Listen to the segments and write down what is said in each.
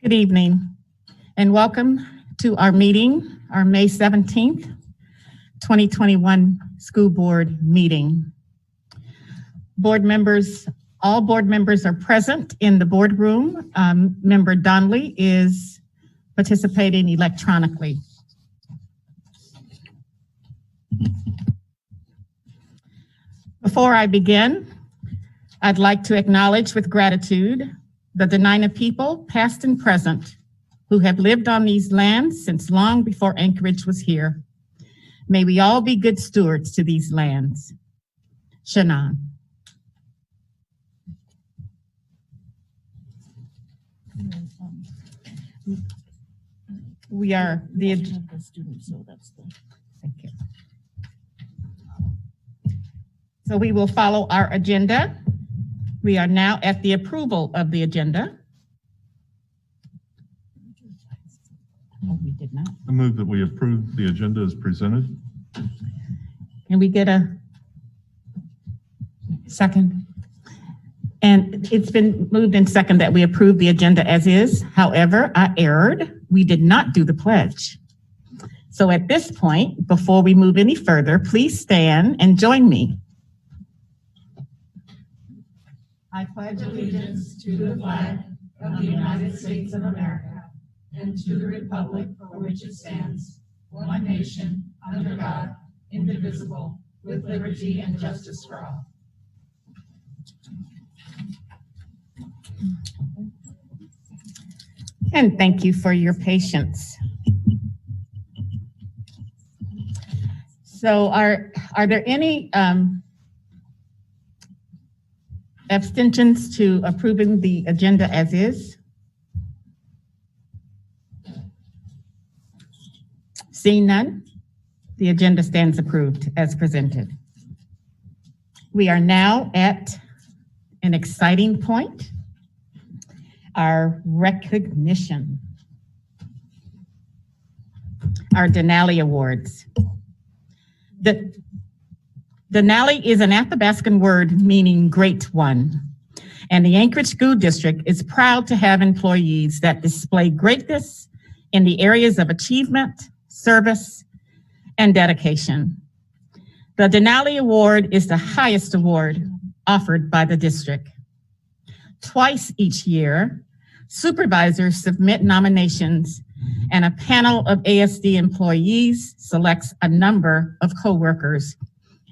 Good evening and welcome to our meeting, our May 17th, 2021 school board meeting. Board members, all board members are present in the boardroom. Member Denali is participating electronically. Before I begin, I'd like to acknowledge with gratitude the Denali people, past and present, who have lived on these lands since long before Anchorage was here. May we all be good stewards to these lands. Shannon. We are the students, so that's the. Thank you. So we will follow our agenda. We are now at the approval of the agenda. Oh, we did not. I move that we approve the agenda as presented. Can we get a second? And it's been moved and second that we approve the agenda as is. However, I erred. We did not do the pledge. So at this point, before we move any further, please stand and join me. I pledge allegiance to the flag of the United States of America and to the republic for which it stands, one nation, under God, indivisible, with liberty and justice for all. And thank you for your patience. So are there any abstentions to approving the agenda as is? Seeing none, the agenda stands approved as presented. We are now at an exciting point, our recognition, our Denali Awards. Denali is an Athabascan word meaning great one, and the Anchorage School District is proud to have employees that display greatness in the areas of achievement, service, and dedication. The Denali Award is the highest award offered by the district. Twice each year, supervisors submit nominations and a panel of ASD employees selects a number of coworkers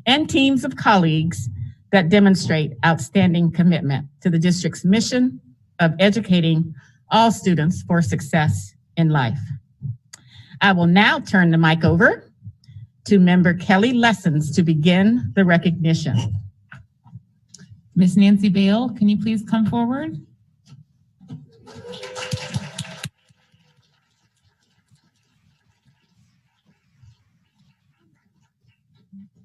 and teams of colleagues that demonstrate outstanding commitment to the district's mission of educating all students for success in life. I will now turn the mic over to member Kelly Lessons to begin the recognition. Miss Nancy Bale, can you please come forward?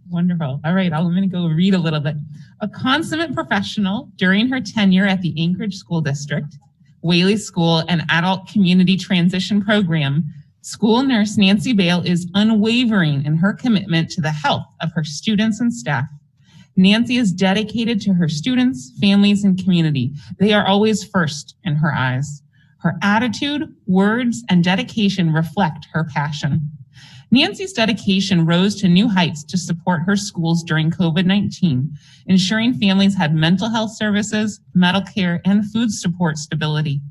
Wonderful. All right, I'm going to go read a little bit. A consummate professional during her tenure at the Anchorage School District, Whaley School, and Adult Community Transition Program, school nurse Nancy Bale is unwavering in her commitment to the health of her students and staff. Nancy is dedicated to her students, families, and community. They are always first in her eyes. Her attitude, words, and dedication reflect her passion. Nancy's dedication rose to new heights to support her schools during COVID-19, ensuring families had mental health services, medical care, and food support stability.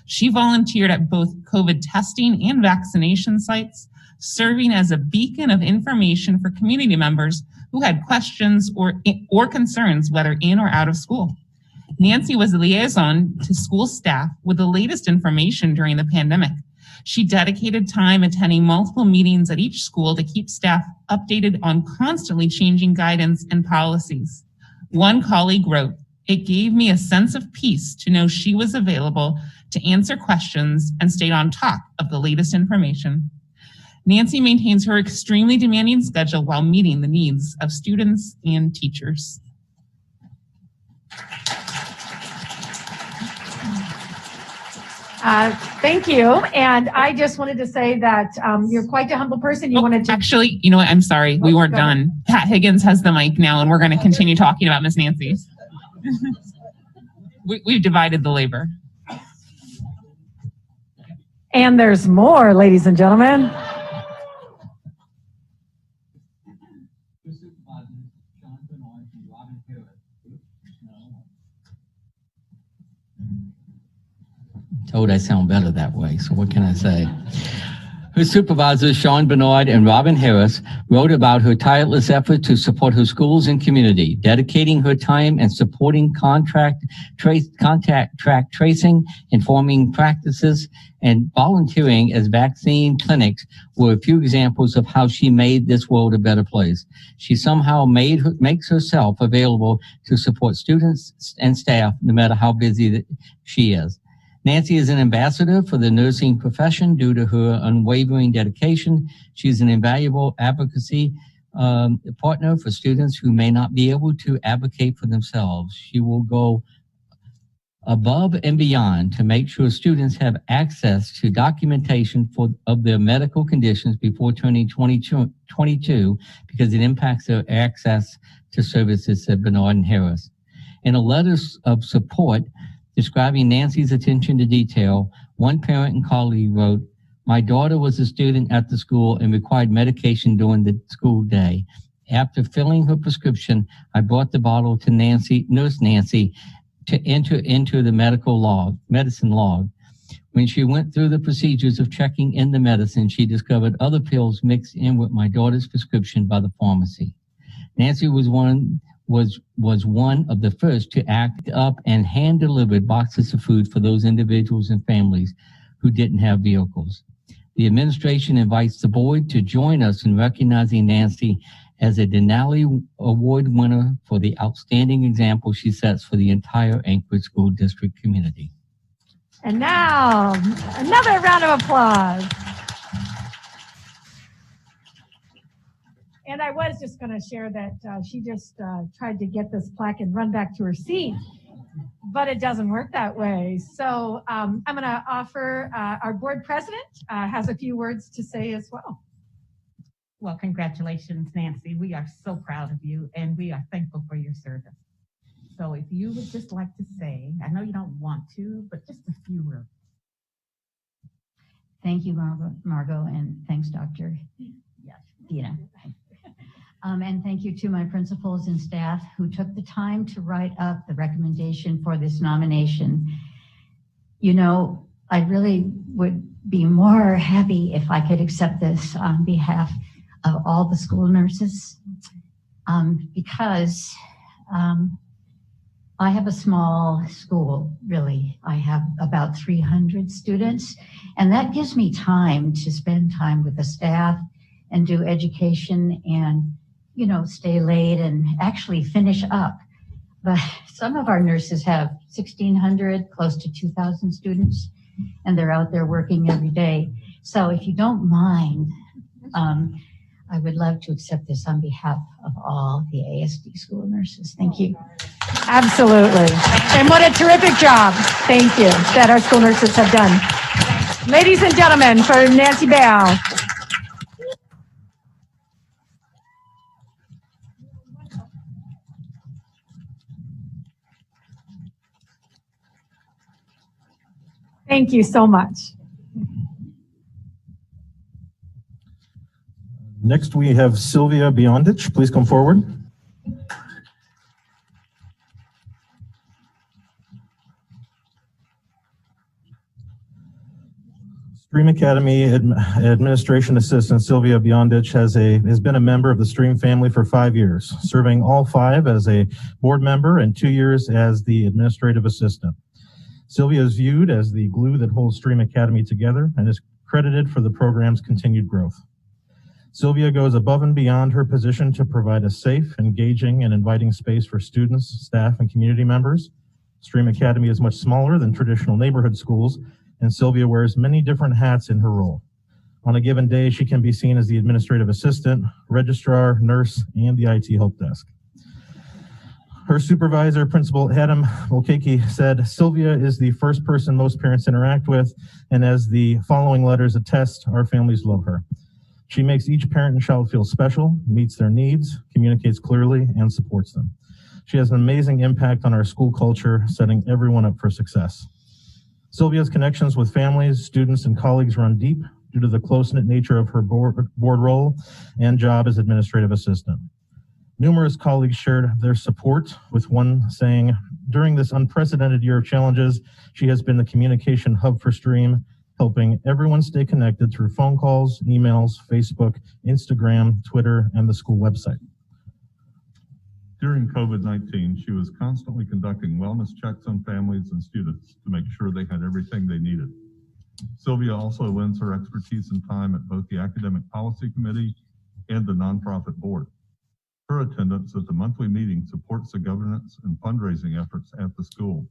She volunteered at both COVID testing and vaccination sites, serving as a beacon of information for community members who had questions or concerns, whether in or out of school. Nancy was a liaison to school staff with the latest information during the pandemic. She dedicated time attending multiple meetings at each school to keep staff updated on constantly changing guidance and policies. One colleague wrote, "It gave me a sense of peace to know she was available to answer questions and stayed on top of the latest information." Nancy maintains her extremely demanding schedule while meeting the needs of students and teachers. Thank you. And I just wanted to say that you're quite a humble person. You wanted to actually, you know what? I'm sorry. We weren't done. Pat Higgins has the mic now, and we're going to continue talking about Miss Nancy. We've divided the labor. And there's more, ladies and gentlemen. Told I sound better that way, so what can I say? Her supervisors, Sean Bernard and Robin Harris, wrote about her tireless effort to support her schools and community, dedicating her time and supporting contact track tracing, informing practices, and volunteering as vaccine clinics were a few examples of how she made this world a better place. She somehow makes herself available to support students and staff, no matter how busy she is. Nancy is an ambassador for the nursing profession due to her unwavering dedication. She's an invaluable advocacy partner for students who may not be able to advocate for themselves. She will go above and beyond to make sure students have access to documentation of their medical conditions before turning 22 because it impacts their access to services, said Bernard and Harris. In a letter of support, describing Nancy's attention to detail, one parent and colleague wrote, "My daughter was a student at the school and required medication during the school day. After filling her prescription, I brought the bottle to Nurse Nancy, to enter into the medicine log. When she went through the procedures of checking in the medicine, she discovered other pills mixed in with my daughter's prescription by the pharmacy. Nancy was one of the first to act up and hand-delivered boxes of food for those individuals and families who didn't have vehicles. The administration invites the board to join us in recognizing Nancy as a Denali Award winner for the outstanding example she sets for the entire Anchorage School District community." And now, another round of applause. And I was just going to share that she just tried to get this plaque and run back to her seat, but it doesn't work that way. So I'm going to offer our board president has a few words to say as well. Well, congratulations, Nancy. We are so proud of you, and we are thankful for your service. So if you would just like to say, I know you don't want to, but just a few words. Thank you, Margot, and thanks, Dr. Dina. And thank you to my principals and staff who took the time to write up the recommendation for this nomination. You know, I really would be more happy if I could accept this on behalf of all the school nurses, because I have a small school, really. I have about 300 students, and that gives me time to spend time with the staff and do education and, you know, stay late and actually finish up. But some of our nurses have 1,600, close to 2,000 students, and they're out there working every day. So if you don't mind, I would love to accept this on behalf of all the ASD school nurses. Thank you. Absolutely. And what a terrific job, thank you, that our school nurses have done. Ladies and gentlemen, for Nancy Bell. Thank you so much. Next, we have Sylvia Biondich. Please come forward. Stream Academy Administration Assistant Sylvia Biondich has been a member of the Stream family for 5 years, serving all 5 as a board member and 2 years as the administrative assistant. Sylvia is viewed as the glue that holds Stream Academy together and is credited for the program's continued growth. Sylvia goes above and beyond her position to provide a safe, engaging, and inviting space for students, staff, and community members. Stream Academy is much smaller than traditional neighborhood schools, and Sylvia wears many different hats in her role. On a given day, she can be seen as the administrative assistant, registrar, nurse, and the IT help desk. Her supervisor, Principal Adam Mulcahy, said, "Sylvia is the first person most parents interact with, and as the following letters attest, our families love her. She makes each parent and child feel special, meets their needs, communicates clearly, and supports them. She has an amazing impact on our school culture, setting everyone up for success." Sylvia's connections with families, students, and colleagues run deep due to the close-knit nature of her board role and job as administrative assistant. Numerous colleagues shared their support, with one saying, during this unprecedented year of challenges, she has been the communication hub for STREAM, helping everyone stay connected through phone calls, emails, Facebook, Instagram, Twitter, and the school website. During COVID-19, she was constantly conducting wellness checks on families and students to make sure they had everything they needed. Sylvia also lends her expertise and time at both the Academic Policy Committee and the nonprofit board. Her attendance at the monthly meeting supports the governance and fundraising efforts at the school.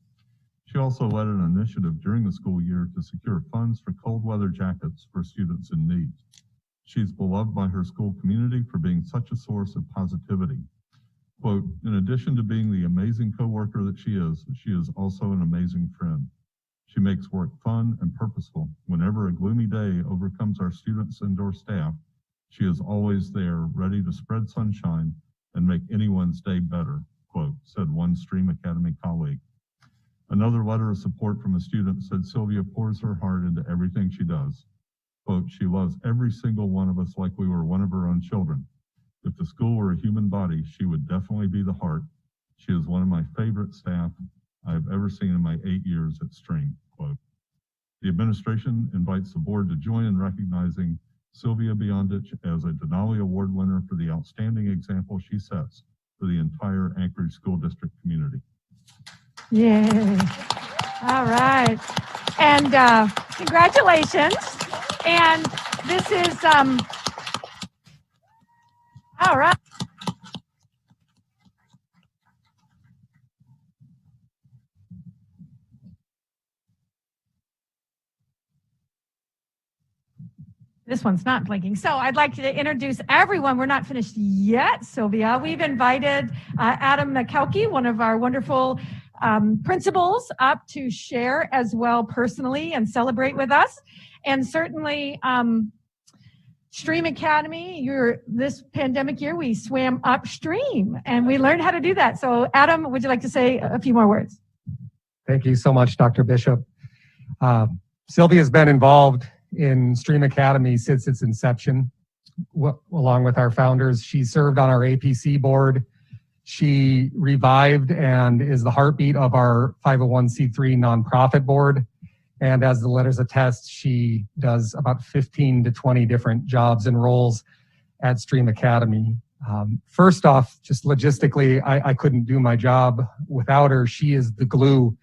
She also led an initiative during the school year to secure funds for cold weather jackets for students in need. She's beloved by her school community for being such a source of positivity. Quote, in addition to being the amazing coworker that she is also an amazing friend. She makes work fun and purposeful. Whenever a gloomy day overcomes our students and or staff, she is always there, ready to spread sunshine and make anyone's day better, quote, said one STREAM Academy colleague. Another letter of support from a student said Sylvia pours her heart into everything she does. Quote, she loves every single one of us like we were one of her own children. If the school were a human body, she would definitely be the heart. She is one of my favorite staff I have ever seen in my 8 years at STREAM, quote. The administration invites the board to join in recognizing Sylvia Biondich as a Denali Award winner for the outstanding example she sets for the entire Anchorage School District community. Yay. All right. And congratulations. And this is, all right. This one's not blinking. So I'd like to introduce everyone. We're not finished yet, Sylvia. We've invited Adam McKelkey, one of our wonderful principals, up to share as well personally and celebrate with us. And certainly STREAM Academy, this pandemic year, we swam upstream and we learned how to do that. So Adam, would you like to say a few more words? Thank you so much, Dr. Bishop. Sylvia has been involved in STREAM Academy since its inception, along with our founders. She served on our APC board. She revived and is the heartbeat of our 501c3 nonprofit board. And as the letters attest, she does about 15 to 20 different jobs and roles at STREAM Academy. First off, just logistically, I couldn't do my job without her. She is the glue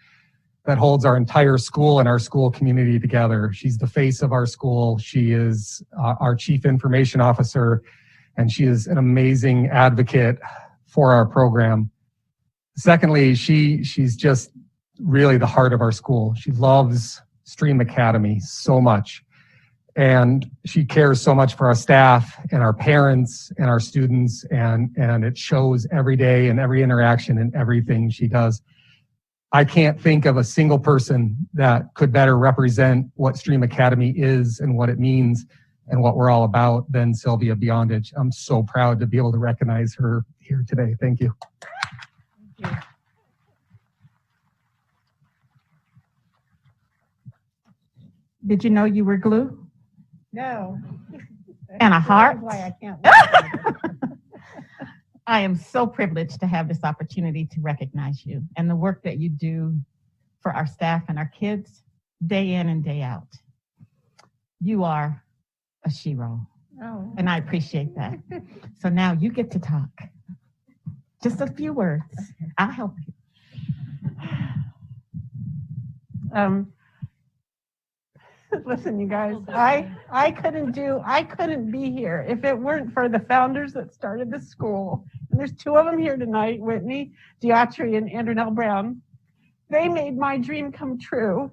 that holds our entire school and our school community together. She's the face of our school. She is our chief information officer, and she is an amazing advocate for our program. Secondly, she's just really the heart of our school. She loves STREAM Academy so much, and she cares so much for our staff and our parents and our students, and it shows every day and every interaction and everything she does. I can't think of a single person that could better represent what STREAM Academy is and what it means and what we're all about than Sylvia Biondich. I'm so proud to be able to recognize her here today. Thank you. Thank you. Did you know you were glue? No. And a heart? That's why I can't. I am so privileged to have this opportunity to recognize you and the work that you do for our staff and our kids day in and day out. You are a shero, and I appreciate that. So now you get to talk. Just a few words. I'll help you. Listen, you guys, I couldn't be here if it weren't for the founders that started the school. And there's two of them here tonight, Whitney Diatri and Andrew Brown. They made my dream come true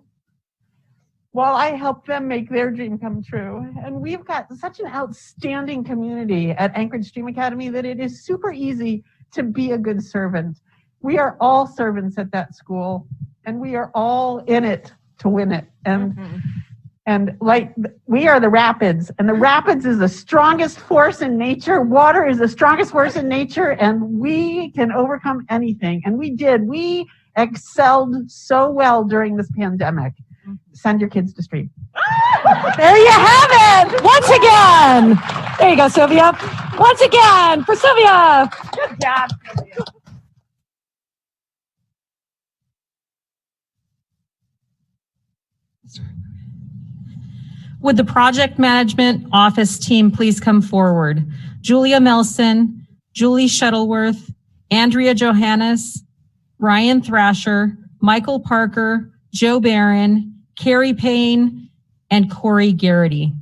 while I helped them make their dream come true. And we've got such an outstanding community at Anchorage STREAM Academy that it is super easy to be a good servant. We are all servants at that school, and we are all in it to win it. And like, we are the rapids, and the rapids is the strongest force in nature. Water is the strongest force in nature, and we can overcome anything. And we did. We excelled so well during this pandemic. send your kids to stream. There you have it. Once again. There you go, Sylvia. Once again for Sylvia. Good job, Sylvia. Would the project management office team please come forward? Julia Melson, Julie Shuttleworth, Andrea Johannes, Ryan Thrasher, Michael Parker, Joe Barron, Carrie Payne, and Corey Garrity.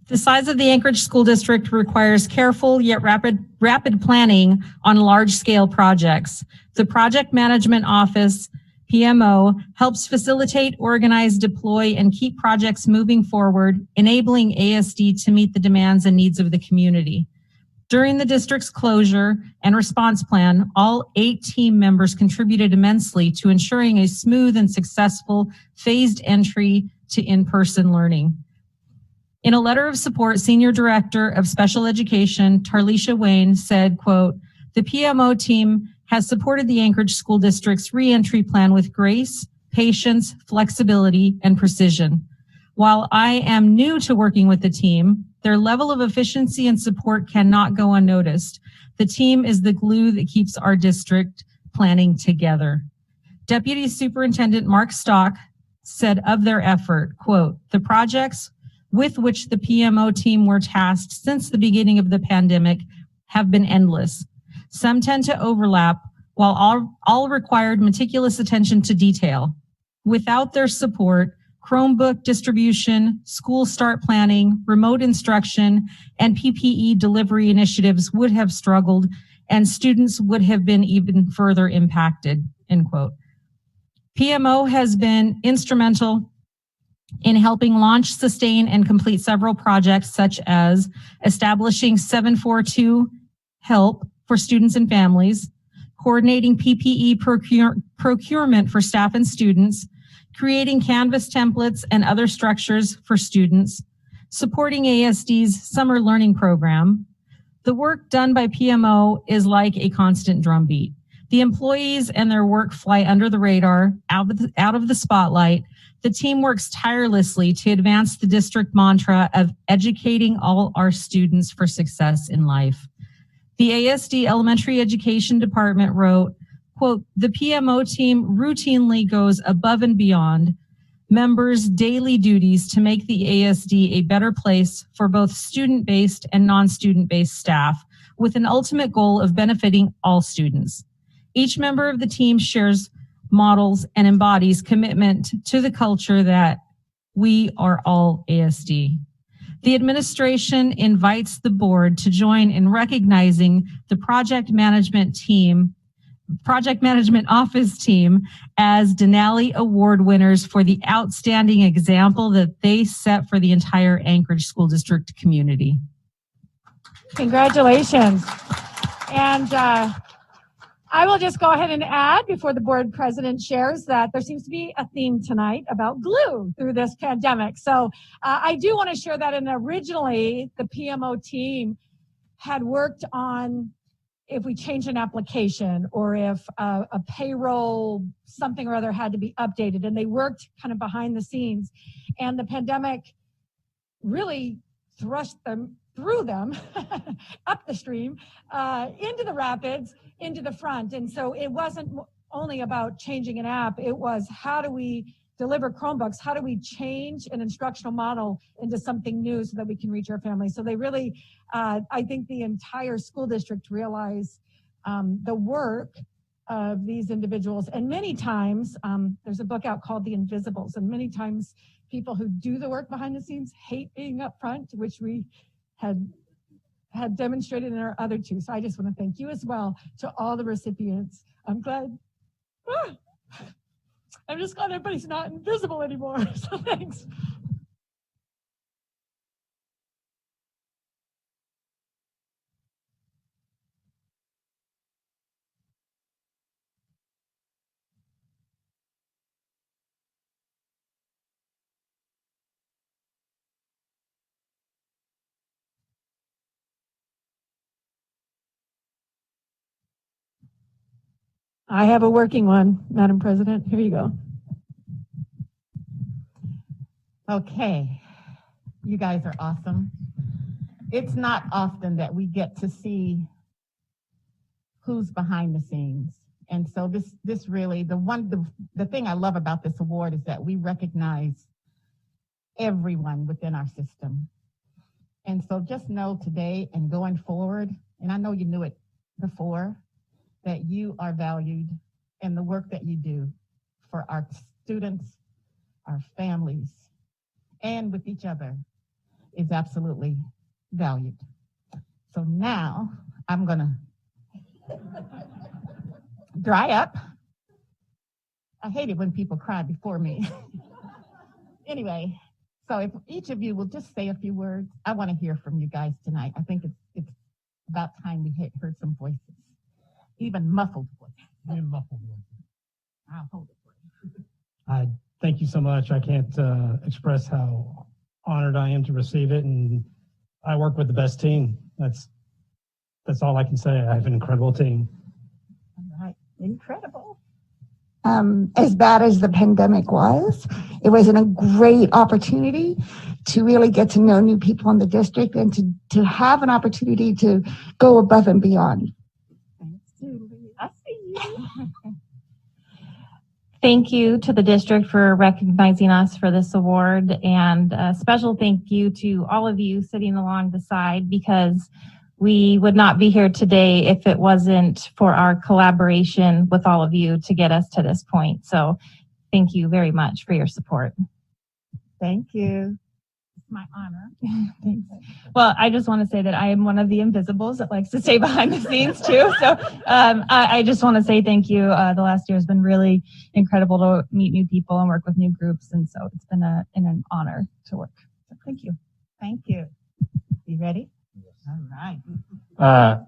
The size of the Anchorage School District requires careful yet rapid planning on large-scale projects. The Project Management Office, PMO, helps facilitate, organize, deploy, and keep projects moving forward, enabling ASD to meet the demands and needs of the community. During the district's closure and response plan, all 8 team members contributed immensely to ensuring a smooth and successful phased entry to in-person learning. In a letter of support, Senior Director of Special Education, Tarlisha Wayne, said, quote, "The PMO team has supported the Anchorage School District's reentry plan with grace, patience, flexibility, and precision. While I am new to working with the team, their level of efficiency and support cannot go unnoticed. The team is the glue that keeps our district planning together." Deputy Superintendent Mark Stock said of their effort, quote, "The projects with which the PMO team were tasked since the beginning of the pandemic have been endless. Some tend to overlap, while all required meticulous attention to detail. Without their support, Chromebook distribution, school start planning, remote instruction, and PPE delivery initiatives would have struggled, and students would have been even further impacted," end quote. PMO has been instrumental in helping launch, sustain, and complete several projects such as establishing 742 help for students and families, coordinating PPE procurement for staff and students, creating Canvas templates and other structures for students, supporting ASD's summer learning program. The work done by PMO is like a constant drumbeat. The employees and their work fly under the radar, out of the spotlight. The team works tirelessly to advance the district mantra of educating all our students for success in life. The ASD Elementary Education Department wrote, quote, "The PMO team routinely goes above and beyond members' daily duties to make the ASD a better place for both student-based and non-student-based staff, with an ultimate goal of benefiting all students. Each member of the team shares, models, and embodies commitment to the culture that we are all ASD. The administration invites the board to join in recognizing the project management office team as Denali Award winners for the outstanding example that they set for the entire Anchorage School District community." Congratulations. And I will just go ahead and add before the board president shares that there seems to be a theme tonight about glue through this pandemic. So I do want to share that originally the PMO team had worked on if we change an application or if a payroll something or other had to be updated, and they worked kind of behind the scenes, and the pandemic really threw them up the stream, into the rapids, into the front. And so it wasn't only about changing an app, it was how do we deliver Chromebooks? How do we change an instructional model into something new so that we can reach our families? So they really, I think the entire school district realized the work of these individuals. And many times, there's a book out called The Invisibles, and many times people who do the work behind the scenes hate being up front, which we had demonstrated in our other two. So I just want to thank you as well to all the recipients. I'm glad. I'm just glad everybody's not invisible anymore. So thanks. I have a working one, Madam President. Here you go. Okay, you guys are awesome. It's not often that we get to see who's behind the scenes. And so this really, the thing I love about this award is that we recognize everyone within our system. And so just know today and going forward, and I know you knew it before, that you are valued and the work that you do for our students, our families, and with each other is absolutely valued. So now I'm gonna dry up. I hate it when people cry before me. Anyway, so if each of you will just say a few words, I want to hear from you guys tonight. I think it's about time we heard some voices, even muffled voices. I'll hold it for you. Thank you so much. I can't express how honored I am to receive it, and I work with the best team. That's all I can say. I have an incredible team. All right, incredible. As bad as the pandemic was, it was a great opportunity to really get to know new people in the district and to have an opportunity to go above and beyond. Thanks, Julie. I see you. Thank you to the district for recognizing us for this award, and a special thank you to all of you sitting along the side, because we would not be here today if it wasn't for our collaboration with all of you to get us to this point. So thank you very much for your support. Thank you. It's my honor. Thanks. Well, I just want to say that I am one of the invisibles that likes to stay behind the scenes too. So I just want to say thank you. The last year has been really incredible to meet new people and work with new groups. And so it's been an honor to work. So thank you. Thank you. You ready? All right.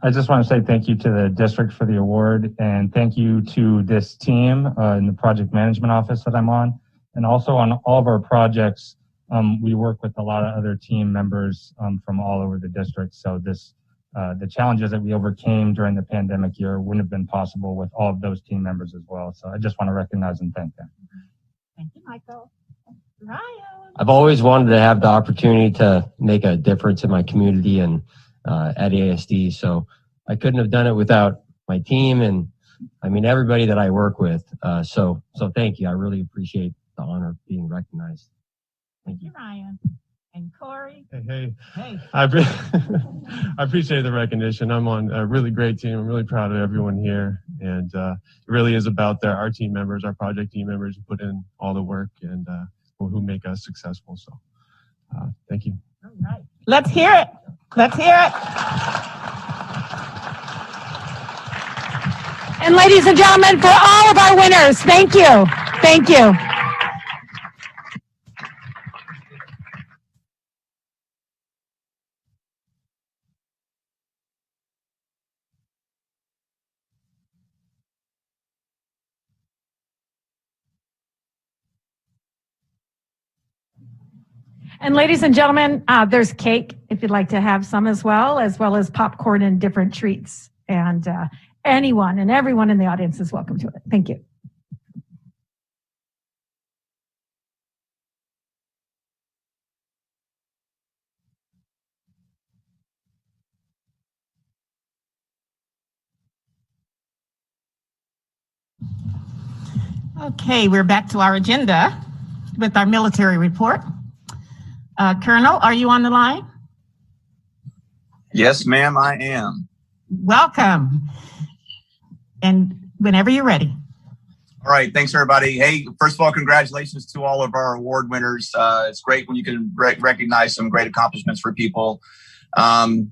I just want to say thank you to the district for the award, and thank you to this team in the project management office that I'm on, and also on all of our projects. We work with a lot of other team members from all over the district. So the challenges that we overcame during the pandemic year wouldn't have been possible with all of those team members as well. So I just want to recognize and thank them. Thank you, Michael. Ryan. I've always wanted to have the opportunity to make a difference in my community and at ASD. So I couldn't have done it without my team and everybody that I work with. So thank you. I really appreciate the honor of being recognized. Thank you. Ryan. And Corey. Hey. Hey. I appreciate the recognition. I'm on a really great team. I'm really proud of everyone here. And it really is about our team members, our project team members who put in all the work and who make us successful. So thank you. All right. Let's hear it. Let's hear it. And ladies and gentlemen, for all of our winners, thank you. Thank you. And ladies and gentlemen, there's cake if you'd like to have some as well as popcorn and different treats. And anyone and everyone in the audience is welcome to it. Thank you. Okay, we're back to our agenda with our military report. Colonel, are you on the line? Yes, ma'am, I am. Welcome. And whenever you're ready. All right, thanks everybody. Hey, first of all, congratulations to all of our award winners. It's great when you can recognize some great accomplishments for people. The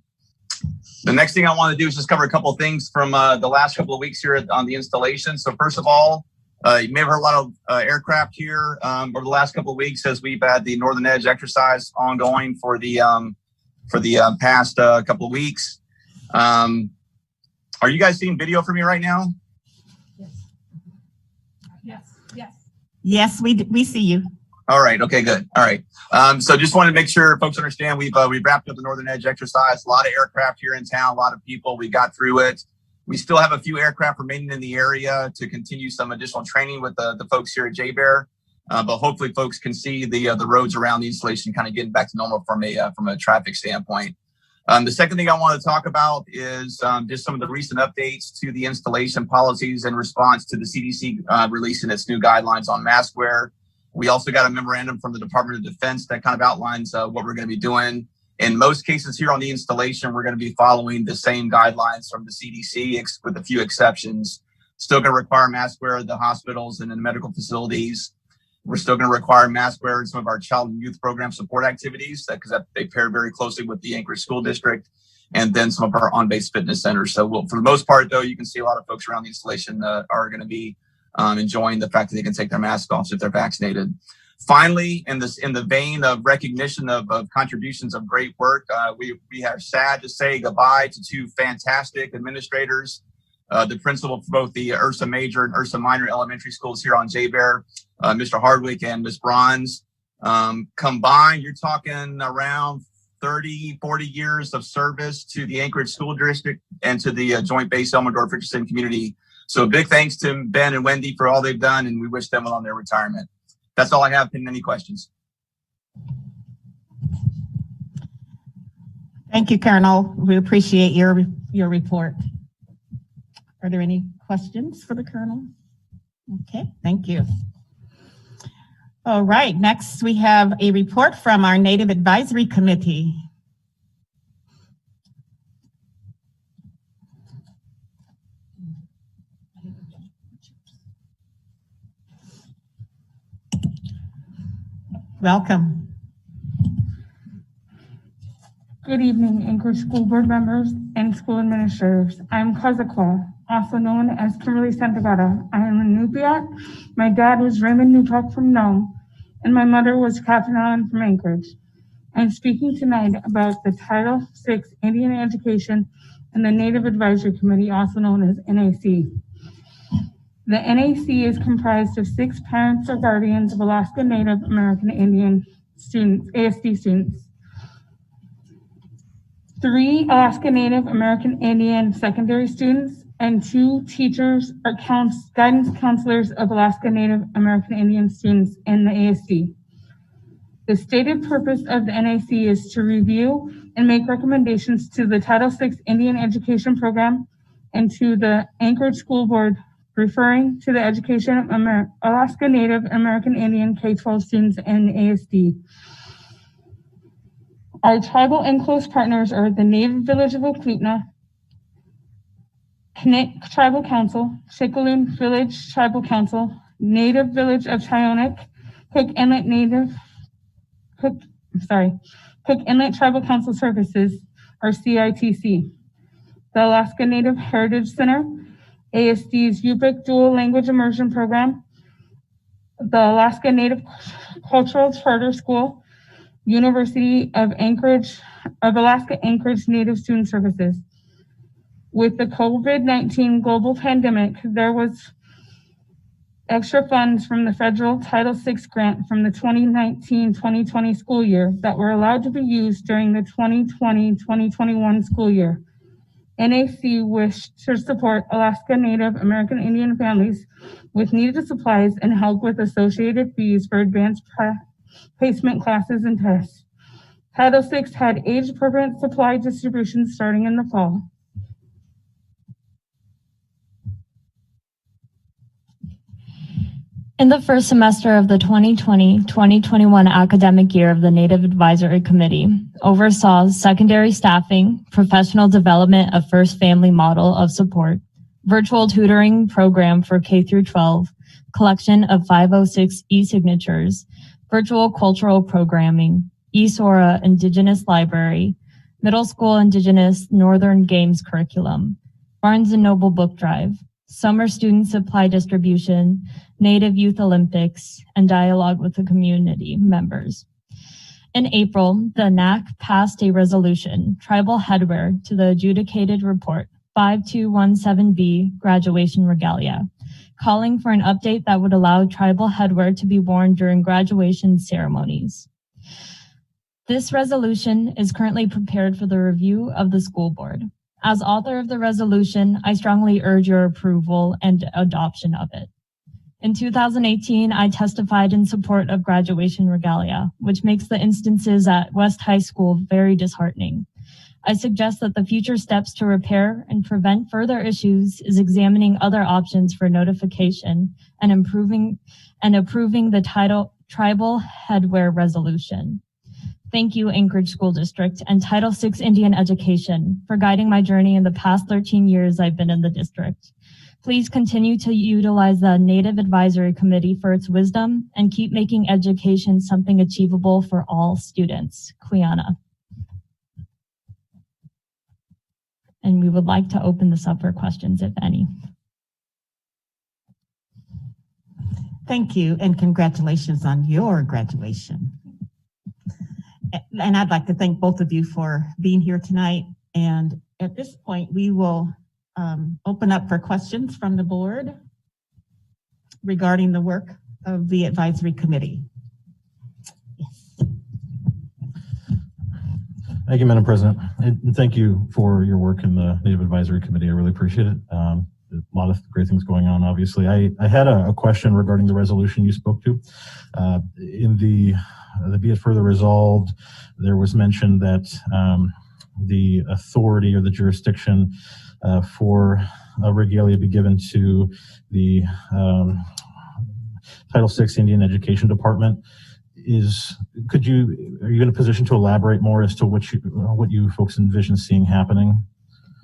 next thing I want to do is just cover a couple of things from the last couple of weeks here on the installation. So first of all, you may have heard a lot of aircraft here over the last couple of weeks as we've had the Northern Edge exercise ongoing for the past couple of weeks. Are you guys seeing video for me right now? Yes, we see you. All right. Okay, good. All right. So just wanted to make sure folks understand we've wrapped up the Northern Edge exercise. A lot of aircraft here in town, a lot of people. We got through it. We still have a few aircraft remaining in the area to continue some additional training with the folks here at JBear. But hopefully folks can see the roads around the installation kind of getting back to normal from a traffic standpoint. The second thing I want to talk about is just some of the recent updates to the installation policies in response to the CDC releasing its new guidelines on mask wear. We also got a memorandum from the Department of Defense that kind of outlines what we're going to be doing. In most cases here on the installation, we're going to be following the same guidelines from the CDC with a few exceptions. Still going to require mask wear at the hospitals and in medical facilities. We're still going to require mask wear in some of our child and youth program support activities because they pair very closely with the Anchorage School District, and then some of our on-base fitness centers. So for the most part, though, you can see a lot of folks around the installation are going to be enjoying the fact that they can take their mask off if they're vaccinated. Finally, in the vein of recognition of contributions of great work, we are sad to say goodbye to two fantastic administrators, the principal for both the Ursa Major and Ursa Minor elementary schools here on JBear, Mr. Hardwick and Ms. Bronze. Combined, you're talking around 30, 40 years of service to the Anchorage School District and to the Joint Base Elmendorf-Richardson community. So big thanks to Ben and Wendy for all they've done, and we wish them well on their retirement. That's all I have. Any questions? Thank you, Colonel. We appreciate your report. Are there any questions for the Colonel? Okay, thank you. All right, next we have a report from our Native Advisory Committee. Welcome. Good evening, Anchorage School Board members and school administrators. I'm Kazakwa, also known as Kimberly Santagata. I am a Nupiat. My dad was Raymond Nupak from Nome, and my mother was Catherine Allen from Anchorage. I'm speaking tonight about the Title VI Indian Education and the Native Advisory Committee, also known as NAC. The NAC is comprised of 6 parents or guardians of Alaska Native American Indian students, ASD students, 3 Alaska Native American Indian secondary students, and 2 teachers or guidance counselors of Alaska Native American Indian students in the ASD. The stated purpose of the NAC is to review and make recommendations to the Title VI Indian Education Program and to the Anchorage School Board referring to the education of Alaska Native American Indian K-12 students in ASD. Our tribal and close partners are the Native Village of Oklutna, Knik Tribal Council, Shikaloon Village Tribal Council, Native Village of Chionik, Cook Inlet Tribal Council Services, or CITC, the Alaska Native Heritage Center, ASD's Yupik Dual Language Immersion Program, the Alaska Native Cultural Charter School, University of Alaska Anchorage Native Student Services. With the COVID-19 global pandemic, there was extra funds from the federal Title VI grant from the 2019-2020 school year that were allowed to be used during the 2020-2021 school year. NAC wished to support Alaska Native American Indian families with needed supplies and help with associated fees for advanced placement classes and tests. Title VI had age-appropriate supply distribution starting in the fall. In the first semester of the 2020-2021 academic year of the Native Advisory Committee, oversaw secondary staffing, professional development of first family model of support, virtual tutoring program for K through 12, collection of 506 e-signatures, virtual cultural programming, eSora Indigenous Library, middle school Indigenous Northern Games curriculum, Barnes & Noble book drive, summer student supply distribution, Native Youth Olympics, and dialogue with the community members. In April, the NAC passed a resolution, Tribal Headwear, to the adjudicated report 5217B Graduation Regalia, calling for an update that would allow tribal headwear to be worn during graduation ceremonies. This resolution is currently prepared for the review of the school board. As author of the resolution, I strongly urge your approval and adoption of it. In 2018, I testified in support of graduation regalia, which makes the instances at West High School very disheartening. I suggest that the future steps to repair and prevent further issues is examining other options for notification and approving the tribal headwear resolution. Thank you, Anchorage School District and Title VI Indian Education for guiding my journey in the past 13 years I've been in the district. Please continue to utilize the Native Advisory Committee for its wisdom and keep making education something achievable for all students. Quiana. And we would like to open this up for questions, if any. Thank you, and congratulations on your graduation. And I'd like to thank both of you for being here tonight. And at this point, we will open up for questions from the board regarding the work of the advisory committee. Thank you, Madam President. And thank you for your work in the Native Advisory Committee. I really appreciate it. A lot of great things going on, obviously. I had a question regarding the resolution you spoke to. In the be it further resolved, there was mention that the authority or the jurisdiction for regalia be given to the Title VI Indian Education Department. Are you in a position to elaborate more as to what you folks envision seeing happening?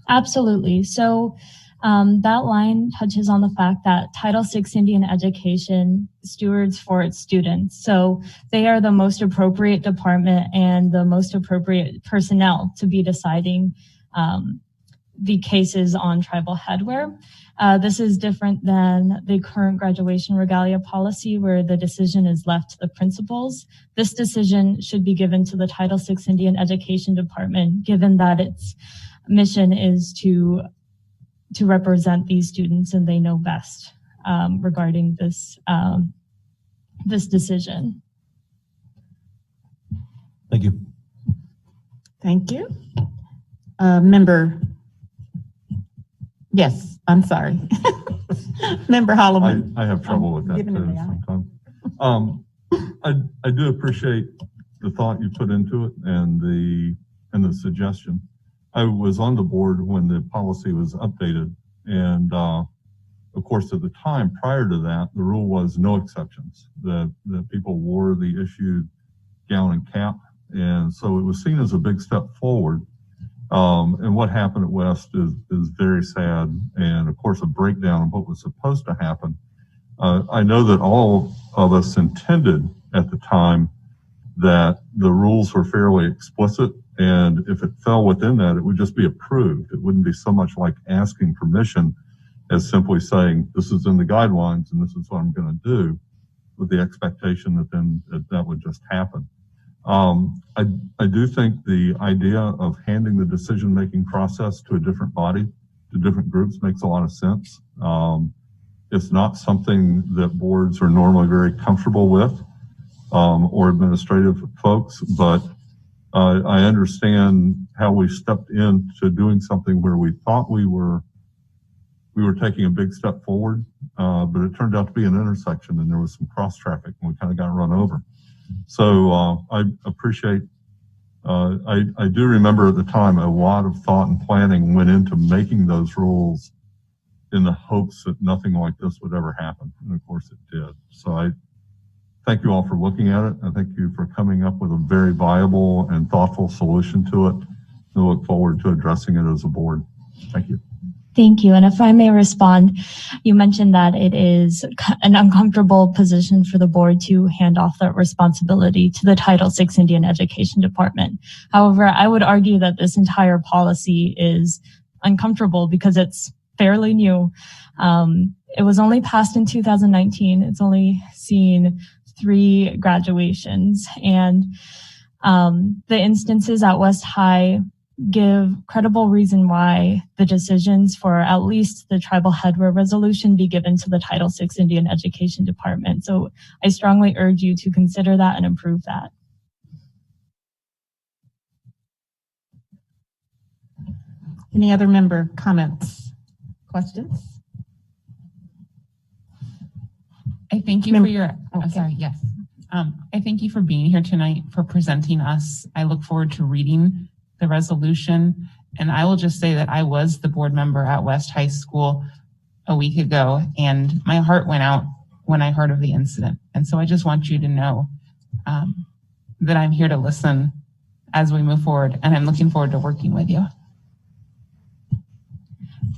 Absolutely. So that line touches on the fact that Title VI Indian Education stewards for its students. So they are the most appropriate department and the most appropriate personnel to be deciding the cases on tribal headwear. This is different than the current graduation regalia policy where the decision is left to the principals. This decision should be given to the Title VI Indian Education Department, given that its mission is to represent these students and they know best regarding this decision. Thank you. Thank you. Member, yes, I'm sorry. Member Holloman. I have trouble with that too sometimes. I do appreciate the thought you put into it and the suggestion. I was on the board when the policy was updated, and of course, at the time prior to that, the rule was no exceptions. That people wore the issued gown and cap, and so it was seen as a big step forward. And what happened at West is very sad, and of course, a breakdown of what was supposed to happen. I know that all of us intended at the time that the rules were fairly explicit, and if it fell within that, it would just be approved. It wouldn't be so much like asking permission as simply saying, this is in the guidelines and this is what I'm going to do, with the expectation that then that would just happen. I do think the idea of handing the decision-making process to a different body, to different groups, makes a lot of sense. It's not something that boards are normally very comfortable with, or administrative folks, but I understand how we stepped into doing something where we thought we were taking a big step forward, but it turned out to be an intersection and there was some cross traffic and we kind of got run over. So I appreciate, I do remember at the time a lot of thought and planning went into making those rules in the hopes that nothing like this would ever happen. And of course it did. So I thank you all for looking at it. I thank you for coming up with a very viable and thoughtful solution to it. I look forward to addressing it as a board. Thank you. Thank you. And if I may respond, you mentioned that it is an uncomfortable position for the board to hand off that responsibility to the Title VI Indian Education Department. However, I would argue that this entire policy is uncomfortable because it's fairly new. It was only passed in 2019. It's only seen 3 graduations, and the instances at West High give credible reason why the decisions for at least the tribal headwear resolution be given to the Title VI Indian Education Department. So I strongly urge you to consider that and approve that. Any other member comments, questions? I thank you for your, sorry, yes. I thank you for being here tonight, for presenting us. I look forward to reading the resolution. And I will just say that I was the board member at West High School a week ago, and my heart went out when I heard of the incident. And so I just want you to know that I'm here to listen as we move forward, and I'm looking forward to working with you.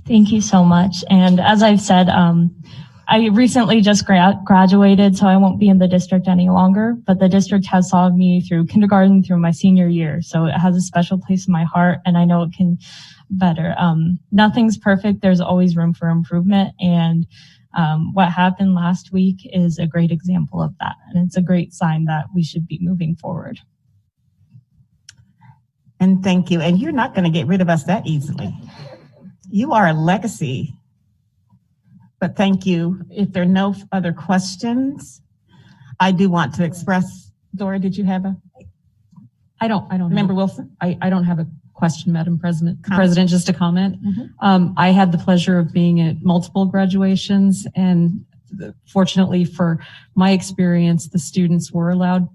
Thank you so much. And as I've said, I recently just graduated, so I won't be in the district any longer, but the district has saw me through kindergarten through my senior year. So it has a special place in my heart, and I know it can better. Nothing's perfect. There's always room for improvement. And what happened last week is a great example of that. And it's a great sign that we should be moving forward. And thank you. And you're not going to get rid of us that easily. You are a legacy. But thank you. If there are no other questions, I do want to express, Dora, did you have a? I don't. Member Wilson? I don't have a question, Madam President. President, just a comment. I had the pleasure of being at multiple graduations, and fortunately for my experience, the students were allowed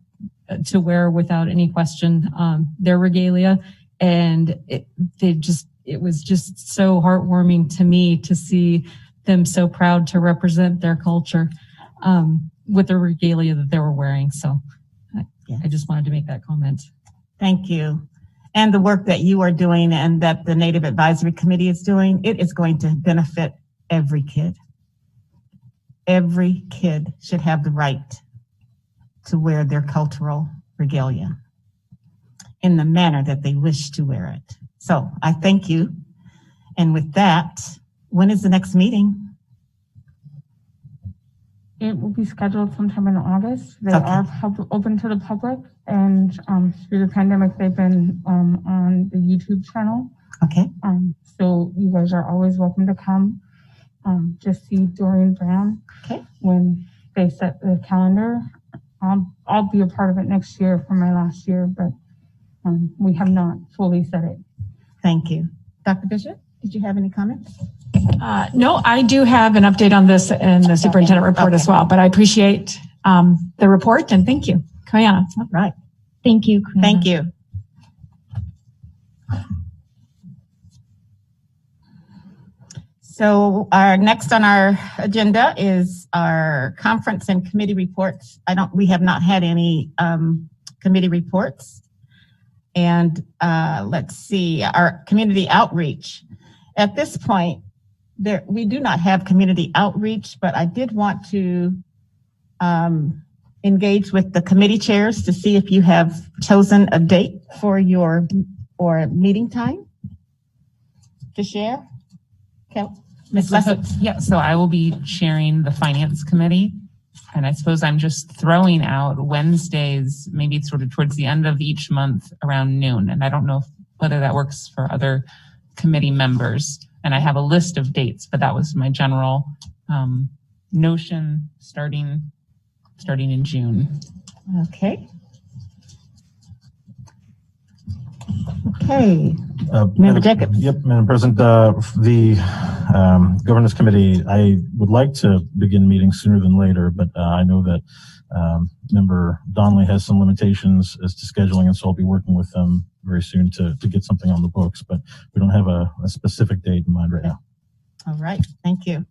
to wear without any question their regalia, and it was just so heartwarming to me to see them so proud to represent their culture with the regalia that they were wearing. So I just wanted to make that comment. Thank you. And the work that you are doing and that the Native Advisory Committee is doing, it is going to benefit every kid. Every kid should have the right to wear their cultural regalia in the manner that they wish to wear it. So I thank you. And with that, when is the next meeting? It will be scheduled sometime in August. They are open to the public, and through the pandemic, they've been on the YouTube channel. Okay. So you guys are always welcome to come. Just see Doreen Brown. Okay. When they set the calendar, I'll be a part of it next year for my last year, but we have not fully set it. Thank you. Dr. Bishop, did you have any comments? No, I do have an update on this in the superintendent report as well, but I appreciate the report and thank you. Kayana. All right. Thank you, Kayana. Thank you. So our next on our agenda is our conference and committee reports. We have not had any committee reports. And let's see, our community outreach. At this point, we do not have community outreach, but I did want to engage with the committee chairs to see if you have chosen a date for your meeting time to share. Okay. Ms. Lessig. Yeah, so I will be chairing the finance committee. And I suppose I'm just throwing out Wednesdays, maybe sort of towards the end of each month around noon. And I don't know whether that works for other committee members. And I have a list of dates, but that was my general notion starting in June. Okay. Okay. Member Jacobs. Yep, Madam President, the Governance Committee, I would like to begin meeting sooner than later, but I know that Member Donnelly has some limitations as to scheduling, and so I'll be working with them very soon to get something on the books, but we don't have a specific date in mind right now. All right, thank you.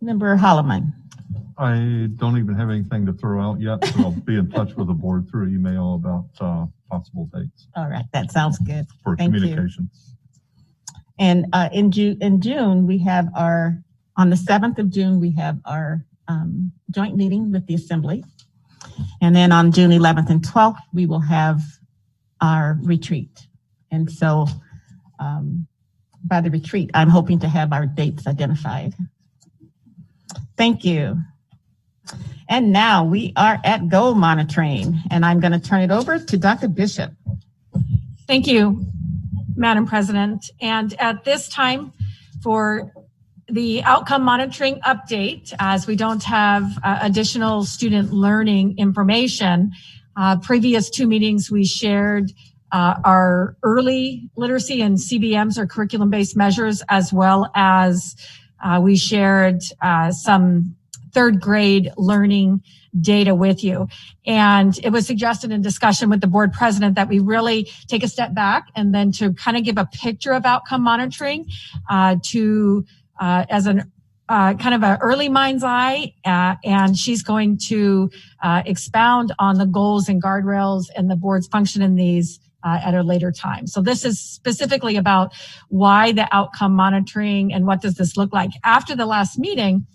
Member Holloman. I don't even have anything to throw out yet, so I'll be in touch with the board through email about possible dates. All right, that sounds good. For Thank communications. You. And in June, we have on the 7th of June, we have our joint meeting with the Assembly. And then on June 11th and 12th, we will have our retreat. And so by the retreat, I'm hoping to have our dates identified. Thank you. And now we are at goal monitoring, and I'm going to turn it over to Dr. Bishop. Thank you, Madam President. And at this time, for the outcome monitoring update, as we don't have additional student learning information, previous two meetings we shared our early literacy and CBMs, or curriculum-based measures, as well as we shared some third grade learning data with you. And it was suggested in discussion with the board president that we really take a step back and then to kind of give a picture of outcome monitoring as an kind of an early mind's eye, and she's going to expound on the goals and guardrails and the board's function in these at a later time. So this is specifically about why the outcome monitoring and what does this look like. After the last meeting,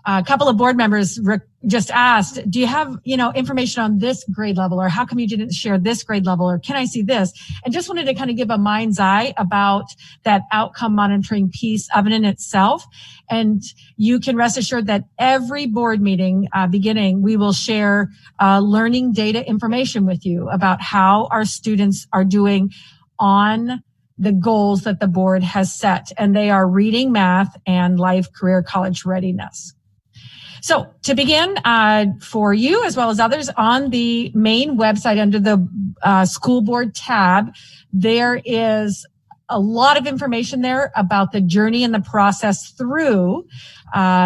a couple of board members just asked, do you have, information on this grade level, or how come you didn't share this grade level, or can I see this? And just wanted to kind of give a mind's eye about that outcome monitoring piece of it in itself. And you can rest assured that every board meeting beginning, we will share learning data information with you about how our students are doing on the goals that the board has set. And they are reading, math, and life, career, college readiness. So to begin, for you as well as others, on the main website under the school board tab, there is a lot of information there about the journey and the process through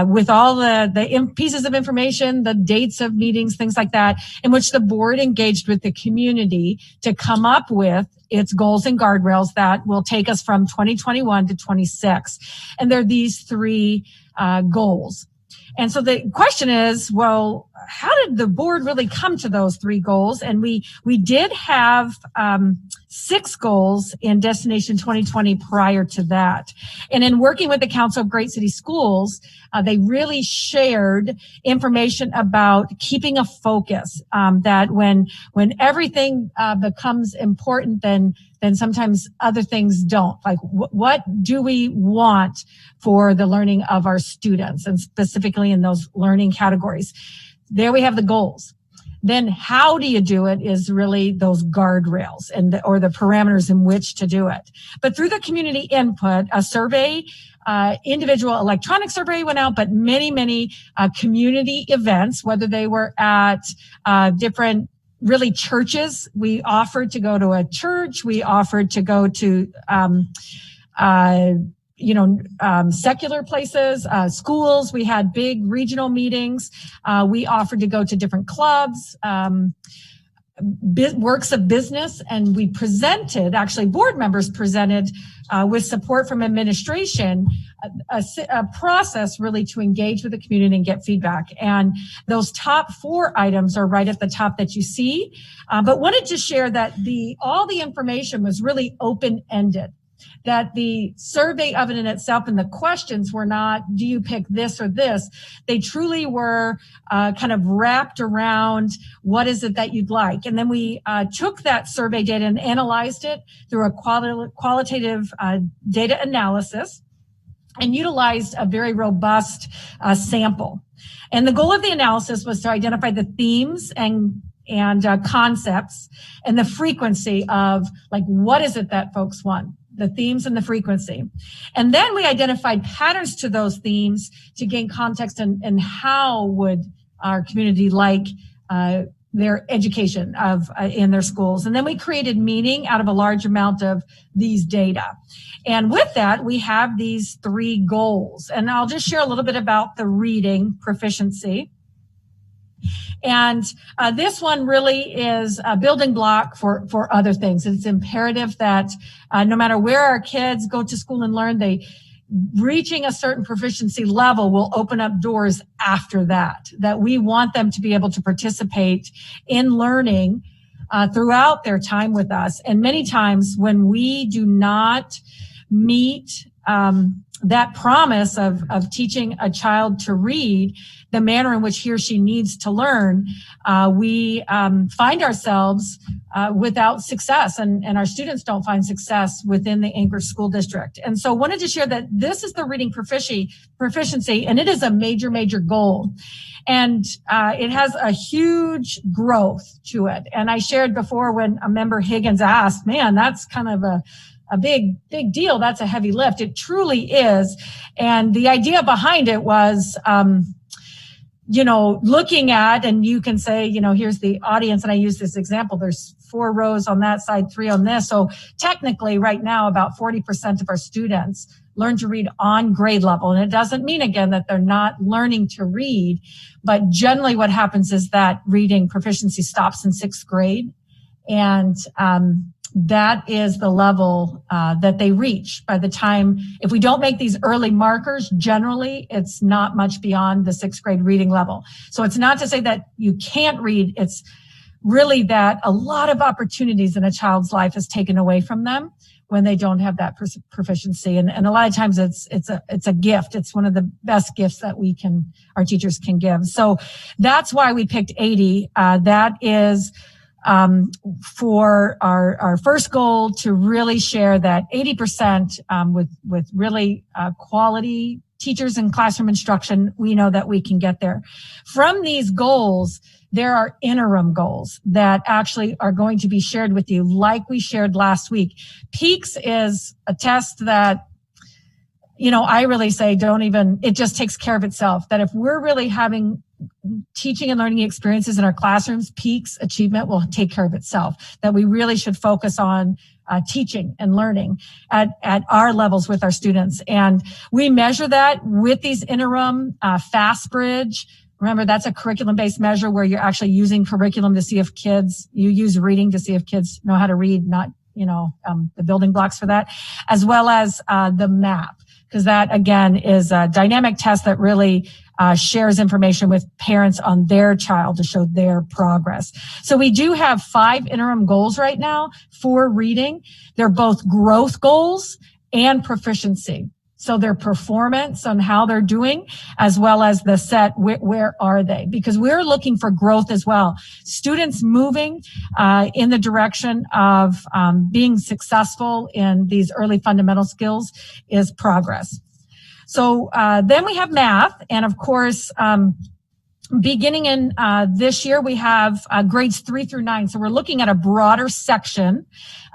with all the pieces of information, the dates of meetings, things like that, in which the board engaged with the community to come up with its goals and guardrails that will take us from 2021 to 26. And there are these three goals. And so the question is, well, how did the board really come to those three goals? And we did have 6 goals in Destination 2020 prior to that. And in working with the Council of Great City Schools, they really shared information about keeping a focus, that when everything becomes important, then sometimes other things don't. Like, what do we want for the learning of our students, and specifically in those learning categories? There we have the goals. Then how do you do it is really those guardrails or the parameters in which to do it. But through the community input, a survey, individual electronic survey went out, but many community events, whether they were at different really churches. We offered to go to a church. We offered to go to secular places, schools. We had big regional meetings. We offered to go to different clubs, works of business, and we presented, actually board members presented with support from administration, a process really to engage with the community and get feedback. And those top 4 items are right at the top that you see, but wanted to share that all the information was really open-ended. That the survey of it in itself and the questions were not, do you pick this or this? They truly were kind of wrapped around what is it that you'd like. And then we took that survey data and analyzed it through a qualitative data analysis and utilized a very robust sample. And the goal of the analysis was to identify the themes and concepts and the frequency of, like, what is it that folks want? The themes and the frequency. And then we identified patterns to those themes to gain context and how would our community like their education in their schools. And then we created meaning out of a large amount of these data. And with that, we have these 3 goals. And I'll just share a little bit about the reading proficiency. And this one really is a building block for other things. It's imperative that no matter where our kids go to school and learn, reaching a certain proficiency level will open up doors after that we want them to be able to participate in learning throughout their time with us. And many times when we do not meet that promise of teaching a child to read the manner in which he or she needs to learn, we find ourselves without success, and our students don't find success within the Anchorage School District. And so wanted to share that this is the reading proficiency, and it is a major goal. And it has a huge growth to it. And I shared before when a member Higgins asked, man, that's kind of a big deal. That's a heavy lift. It truly is. And the idea behind it was, looking at, and you can say, here's the audience, and I use this example, there's 4 rows on that side, 3 on this. So technically right now, about 40% of our students learn to read on grade level. And it doesn't mean, again, that they're not learning to read, but generally what happens is that reading proficiency stops in 6th grade. And that is the level that they reach by the time, if we don't make these early markers, generally it's not much beyond the 6th grade reading level. So it's not to say that you can't read, it's really that a lot of opportunities in a child's life is taken away from them when they don't have that proficiency. And a lot of times it's a gift. It's one of the best gifts that our teachers can give. So that's why we picked 80. That is for our first goal to really share that 80% with really quality teachers and classroom instruction. We know that we can get there. From these goals, there are interim goals that actually are going to be shared with you, like we shared last week. PEAKS is a test that, I really say it just takes care of itself. That if we're really having teaching and learning experiences in our classrooms, PEAKS achievement will take care of itself. That we really should focus on teaching and learning at our levels with our students. And we measure that with these interim FastBridge. Remember, that's a curriculum-based measure where you're actually using curriculum to see if you use reading to see if kids know how to read, not, the building blocks for that, as well as the MAP, because that, again, is a dynamic test that really shares information with parents on their child to show their progress. So we do have 5 interim goals right now for reading. They're both growth goals and proficiency. So their performance on how they're doing, as well as the set, where are they? Because we're looking for growth as well. Students moving in the direction of being successful in these early fundamental skills is progress. So then we have math, and of course, beginning in this year, we have grades 3 through 9. So we're looking at a broader section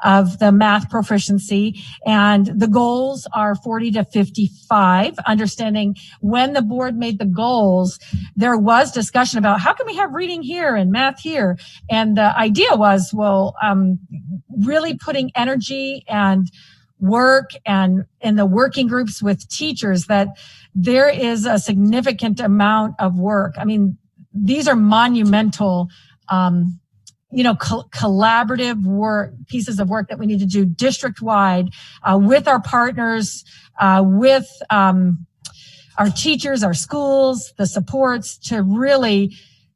of the math proficiency, and the goals are 40 to 55. Understanding when the board made the goals, there was discussion about how can we have reading here and math here, and the idea was, really putting energy and work and in the working groups with teachers, that there is a significant amount of work. I mean, these are monumental, collaborative work, pieces of work that we need to do district-wide with our partners, with our teachers, our schools, the supports, to really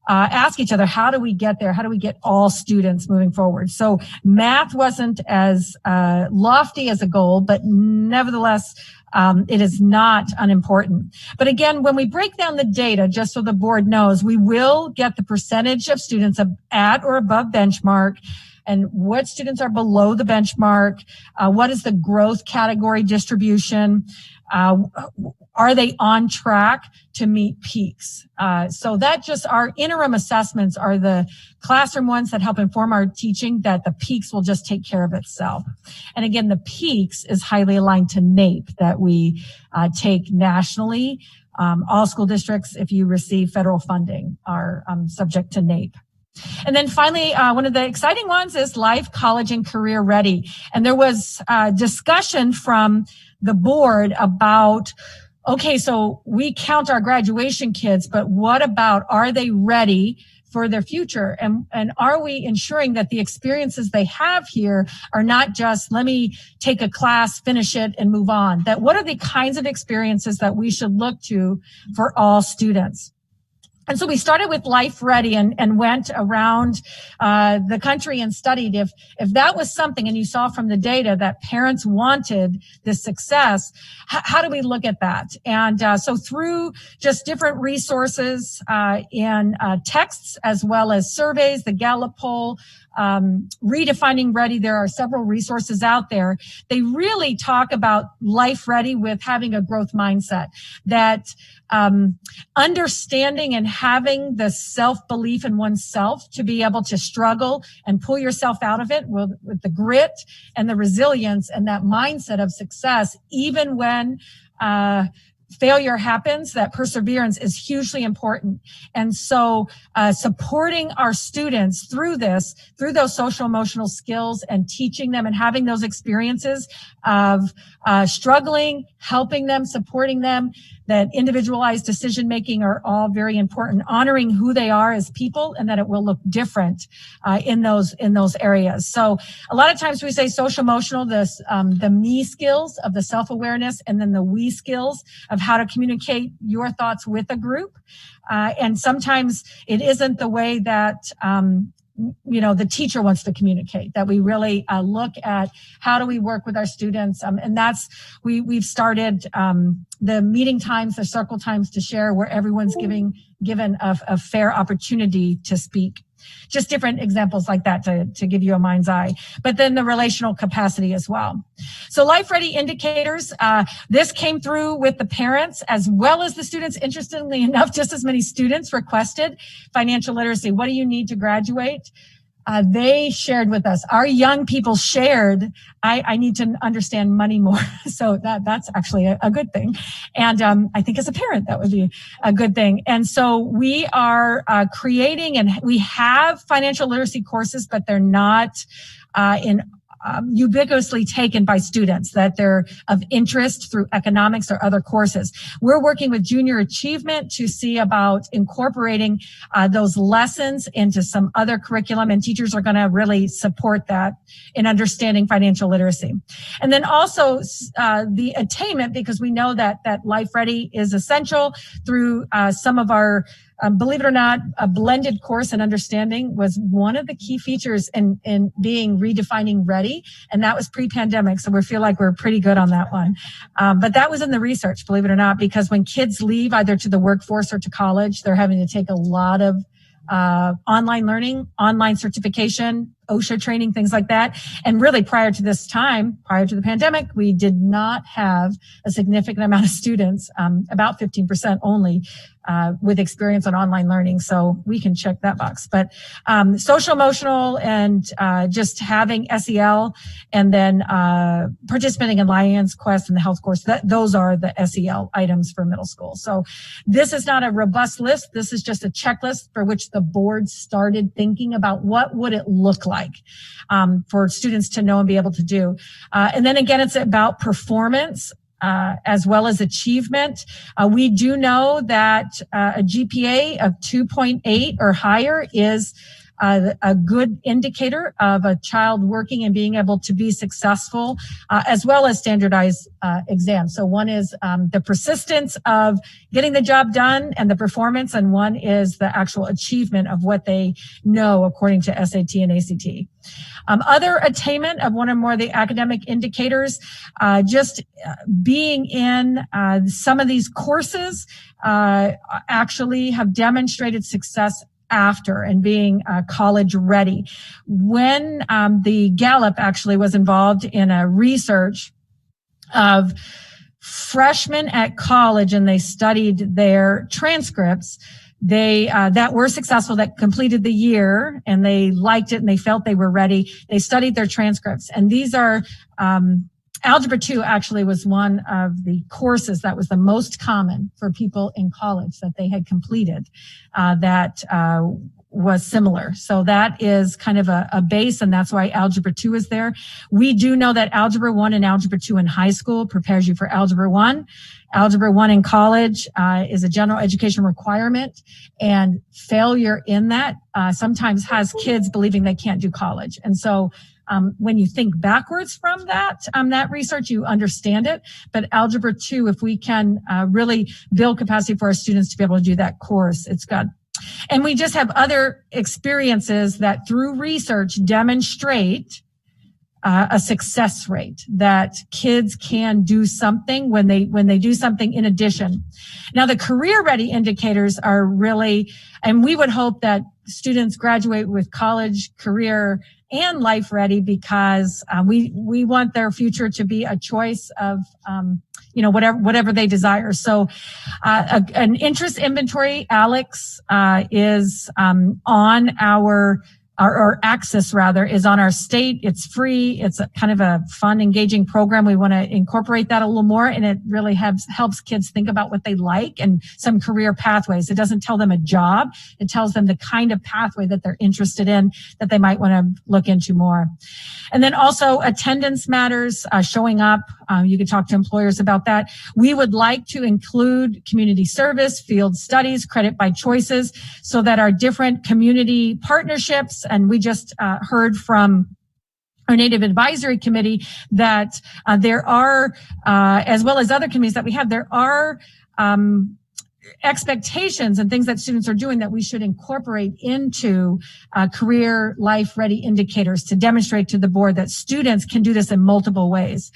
ask each other, how do we get there? How do we get all students moving forward? So math wasn't as lofty as a goal, but nevertheless, it is not unimportant. But again, when we break down the data, just so the board knows, we will get the percentage of students at or above benchmark, and what students are below the benchmark, what is the growth category distribution, are they on track to meet PEAKS? So that just our interim assessments are the classroom ones that help inform our teaching, that the PEAKS will just take care of itself. And again, the PEAKS is highly aligned to NAEP that we take nationally. All school districts, if you receive federal funding, are subject to NAEP. And then finally, one of the exciting ones is Life, College, and Career Ready. And there was discussion from the board about, okay, so we count our graduation kids, but what about, are they ready for their future? And are we ensuring that the experiences they have here are not just, let me take a class, finish it, and move on? That what are the kinds of experiences that we should look to for all students? And so we started with Life Ready and went around the country and studied if that was something, and you saw from the data that parents wanted this success, how do we look at that? And so through just different resources in texts as well as surveys, the Gallup poll, Redefining Ready, there are several resources out there. They really talk about Life Ready with having a growth mindset, that understanding and having the self-belief in oneself to be able to struggle and pull yourself out of it with the grit and the resilience and that mindset of success, even when failure happens, that perseverance is hugely important. And so supporting our students through those social emotional skills and teaching them and having those experiences of struggling, helping them, supporting them, that individualized decision making are all very important, honoring who they are as people and that it will look different in those areas. So a lot of times we say social emotional, the me skills of the self-awareness, and then the we skills of how to communicate your thoughts with a group. And sometimes it isn't the way that the teacher wants to communicate, that we really look at how do we work with our students. And that's, we've started the meeting times, the circle times to share, where everyone's given a fair opportunity to speak. Just different examples like that to give you a mind's eye. But then the relational capacity as well. So Life Ready indicators, this came through with the parents as well as the students. Interestingly enough, just as many students requested financial literacy. What do you need to graduate? They shared with us. Our young people shared, I need to understand money more. So that's actually a good thing. And I think as a parent, that would be a good thing. And so we are creating, and we have financial literacy courses, but they're not ubiquitously taken by students, that they're of interest through economics or other courses. We're working with Junior Achievement to see about incorporating those lessons into some other curriculum, and teachers are going to really support that in understanding financial literacy. And then also the attainment, because we know that Life Ready is essential through some of our believe it or not, a blended course in understanding was one of the key features in being redefining ready. And that was pre-pandemic. So we feel like we're pretty good on that one. But that was in the research, believe it or not, because when kids leave either to the workforce or to college, they're having to take a lot of online learning, online certification, OSHA training, things like that. And really prior to this time, prior to the pandemic, we did not have a significant amount of students, about 15% only, with experience on online learning. So we can check that box. But social emotional and just having SEL, and then participating in Lions Quest and the health course, those are the SEL items for middle school. So this is not a robust list. This is just a checklist for which the board started thinking about what would it look like for students to know and be able to do. And then again, it's about performance as well as achievement. We do know that a GPA of 2.8 or higher is a good indicator of a child working and being able to be successful, as well as standardized exams. So one is the persistence of getting the job done and the performance, and one is the actual achievement of what they know according to SAT and ACT. Other attainment of one or more of the academic indicators, just being in some of these courses actually have demonstrated success after and being college ready. When the Gallup actually was involved in a research of freshmen at college, and they studied their transcripts, they that were successful, that completed the year, and they liked it and they felt they were ready. They studied their transcripts, and these are Algebra 2 actually was one of the courses that was the most common for people in college that they had completed that was similar. So that is kind of a base, and that's why Algebra 2 is there. We do know that Algebra 1 and Algebra 2 in high school prepares you for Algebra 1. Algebra 1 in college is a general education requirement, and failure in that sometimes has kids believing they can't do college. And so when you think backwards from that research, you understand it. But Algebra 2, if we can really build capacity for our students to be able to do that course, it's good. And we just have other experiences that through research demonstrate a success rate, that kids can do something when they do something in addition. Now, the career ready indicators are really, and we would hope that students graduate with college, career, and life ready, because we want their future to be a choice of whatever they desire. So an interest inventory, Alex, is on our or Access rather, is on our state. It's free. It's a kind of a fun, engaging program. We want to incorporate that a little more, and it really helps kids think about what they like and some career pathways. It doesn't tell them a job. It tells them the kind of pathway that they're interested in that they might want to look into more. And then also attendance matters, showing up. You could talk to employers about that. We would like to include community service, field studies, credit by choices, so that our different community partnerships, and we just heard from our Native Advisory Committee that there are, as well as other committees that we have, there are expectations and things that students are doing that we should incorporate into career life ready indicators to demonstrate to the board that students can do this in multiple ways.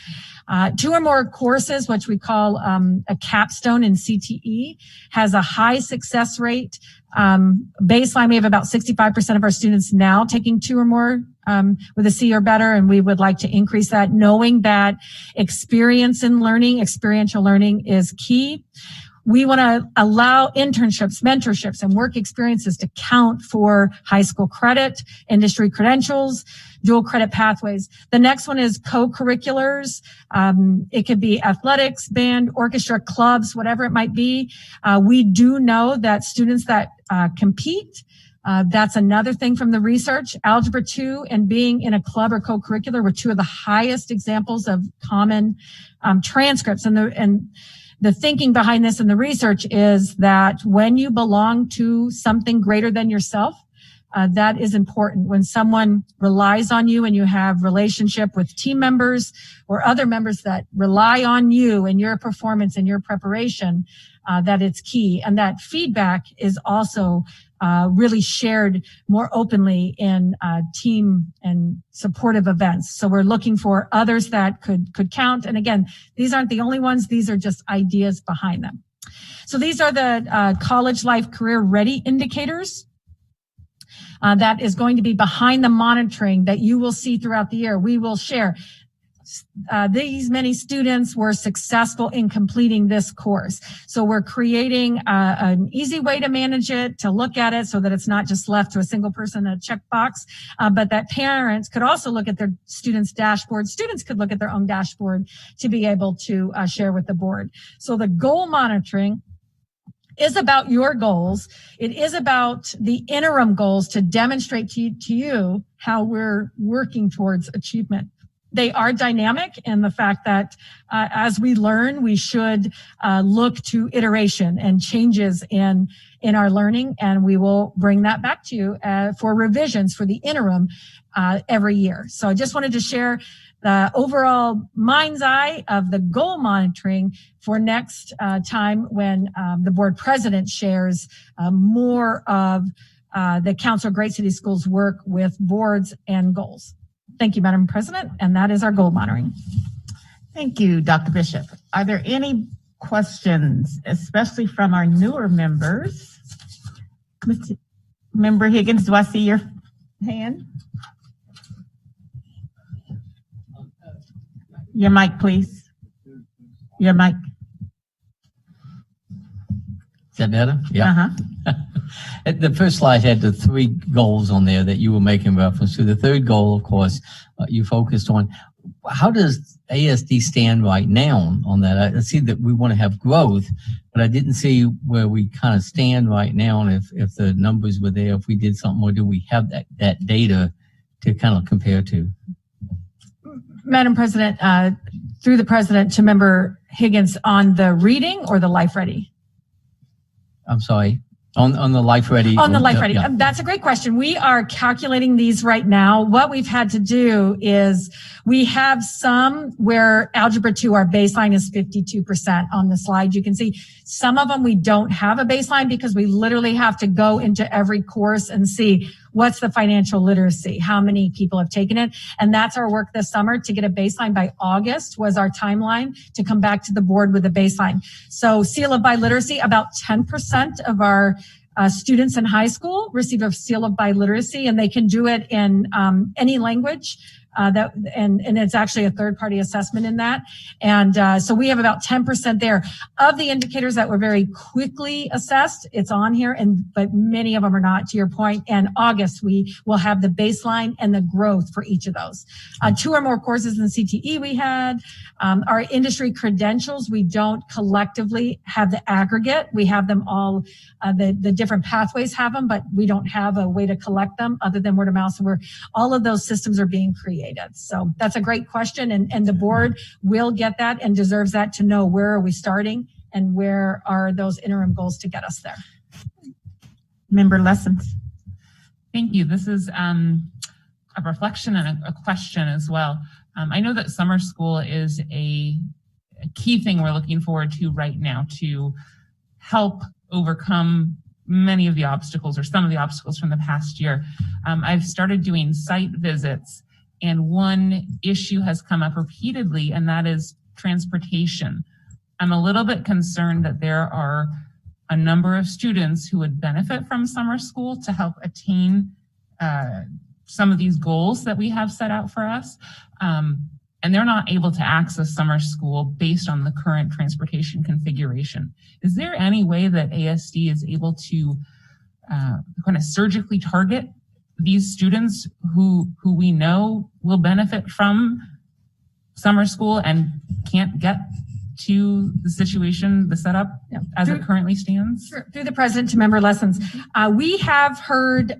2 or more courses, which we call a capstone in CTE, has a high success rate. Baseline, we have about 65% of our students now taking 2 or more with a C or better, and we would like to increase that, knowing that experience in learning, experiential learning is key. We want to allow internships, mentorships, and work experiences to count for high school credit, industry credentials, dual credit pathways. The next one is co-curriculars. It could be athletics, band, orchestra, clubs, whatever it might be. We do know that students that compete, that's another thing from the research. Algebra 2 and being in a club or co-curricular were 2 of the highest examples of common transcripts. And the thinking behind this and the research is that when you belong to something greater than yourself, that is important. When someone relies on you and you have relationship with team members or other members that rely on you and your performance and your preparation, that it's key. And that feedback is also really shared more openly in team and supportive events. So we're looking for others that could count. And again, these aren't the only ones. These are just ideas behind them. So these are the college life career ready indicators. That is going to be behind the monitoring that you will see throughout the year. We will share these many students were successful in completing this course. So we're creating an easy way to manage it, to look at it so that it's not just left to a single person in a checkbox, but that parents could also look at their students' dashboard. Students could look at their own dashboard to be able to share with the board. So the goal monitoring is about your goals. It is about the interim goals to demonstrate to you how we're working towards achievement. They are dynamic in the fact that as we learn, we should look to iteration and changes in our learning, and we will bring that back to you for revisions for the interim every year. So I just wanted to share the overall mind's eye of the goal monitoring for next time when the board president shares more of the Council of Great City Schools work with boards and goals. Thank you, Madam President, and that is our goal monitoring. Thank you, Dr. Bishop. Are there any questions, especially from our newer members? Member Higgins, do I see your hand? Your mic, please. Your mic. Is that better? Yeah. Uh-huh. The first slide had the 3 goals on there that you were making reference to. The third goal, of course, you focused on. How does ASD stand right now on that? I see that we want to have growth, but I didn't see where we kind of stand right now, and if the numbers were there, if we did something, or do we have that data to kind of compare to? Madam President, through the president to Member Higgins, on the reading or the life ready? I'm sorry. On the life ready. On the life ready. Yeah. That's a great question. We are calculating these right now. What we've had to do is we have some where Algebra 2, our baseline is 52% on the slide. You can see some of them we don't have a baseline because we literally have to go into every course and see what's the financial literacy, how many people have taken it. And that's our work this summer to get a baseline by August was our timeline to come back to the board with a baseline. So seal of biliteracy, about 10% of our students in high school receive a seal of biliteracy, and they can do it in any language and it's actually a third-party assessment in that. And so we have about 10% there. Of the indicators that were very quickly assessed, it's on here, but many of them are not, to your point. And August, we will have the baseline and the growth for each of those. 2 or more courses in CTE we had. Our industry credentials, we don't collectively have the aggregate. We have them all, the different pathways have them, but we don't have a way to collect them other than word of mouth. So all of those systems are being created. So that's a great question. And the board will get that and deserves that to know where are we starting and where are those interim goals to get us there. Member Lessons. Thank you. This is a reflection and a question as well. I know that summer school is a key thing we're looking forward to right now to help overcome many of the obstacles or some of the obstacles from the past year. I've started doing site visits, and one issue has come up repeatedly, and that is transportation. I'm a little bit concerned that there are a number of students who would benefit from summer school to help attain some of these goals that we have set out for us. And they're not able to access summer school based on the current transportation configuration. Is there any way that ASD is able to kind of surgically target these students who we know will benefit from summer school and can't get to the situation, the setup as it currently stands? Through the president to member Lessons. We have heard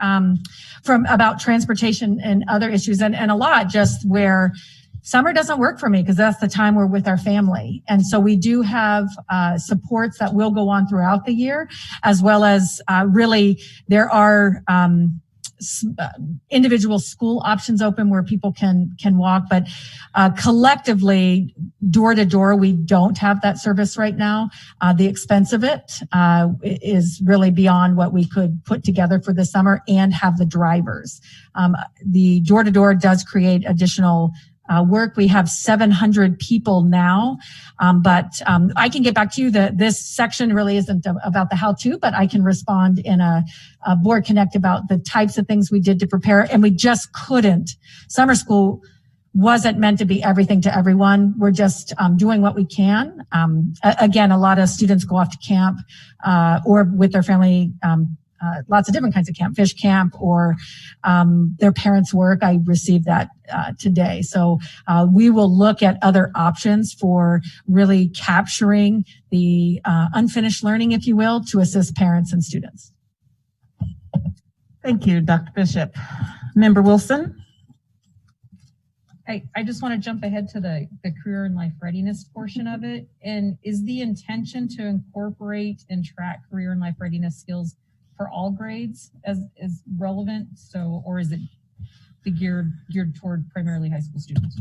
from about transportation and other issues and a lot just where summer doesn't work for me because that's the time we're with our family. And so we do have supports that will go on throughout the year, as well as really there are individual school options open where people can walk, but collectively, door to door, we don't have that service right now. The expense of it is really beyond what we could put together for the summer and have the drivers. The door to door does create additional work. We have 700 people now, but I can get back to you. This section really isn't about the how-to, but I can respond in a board connect about the types of things we did to prepare, and we just couldn't. Summer school wasn't meant to be everything to everyone. We're just doing what we can. Again, a lot of students go off to camp or with their family, lots of different kinds of camp, fish camp, or their parents' work. I received that today. So we will look at other options for really capturing the unfinished learning, if you will, to assist parents and students. Thank you, Dr. Bishop. Member Wilson. I just want to jump ahead to the career and life readiness portion of it. And is the intention to incorporate and track career and life readiness skills for all grades as relevant? So, or is it geared toward primarily high school students?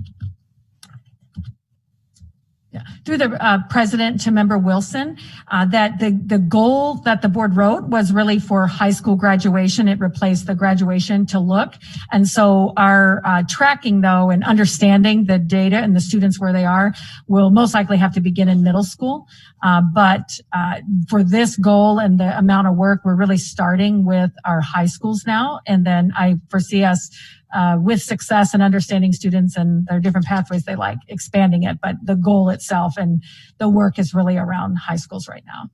Yeah. Through the president to member Wilson, that the goal that the board wrote was really for high school graduation. It replaced the graduation to look. And so our tracking though and understanding the data and the students where they are will most likely have to begin in middle school. But for this goal and the amount of work, we're really starting with our high schools now. And then I foresee us with success and understanding students and their different pathways they like, expanding it. But the goal itself and the work is really around high schools right now.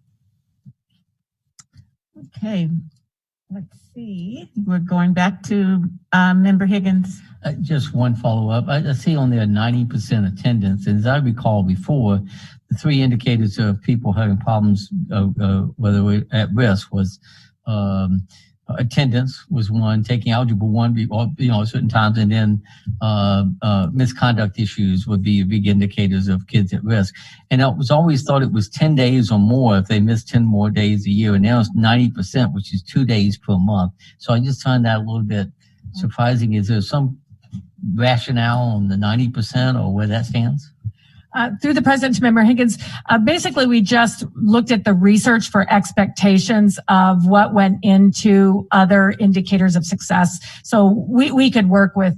Okay, let's see. We're going back to Member Higgins. Just one follow-up. I see on there 90% attendance. And as I recall before, the 3 indicators of people having problems, whether we're at risk, was attendance was one, taking Algebra 1, certain times, and then misconduct issues would be big indicators of kids at risk. And I was always thought it was 10 days or more if they missed 10 more days a year, and now it's 90%, which is 2 days per month. So I just find that a little bit surprising. Is there some rationale on the 90% or where that stands? Through the president to member Higgins, basically we just looked at the research for expectations of what went into other indicators of success. So we could work with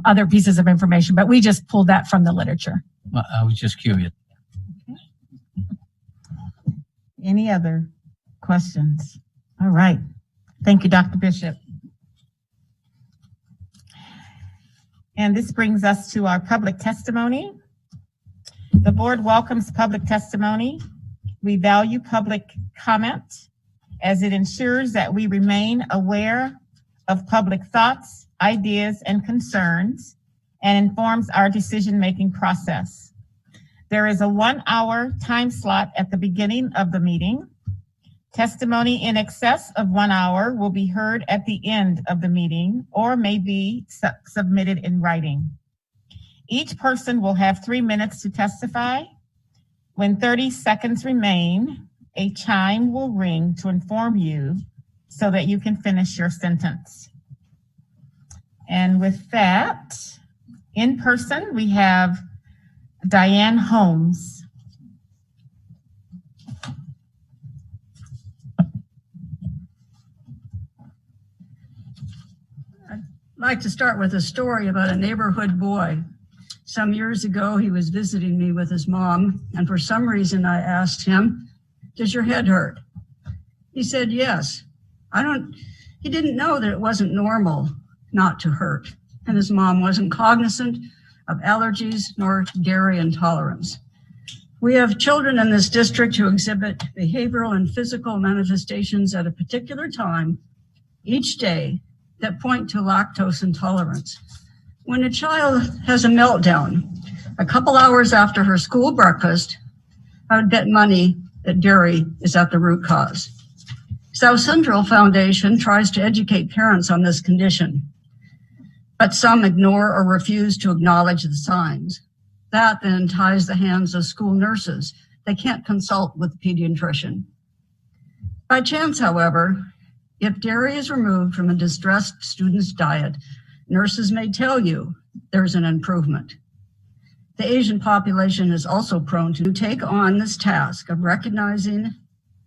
other pieces of information, but we just pulled that from the literature. I was just curious. Any other questions? All right. Thank you, Dr. Bishop. And this brings us to our public testimony. The board welcomes public testimony. We value public comment as it ensures that we remain aware of public thoughts, ideas, and concerns, and informs our decision-making process. There is a 1-hour time slot at the beginning of the meeting. Testimony in excess of 1 hour will be heard at the end of the meeting or may be submitted in writing. Each person will have 3 minutes to testify. When 30 seconds remain, a chime will ring to inform you so that you can finish your sentence. And with that, in person, we have Diane Holmes. I'd like to start with a story about a neighborhood boy. Some years ago, he was visiting me with his mom, and for some reason I asked him, "Does your head hurt?" He said, "Yes." He didn't know that it wasn't normal not to hurt, and his mom wasn't cognizant of allergies nor dairy intolerance. We have children in this district who exhibit behavioral and physical manifestations at a particular time each day that point to lactose intolerance. When a child has a meltdown a couple hours after her school breakfast, I would bet money that dairy is at the root cause. South Central Foundation tries to educate parents on this condition, but some ignore or refuse to acknowledge the signs. That then ties the hands of school nurses. They can't consult with the pediatrician. By chance, however, if dairy is removed from a distressed student's diet, nurses may tell you there's an improvement. The Asian population is also prone to take on this task of recognizing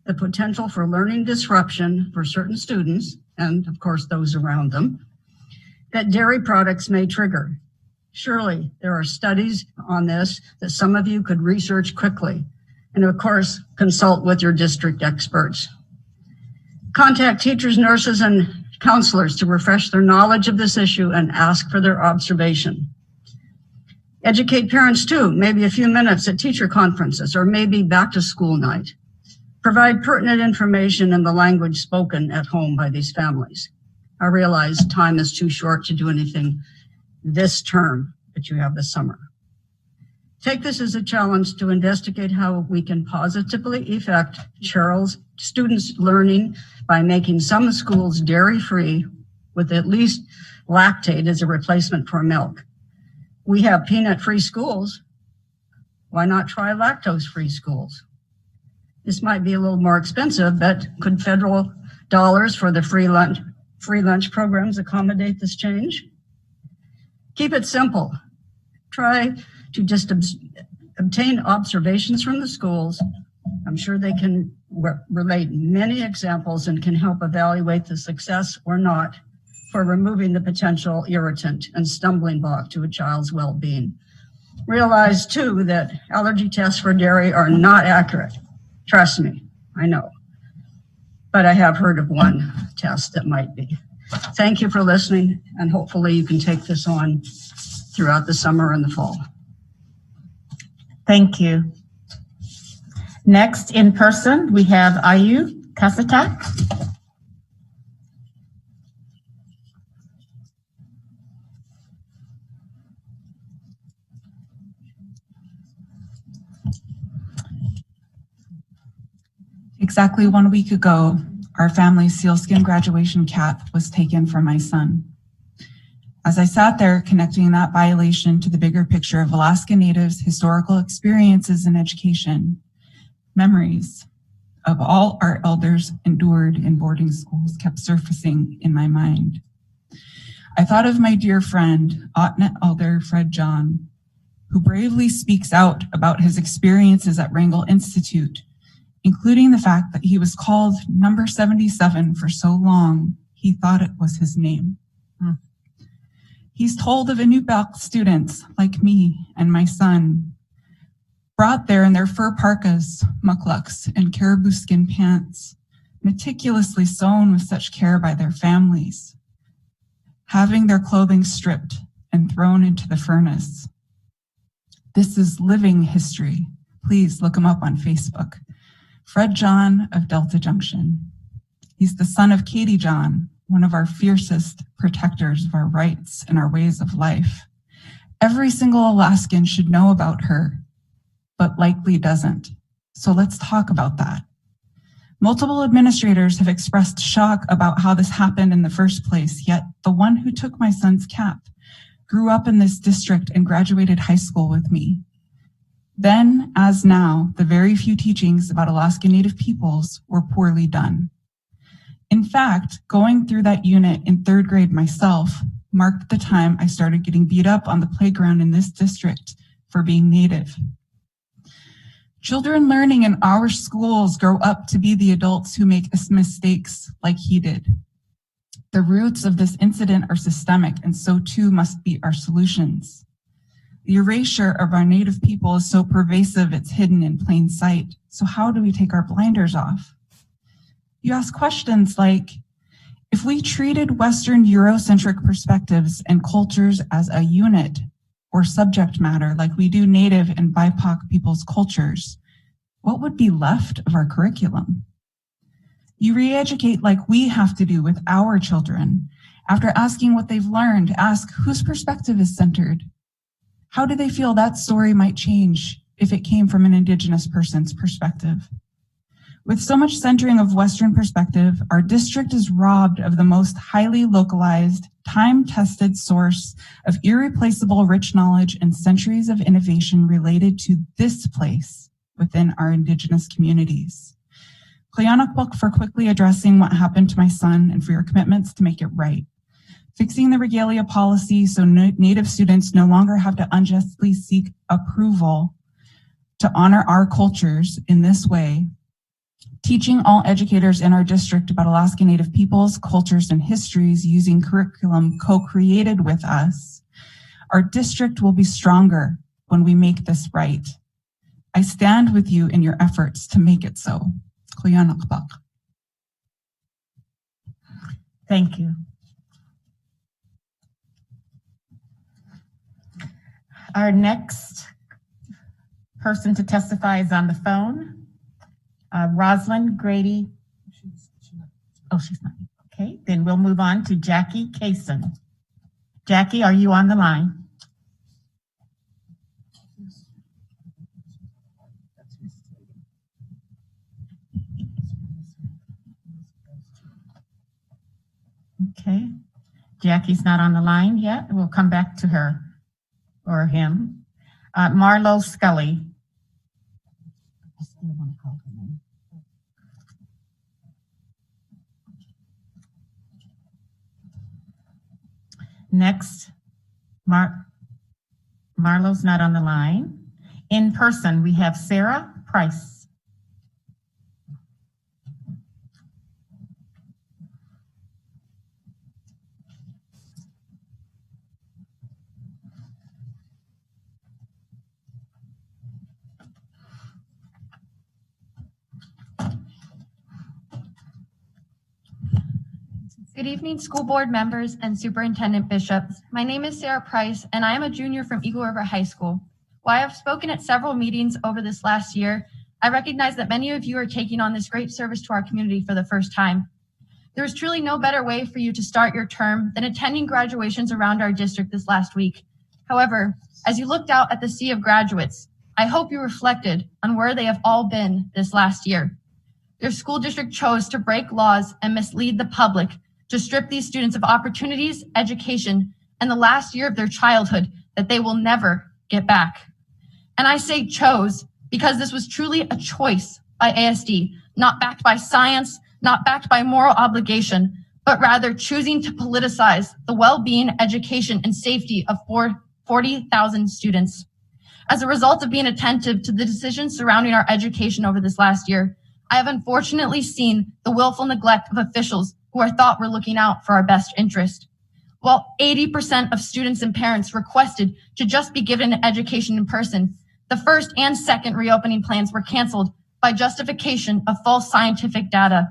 the potential for learning disruption for certain students, and of course those around them, that dairy products may trigger. Surely there are studies on this that some of you could research quickly, and of course consult with your district experts. Contact teachers, nurses, and counselors to refresh their knowledge of this issue and ask for their observation. Educate parents too, maybe a few minutes at teacher conferences or maybe back to school night. Provide pertinent information in the language spoken at home by these families. I realize time is too short to do anything this term that you have this summer. Take this as a challenge to investigate how we can positively affect Cheryl's students' learning by making some schools dairy-free with at least lactate as a replacement for milk. We have peanut-free schools. Why not try lactose-free schools? This might be a little more expensive, but could federal dollars for the free lunch programs accommodate this change? Keep it simple. Try to just obtain observations from the schools. I'm sure they can relate many examples and can help evaluate the success or not for removing the potential irritant and stumbling block to a child's well-being. Realize too that allergy tests for dairy are not accurate. Trust me, I know. But I have heard of one test that might be. Thank you for listening, and hopefully you can take this on throughout the summer and the fall. Thank you. Next, in person, we have Ayu Kasatak. Exactly 1 week ago, our family's sealskin graduation cap was taken from my son. As I sat there connecting that violation to the bigger picture of Alaska Natives' historical experiences in education, memories of all our elders endured in boarding schools kept surfacing in my mind. I thought of my dear friend, Otnet Elder Fred John, who bravely speaks out about his experiences at Wrangell Institute, including the fact that he was called number 77 for so long, he thought it was his name. He's told of Inupiaq students like me and my son, brought there in their fur parkas, mukluks, and caribou skin pants, meticulously sewn with such care by their families, having their clothing stripped and thrown into the furnace. This is living history. Please look him up on Facebook. Fred John of Delta Junction. He's the son of Katie John, one of our fiercest protectors of our rights and our ways of life. Every single Alaskan should know about her, but likely doesn't. So let's talk about that. Multiple administrators have expressed shock about how this happened in the first place, yet the one who took my son's cap grew up in this district and graduated high school with me. Then, as now, the very few teachings about Alaska Native peoples were poorly done. In fact, going through that unit in 3rd grade myself marked the time I started getting beat up on the playground in this district for being Native. Children learning in our schools grow up to be the adults who make mistakes like he did. The roots of this incident are systemic, and so too must be our solutions. The erasure of our Native people is so pervasive it's hidden in plain sight. So how do we take our blinders off? You ask questions like, if we treated Western Eurocentric perspectives and cultures as a unit or subject matter like we do Native and BIPOC people's cultures, what would be left of our curriculum? You re-educate like we have to do with our children. After asking what they've learned, ask whose perspective is centered. How do they feel that story might change if it came from an Indigenous person's perspective? With so much centering of Western perspective, our district is robbed of the most highly localized, time-tested source of irreplaceable rich knowledge and centuries of innovation related to this place within our Indigenous communities. Klianakbuk for quickly addressing what happened to my son and for your commitments to make it right. Fixing the regalia policy so Native students no longer have to unjustly seek approval to honor our cultures in this way. Teaching all educators in our district about Alaska Native peoples, cultures, and histories using curriculum co-created with us. Our district will be stronger when we make this right. I stand with you in your efforts to make it so. Klianakbuk. Thank you. Our next person to testify is on the phone. Rosalind Grady. Oh, she's not. Okay, then we'll move on to Jackie Kaysen. Jackie, are you on the line? Okay, Jackie's not on the line yet. We'll come back to her or him. Marlo Scully. I still want to call her name. Next, Marlo's not on the line. In person, we have Sarah Price. Good evening, school board members and Superintendent Bishops. My name is Sarah Price, and I am a junior from Eagle River High School. While I have spoken at several meetings over this last year, I recognize that many of you are taking on this great service to our community for the first time. There is truly no better way for you to start your term than attending graduations around our district this last week. However, as you looked out at the sea of graduates, I hope you reflected on where they have all been this last year. Their school district chose to break laws and mislead the public to strip these students of opportunities, education, and the last year of their childhood that they will never get back. And I say chose because this was truly a choice by ASD, not backed by science, not backed by moral obligation, but rather choosing to politicize the well-being, education, and safety of 40,000 students. As a result of being attentive to the decisions surrounding our education over this last year, I have unfortunately seen the willful neglect of officials who I thought were looking out for our best interest. While 80% of students and parents requested to just be given an education in person, the first and second reopening plans were canceled by justification of false scientific data.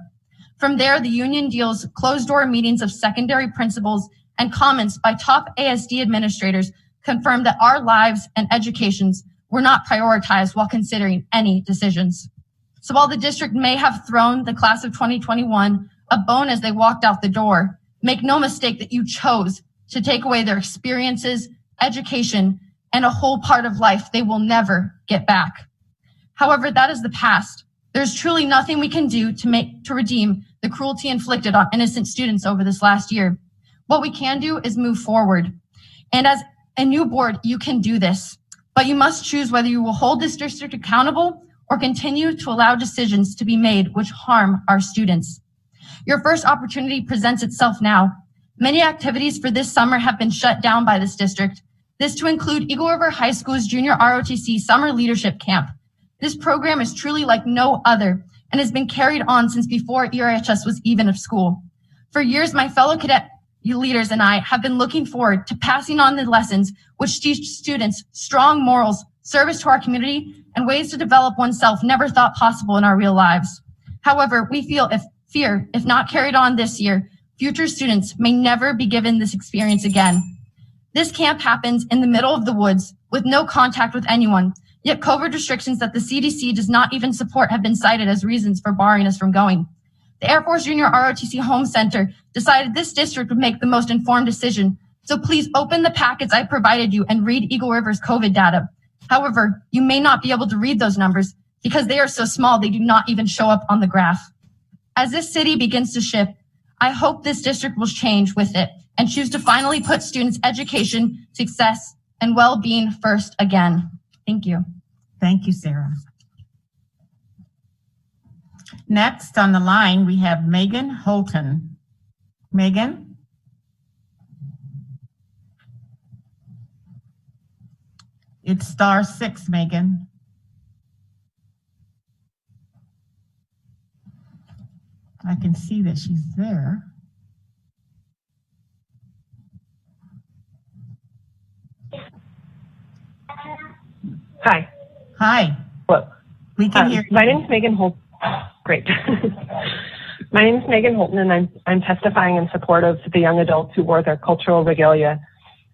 From there, the union deals closed-door meetings of secondary principals and comments by top ASD administrators confirmed that our lives and educations were not prioritized while considering any decisions. So while the district may have thrown the class of 2021 a bone as they walked out the door, make no mistake that you chose to take away their experiences, education, and a whole part of life they will never get back. However, that is the past. There's truly nothing we can do to redeem the cruelty inflicted on innocent students over this last year. What we can do is move forward. And as a new board, you can do this, but you must choose whether you will hold this district accountable or continue to allow decisions to be made which harm our students. Your first opportunity presents itself now. Many activities for this summer have been shut down by this district. This to include Eagle River High School's Junior ROTC Summer Leadership Camp. This program is truly like no other and has been carried on since before ERHS was even of school. For years, my fellow cadet leaders and I have been looking forward to passing on the lessons which teach students strong morals, service to our community, and ways to develop oneself never thought possible in our real lives. However, we feel if not carried on this year, future students may never be given this experience again. This camp happens in the middle of the woods with no contact with anyone, yet COVID restrictions that the CDC does not even support have been cited as reasons for barring us from going. The Air Force Junior ROTC Home Center decided this district would make the most informed decision, so please open the packets I provided you and read Eagle River's COVID data. However, you may not be able to read those numbers because they are so small they do not even show up on the graph. As this city begins to shift, I hope this district will change with it and choose to finally put students' education, success, and well-being first again. Thank you. Thank you, Sarah. Next on the line, we have Megan Holton. Megan? It's *6, Megan. I can see that she's there. Hi. Hi. Hello. We can hear you. My name is Megan Holton. Great. My name is Megan Holton, and I'm testifying in support of the young adults who wore their cultural regalia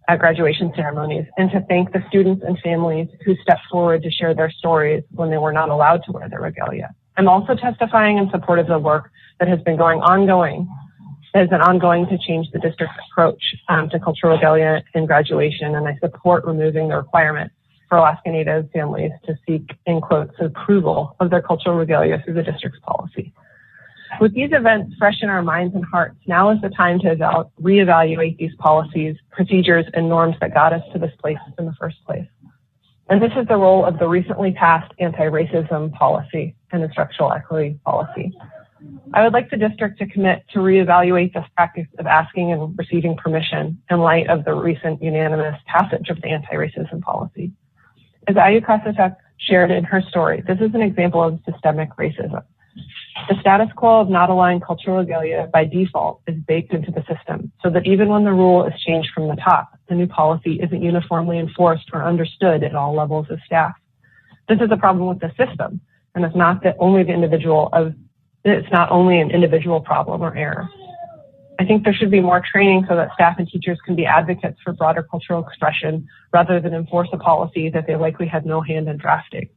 at graduation ceremonies, and to thank the students and families who stepped forward to share their stories when they were not allowed to wear their regalia. I'm also testifying in support of the work that has been ongoing to change the district's approach to cultural regalia in graduation, and I support removing the requirement for Alaska Native families to seek, in quotes, approval of their cultural regalia through the district's policy. With these events fresh in our minds and hearts, now is the time to reevaluate these policies, procedures, and norms that got us to this place in the first place. And this is the role of the recently passed anti-racism policy and instructional equity policy. I would like the district to commit to reevaluate this practice of asking and receiving permission in light of the recent unanimous passage of the anti-racism policy. As Ayukasatek shared in her story, this is an example of systemic racism. The status quo of not allowing cultural regalia by default is baked into the system, so that even when the rule is changed from the top, the new policy isn't uniformly enforced or understood at all levels of staff. This is a problem with the system, and it's not only an individual problem or error. I think there should be more training so that staff and teachers can be advocates for broader cultural expression rather than enforce a policy that they likely had no hand in drafting.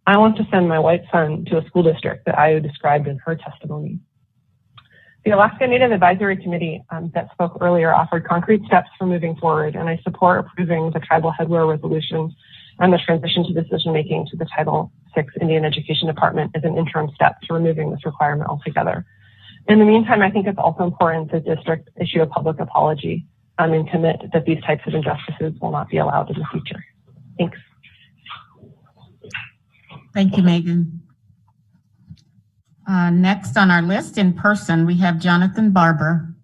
I want to send my white son to a school district that Ayu described in her testimony. The Alaska Native Advisory Committee that spoke earlier offered concrete steps for moving forward, and I support approving the tribal headwear resolution and the transition to decision-making to the Title VI Indian Education Department as an interim step to removing this requirement altogether. In the meantime, I think it's also important that the district issue a public apology and commit that these types of injustices will not be allowed in the future. Thanks. Thank you, Megan. Next on our list in person, we have Jonathan Barber.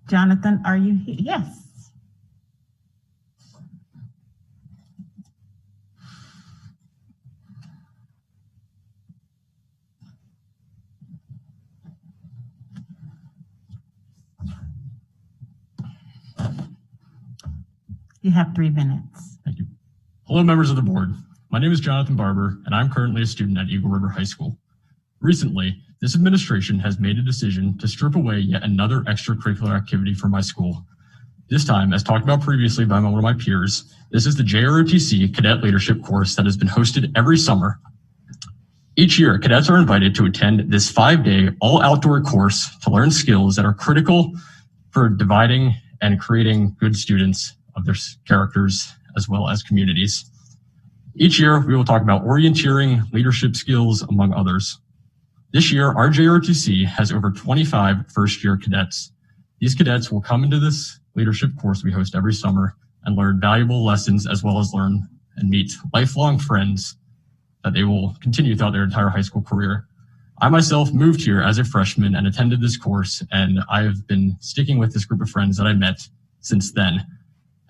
Jonathan, are you here? Yes. You have 3 minutes. Thank you. Hello, members of the board. My name is Jonathan Barber, and I'm currently a student at Eagle River High School. Recently, this administration has made a decision to strip away yet another extracurricular activity from my school. This time, as talked about previously by one of my peers, this is the JROTC Cadet Leadership course that has been hosted every summer. Each year, cadets are invited to attend this 5-day all-outdoor course to learn skills that are critical for dividing and creating good students of their characters as well as communities. Each year, we will talk about orienteering, leadership skills, among others. This year, our JROTC has over 25 first-year cadets. These cadets will come into this leadership course we host every summer and learn valuable lessons as well as learn and meet lifelong friends that they will continue throughout their entire high school career. I myself moved here as a freshman and attended this course, and I've been sticking with this group of friends that I met since then.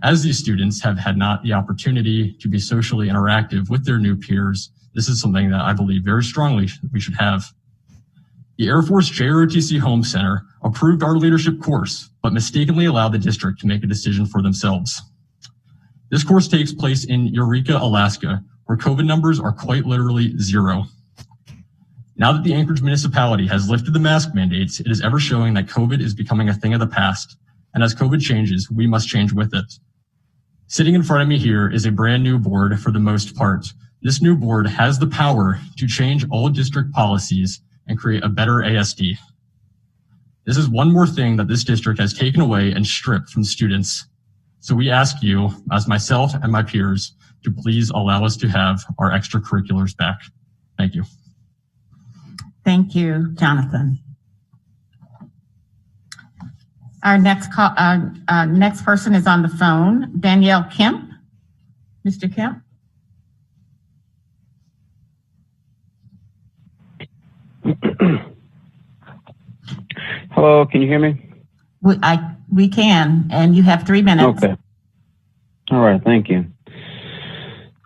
As these students have had not the opportunity to be socially interactive with their new peers, this is something that I believe very strongly we should have. The Air Force JROTC Home Center approved our leadership course, but mistakenly allowed the district to make a decision for themselves. This course takes place in Eureka, Alaska, where COVID numbers are quite literally 0. Now that the Anchorage municipality has lifted the mask mandates, it is ever showing that COVID is becoming a thing of the past. And as COVID changes, we must change with it. Sitting in front of me here is a brand new board for the most part. This new board has the power to change all district policies and create a better ASD. This is one more thing that this district has taken away and stripped from students. So we ask you, as myself and my peers, to please allow us to have our extracurriculars back. Thank you. Thank you, Jonathan. Our next person is on the phone, Danielle Kemp. Mr. Kemp. Hello, can you hear me? We can, and you have 3 minutes. Okay. All right, thank you.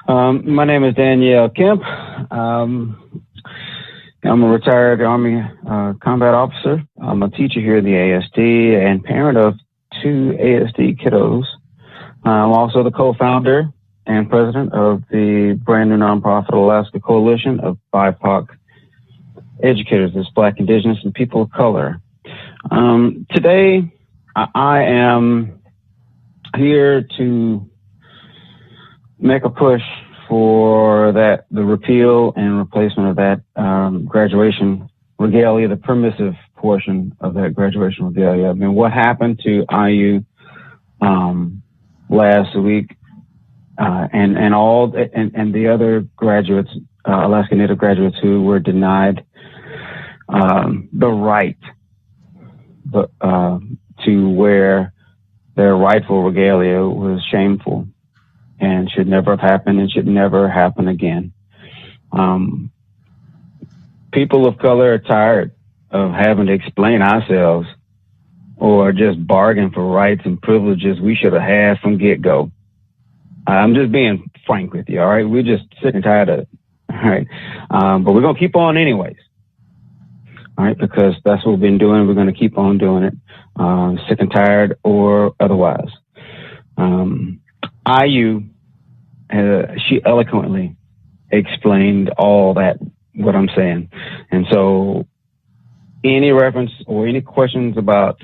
My name is Danielle Kemp. I'm a retired Army combat officer. I'm a teacher here in the ASD and parent of 2 ASD kiddos. I'm also the co-founder and president of the brand new nonprofit Alaska Coalition of BIPOC educators, that's Black, Indigenous, and people of color. Today, I am here to make a push for the repeal and replacement of that graduation regalia, the permissive portion of that graduation regalia. I mean, what happened to IU last week, and the other graduates, Alaska Native graduates who were denied the right to wear their rightful regalia was shameful and should never have happened and should never happen again. People of color are tired of having to explain ourselves or just bargain for rights and privileges we should have had from get-go. I'm just being frank with you, all right? We're just sick and tired of it, all right? But we're going to keep on anyways, all right? Because that's what we've been doing. We're going to keep on doing it, sick and tired or otherwise. IU, she eloquently explained all that, what I'm saying. And so any reference or any questions about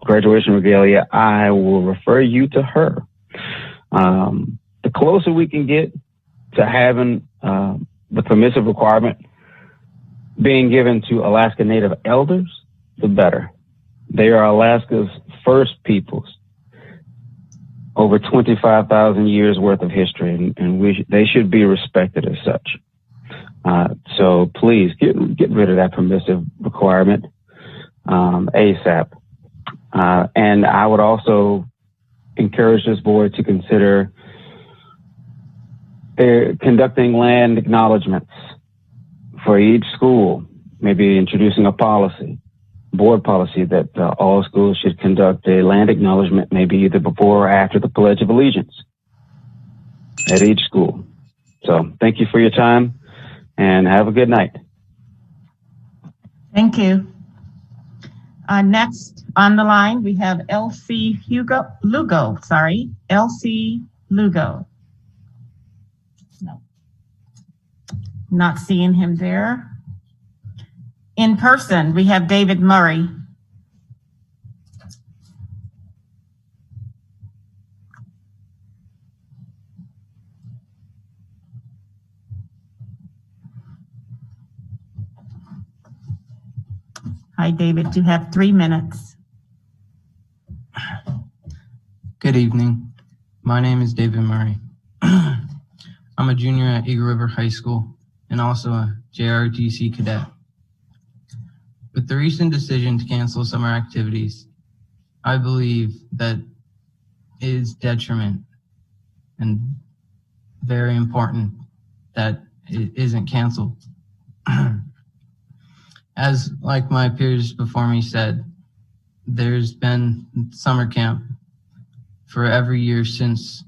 graduation regalia, I will refer you to her. The closer we can get to having the permissive requirement being given to Alaska Native elders, the better. They are Alaska's first peoples. Over 25,000 years worth of history, and they should be respected as such. So please get rid of that permissive requirement ASAP. And I would also encourage this board to consider conducting land acknowledgements for each school, maybe introducing a policy, board policy that all schools should conduct a land acknowledgement, maybe either before or after the Pledge of Allegiance at each school. So thank you for your time and have a good night. Thank you. Next on the line, we have Elsie Lugo. Elsie Lugo. No. Not seeing him there. In person, we have David Murray. Hi, David. You have 3 minutes. Good evening. My name is David Murray. I'm a junior at Eagle River High School and also a JROTC cadet. With the recent decision to cancel summer activities, I believe that it is detriment and very important that it isn't canceled. As like my peers before me said, there's been summer camp for every year since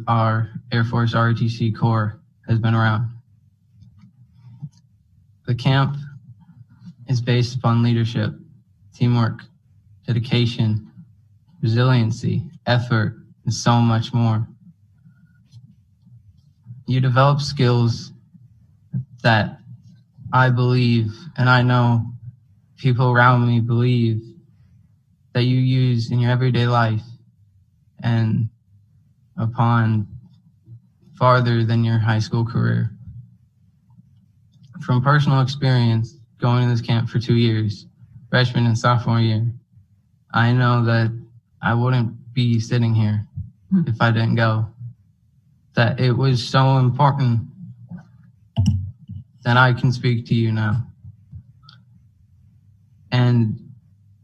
our Air Force ROTC Corps has been around. The camp is based upon leadership, teamwork, dedication, resiliency, effort, and so much more. You develop skills that I believe, and I know people around me believe, that you use in your everyday life and upon farther than your high school career. From personal experience, going to this camp for 2 years, freshman and sophomore year, I know that I wouldn't be sitting here if I didn't go. That it was so important that I can speak to you now. And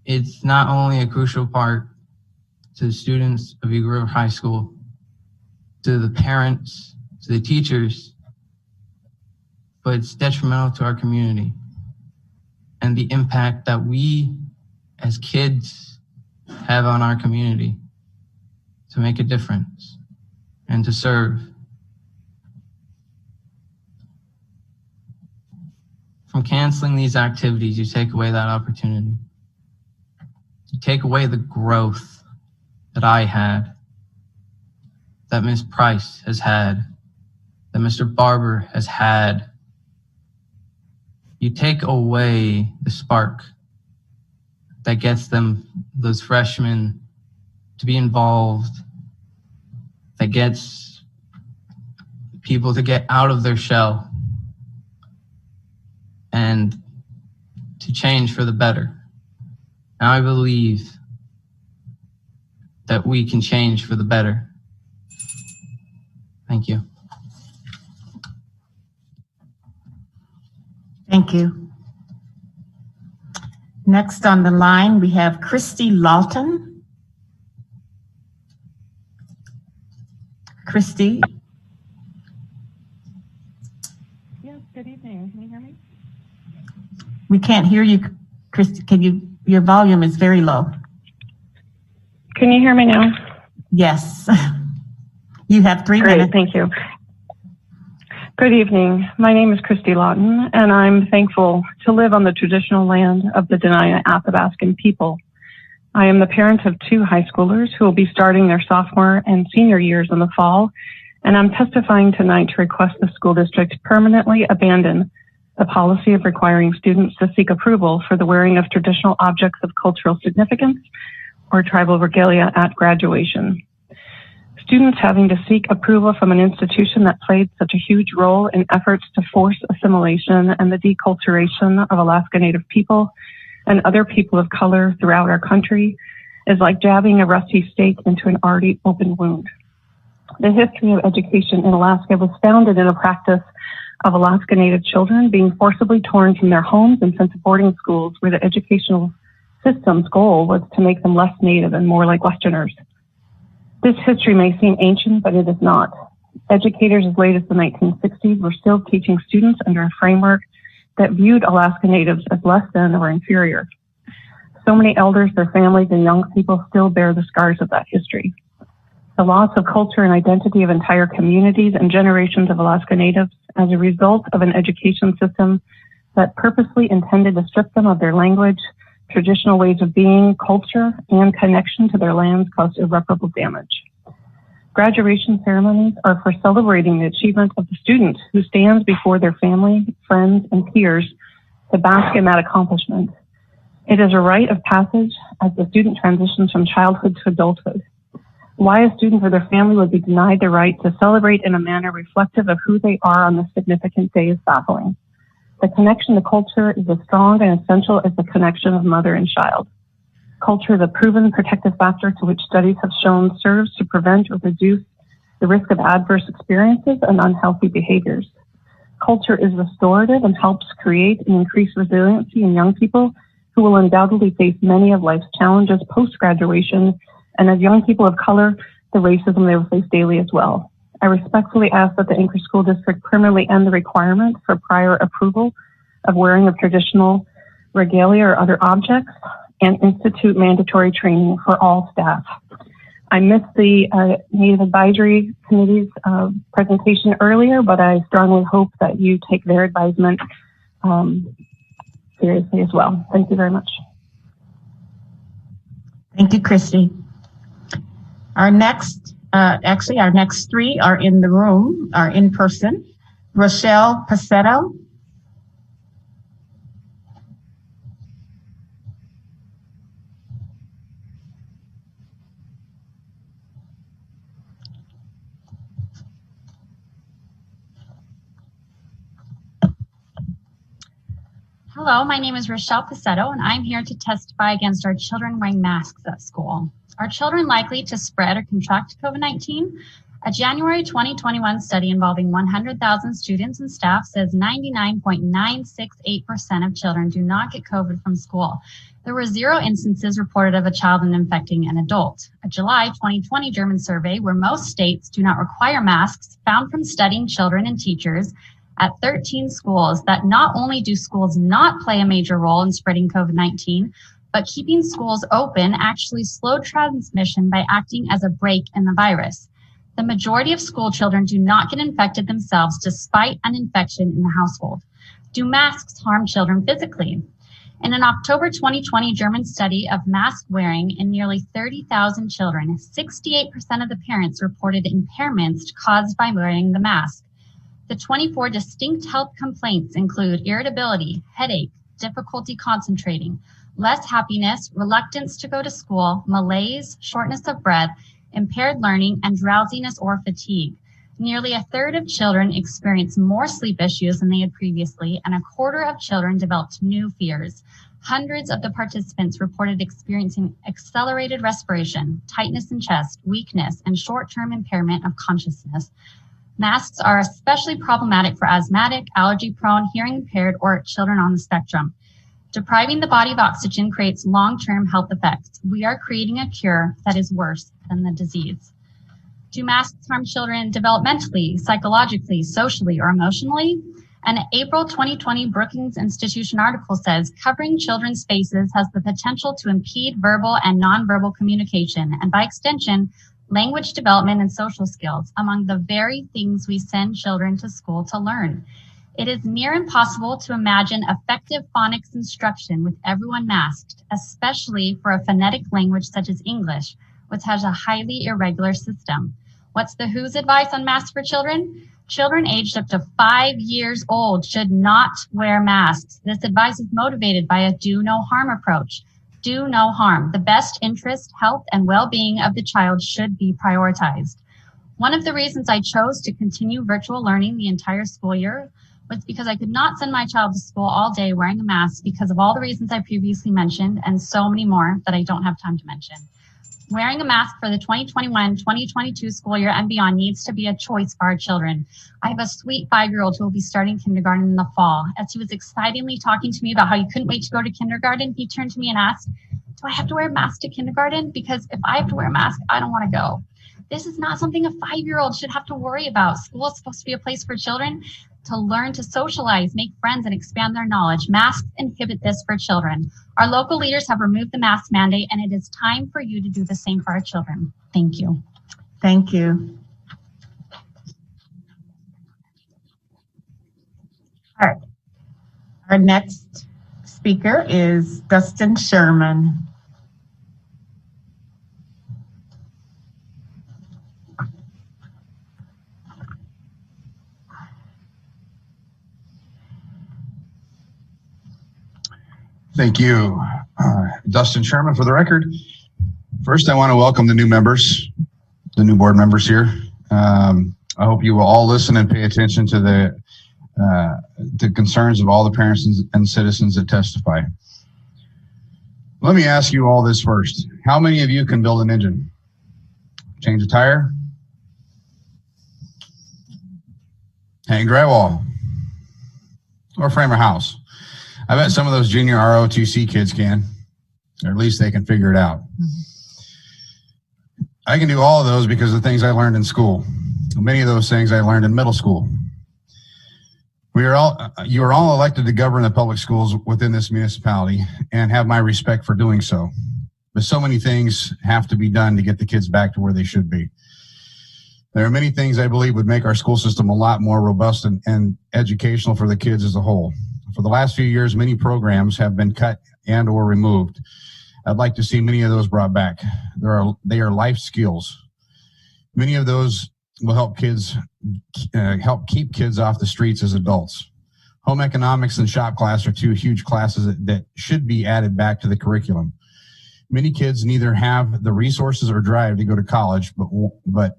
it's not only a crucial part to the students of Eagle River High School, to the parents, to the teachers, but it's detrimental to our community and the impact that we as kids have on our community to make a difference and to serve. From canceling these activities, you take away that opportunity. You take away the growth that I had, that Ms. Price has had, that Mr. Barber has had. You take away the spark that gets them, those freshmen, to be involved, that gets people to get out of their shell and to change for the better. And I believe that we can change for the better. Thank you. Thank you. Next on the line, we have Christy Lawton. Christy. Yes, good evening. Can you hear me? We can't hear you, Christy. Your volume is very low. Can you hear me now? Yes. You have 3 Great, minutes. thank you. Good evening. My name is Christy Lawton, and I'm thankful to live on the traditional land of the Denali Athabascan people. I am the parent of 2 high schoolers who will be starting their sophomore and senior years in the fall, and I'm testifying tonight to request the school district permanently abandon the policy of requiring students to seek approval for the wearing of traditional objects of cultural significance or tribal regalia at graduation. Students having to seek approval from an institution that played such a huge role in efforts to force assimilation and the deculturation of Alaska Native people and other people of color throughout our country is like jabbing a rusty stake into an already open wound. The history of education in Alaska was founded in a practice of Alaska Native children being forcibly torn from their homes and sent to boarding schools where the educational system's goal was to make them less Native and more like Westerners. This history may seem ancient, but it is not. Educators as late as the 1960s were still teaching students under a framework that viewed Alaska Natives as less than or inferior. So many elders, their families, and young people still bear the scars of that history. The loss of culture and identity of entire communities and generations of Alaska Natives as a result of an education system that purposely intended to strip them of their language, traditional ways of being, culture, and connection to their lands caused irreparable damage. Graduation ceremonies are for celebrating the achievement of the student who stands before their family, friends, and peers to bask in that accomplishment. It is a rite of passage as the student transitions from childhood to adulthood. Why a student or their family would be denied the right to celebrate in a manner reflective of who they are on this significant day is baffling. The connection to culture is as strong and essential as the connection of mother and child. Culture is a proven protective factor to which studies have shown serves to prevent or reduce the risk of adverse experiences and unhealthy behaviors. Culture is restorative and helps create and increase resiliency in young people who will undoubtedly face many of life's challenges post-graduation, and as young people of color, the racism they will face daily as well. I respectfully ask that the Anchorage School District permanently end the requirement for prior approval of wearing of traditional regalia or other objects and institute mandatory training for all staff. I missed the Native Advisory Committee's presentation earlier, but I strongly hope that you take their advisement seriously as well. Thank you very much. Thank you, Christy. Our next, our next three are in the room, are in person. Rochelle Pacetto. Hello, my name is Rochelle Pacetto, and I'm here to testify against our children wearing masks at school. Are children likely to spread or contract COVID-19? A January 2021 study involving 100,000 students and staff says 99.968% of children do not get COVID from school. There were 0 instances reported of a child infecting an adult. A July 2020 German survey, where most states do not require masks, found from studying children and teachers at 13 schools that not only do schools not play a major role in spreading COVID-19, but keeping schools open actually slowed transmission by acting as a brake in the virus. The majority of school children do not get infected themselves despite an infection in the household. Do masks harm children physically? In an October 2020 German study of mask wearing in nearly 30,000 children, 68% of the parents reported impairments caused by wearing the mask. The 24 distinct health complaints include irritability, headache, difficulty concentrating, less happiness, reluctance to go to school, malaise, shortness of breath, impaired learning, and drowsiness or fatigue. Nearly a third of children experienced more sleep issues than they had previously, and a quarter of children developed new fears. Hundreds of the participants reported experiencing accelerated respiration, tightness in chest, weakness, and short-term impairment of consciousness. Masks are especially problematic for asthmatic, allergy-prone, hearing-impaired, or children on the spectrum. Depriving the body of oxygen creates long-term health effects. We are creating a cure that is worse than the disease. Do masks harm children developmentally, psychologically, socially, or emotionally? An April 2020 Brookings Institution article says covering children's faces has the potential to impede verbal and nonverbal communication, and by extension, language development and social skills, among the very things we send children to school to learn. It is near impossible to imagine effective phonics instruction with everyone masked, especially for a phonetic language such as English, which has a highly irregular system. What's the WHO's advice on masks for children? Children aged up to 5 years old should not wear masks. This advice is motivated by a do no harm approach. Do no harm. The best interest, health, and well-being of the child should be prioritized. One of the reasons I chose to continue virtual learning the entire school year was because I could not send my child to school all day wearing a mask because of all the reasons I previously mentioned and so many more that I don't have time to mention. Wearing a mask for the 2021-2022 school year and beyond needs to be a choice for our children. I have a sweet 5-year-old who will be starting kindergarten in the fall. As he was excitedly talking to me about how he couldn't wait to go to kindergarten, he turned to me and asked, "Do I have to wear a mask to kindergarten? Because if I have to wear a mask, I don't want to go." This is not something a 5-year-old should have to worry about. School is supposed to be a place for children to learn to socialize, make friends, and expand their knowledge. Masks inhibit this for children. Our local leaders have removed the mask mandate, and it is time for you to do the same for our children. Thank you. Thank you. All right. Our next speaker is Dustin Sherman. Thank you. Dustin Sherman for the record. First, I want to welcome the new members, the new board members here. I hope you will all listen and pay attention to the concerns of all the parents and citizens that testify. Let me ask you all this first. How many of you can build an engine? Change a tire? Hang drywall? Or frame a house? I bet some of those junior ROTC kids can, or at least they can figure it out. I can do all of those because of the things I learned in school. Many of those things I learned in middle school. You are all elected to govern the public schools within this municipality and have my respect for doing so. But so many things have to be done to get the kids back to where they should be. There are many things I believe would make our school system a lot more robust and educational for the kids as a whole. For the last few years, many programs have been cut and or removed. I'd like to see many of those brought back. They are life skills. Many of those will help keep kids off the streets as adults. Home economics and shop class are two huge classes that should be added back to the curriculum. Many kids neither have the resources or drive to go to college, but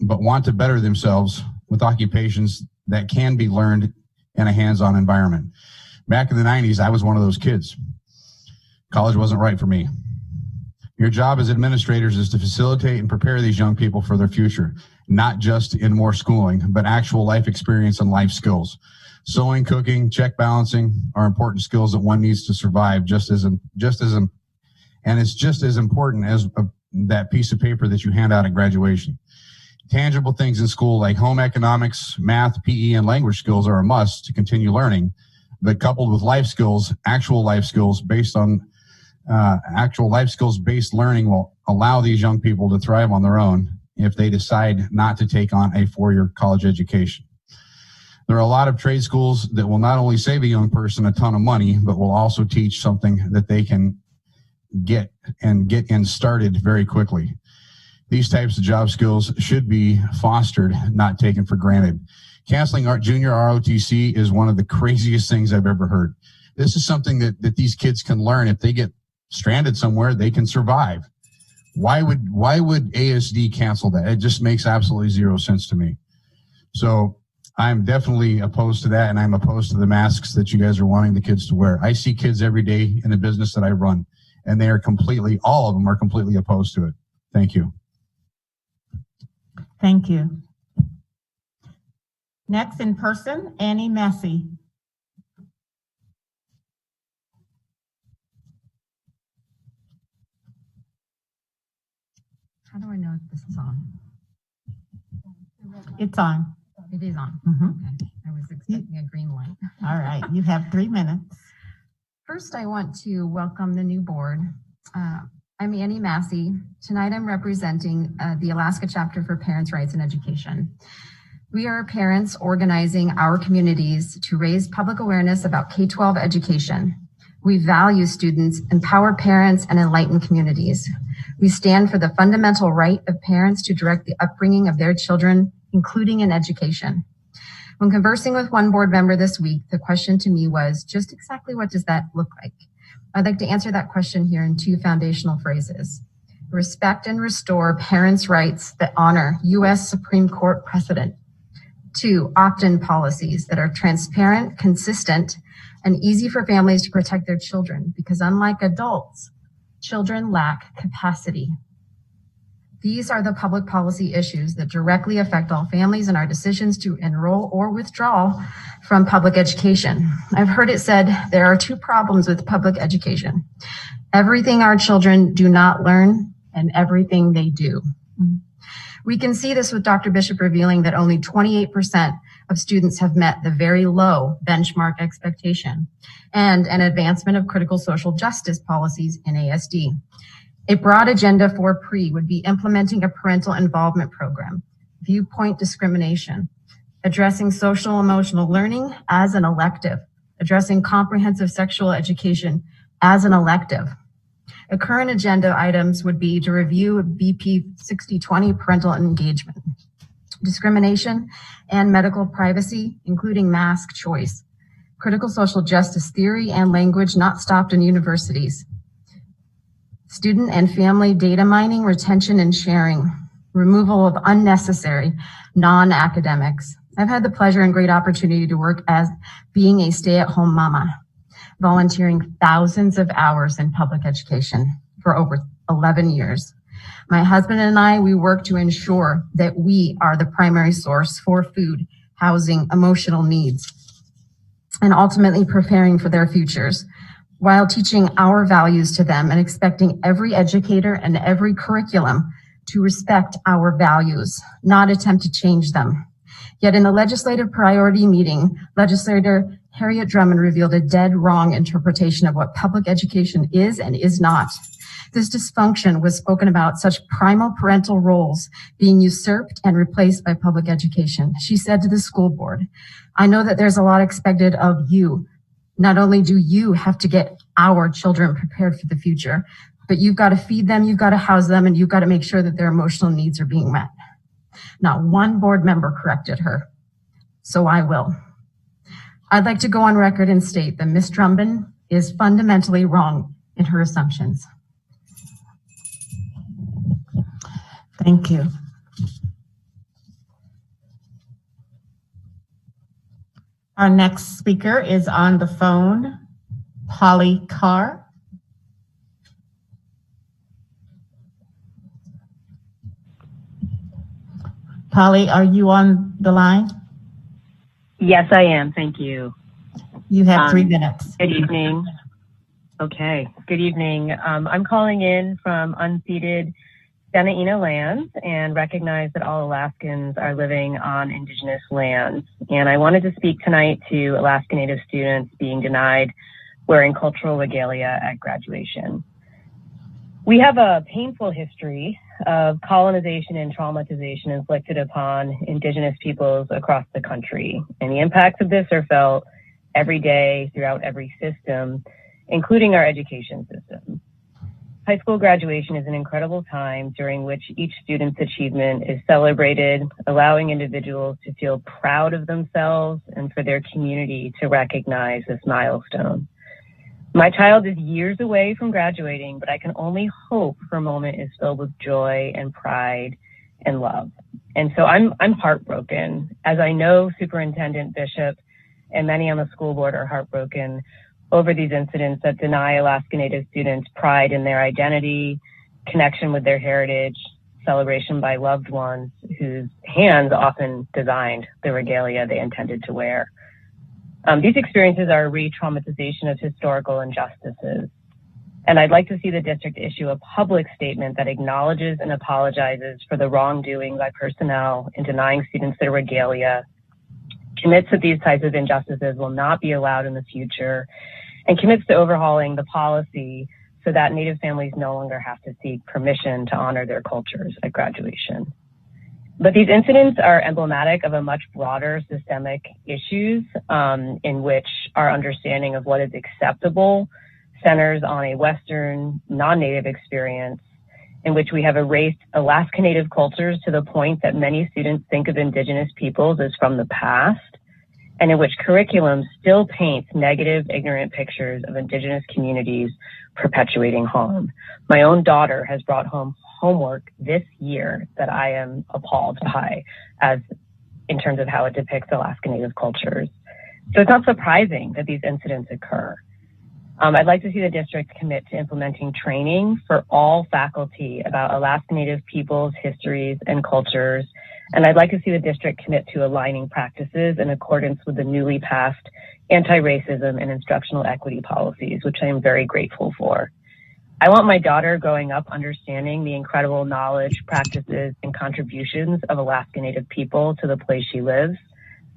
want to better themselves with occupations that can be learned in a hands-on environment. Back in the 90s, I was one of those kids. College wasn't right for me. Your job as administrators is to facilitate and prepare these young people for their future, not just in more schooling, but actual life experience and life skills. Sewing, cooking, check balancing are important skills that one needs to survive and it's just as important as that piece of paper that you hand out at graduation. Tangible things in school like home economics, math, PE, and language skills are a must to continue learning, but coupled with life skills, actual life skills based learning will allow these young people to thrive on their own if they decide not to take on a four-year college education. There are a lot of trade schools that will not only save a young person a ton of money, but will also teach something that they can get in started very quickly. These types of job skills should be fostered, not taken for granted. Canceling our junior ROTC is one of the craziest things I've ever heard. This is something that these kids can learn. If they get stranded somewhere, they can survive. Why would ASD cancel that? It just makes absolutely zero sense to me. So I'm definitely opposed to that, and I'm opposed to the masks that you guys are wanting the kids to wear. I see kids every day in the business that I run, and they are all of them are completely opposed to it. Thank you. Thank you. Next in person, Annie Massey. How do I know if this is on? It's on. It is on. Mm-hmm. Okay. I was expecting a green light. All right, you have 3 minutes. First, I want to welcome the new board. I'm Annie Massey. Tonight, I'm representing the Alaska Chapter for Parents' Rights in Education. We are parents organizing our communities to raise public awareness about K-12 education. We value students, empower parents, and enlighten communities. We stand for the fundamental right of parents to direct the upbringing of their children, including in education. When conversing with one board member this week, the question to me was, just exactly what does that look like? I'd like to answer that question here in 2 foundational phrases. Respect and restore parents' rights that honor U.S. Supreme Court precedent. 2, opt-in policies that are transparent, consistent, and easy for families to protect their children, because unlike adults, children lack capacity. These are the public policy issues that directly affect all families and our decisions to enroll or withdraw from public education. I've heard it said there are 2 problems with public education: everything our children do not learn and everything they do. We can see this with Dr. Bishop revealing that only 28% of students have met the very low benchmark expectation, and an advancement of critical social justice policies in ASD. A broad agenda for PRE would be implementing a parental involvement program, viewpoint discrimination, addressing social emotional learning as an elective, addressing comprehensive sexual education as an elective. A current agenda items would be to review BP 6020 parental engagement, discrimination and medical privacy, including mask choice, critical social justice theory and language not stopped in universities, student and family data mining, retention, and sharing, removal of unnecessary non-academics. I've had the pleasure and great opportunity to work as being a stay-at-home mama, volunteering thousands of hours in public education for over 11 years. My husband and I, we work to ensure that we are the primary source for food, housing, emotional needs, and ultimately preparing for their futures, while teaching our values to them and expecting every educator and every curriculum to respect our values, not attempt to change them. Yet in the legislative priority meeting, legislator Harriet Drummond revealed a dead wrong interpretation of what public education is and is not. This dysfunction was spoken about such primal parental roles being usurped and replaced by public education. She said to the school board, "I know that there's a lot expected of you. Not only do you have to get our children prepared for the future, but you've got to feed them, you've got to house them, and you've got to make sure that their emotional needs are being met." Not one board member corrected her, so I will. I'd like to go on record and state that Ms. Drummond is fundamentally wrong in her assumptions. Thank you. Our next speaker is on the phone, Polly Carr. Polly, are you on the line? Yes, I am. Thank you. You have 3 minutes. Good evening. Okay. Good evening. I'm calling in from unceded Denali lands and recognize that all Alaskans are living on Indigenous lands. And I wanted to speak tonight to Alaska Native students being denied wearing cultural regalia at graduation. We have a painful history of colonization and traumatization inflicted upon Indigenous peoples across the country. And the impacts of this are felt every day throughout every system, including our education system. High school graduation is an incredible time during which each student's achievement is celebrated, allowing individuals to feel proud of themselves and for their community to recognize this milestone. My child is years away from graduating, but I can only hope her moment is filled with joy and pride and love. And so I'm heartbroken, as I know Superintendent Bishop and many on the school board are heartbroken over these incidents that deny Alaska Native students pride in their identity, connection with their heritage, celebration by loved ones whose hands often designed the regalia they intended to wear. These experiences are a re-traumatization of historical injustices. And I'd like to see the district issue a public statement that acknowledges and apologizes for the wrongdoing by personnel in denying students their regalia, commits that these types of injustices will not be allowed in the future, and commits to overhauling the policy so that Native families no longer have to seek permission to honor their cultures at graduation. But these incidents are emblematic of a much broader systemic issues in which our understanding of what is acceptable centers on a Western non-Native experience in which we have erased Alaska Native cultures to the point that many students think of Indigenous peoples as from the past, and in which curriculum still paints negative, ignorant pictures of Indigenous communities perpetuating harm. My own daughter has brought home homework this year that I am appalled by, as in terms of how it depicts Alaska Native cultures. So it's not surprising that these incidents occur. I'd like to see the district commit to implementing training for all faculty about Alaska Native peoples, histories, and cultures. And I'd like to see the district commit to aligning practices in accordance with the newly passed anti-racism and instructional equity policies, which I am very grateful for. I want my daughter growing up understanding the incredible knowledge, practices, and contributions of Alaska Native people to the place she lives.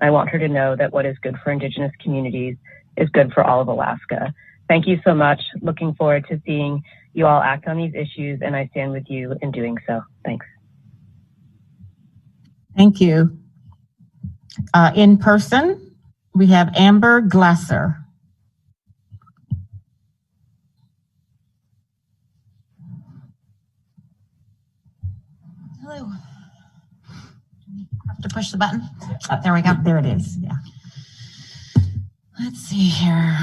I want her to know that what is good for Indigenous communities is good for all of Alaska. Thank you so much. Looking forward to seeing you all act on these issues, and I stand with you in doing so. Thanks. Thank you. In person, we have Amber Glasser. Hello. Have to push the button. Oh, there we go. There it is. Yeah. Let's see here.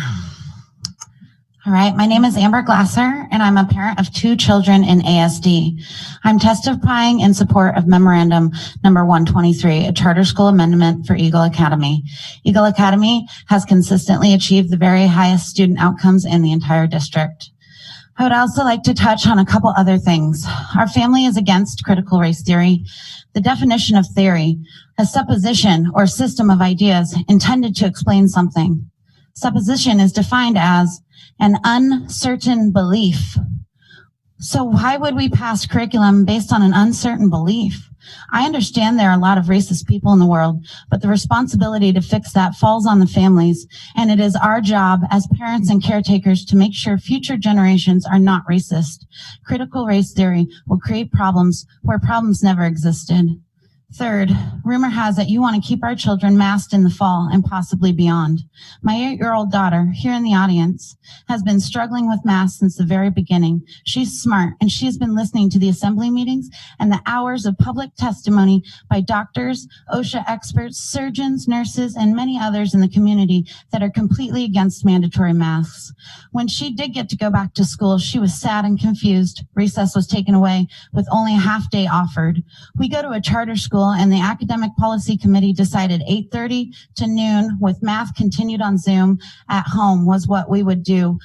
All right, my name is Amber Glasser, and I'm a parent of 2 children in ASD. I'm testifying in support of Memorandum Number 123, a charter school amendment for Eagle Academy. Eagle Academy has consistently achieved the very highest student outcomes in the entire district. I would also like to touch on a couple other things. Our family is against critical race theory. The definition of theory, a supposition or system of ideas intended to explain something. Supposition is defined as an uncertain belief. So why would we pass curriculum based on an uncertain belief? I understand there are a lot of racist people in the world, but the responsibility to fix that falls on the families, and it is our job as parents and caretakers to make sure future generations are not racist. Critical race theory will create problems where problems never existed. Third, rumor has it you want to keep our children masked in the fall and possibly beyond. My 8-year-old daughter, here in the audience, has been struggling with masks since the very beginning. She's smart, and she's been listening to the assembly meetings and the hours of public testimony by doctors, OSHA experts, surgeons, nurses, and many others in the community that are completely against mandatory masks. When she did get to go back to school, she was sad and confused. Recess was taken away with only a half day offered. We go to a charter school, and the academic policy committee decided 8:30 to noon with math continued on Zoom at home was what we would do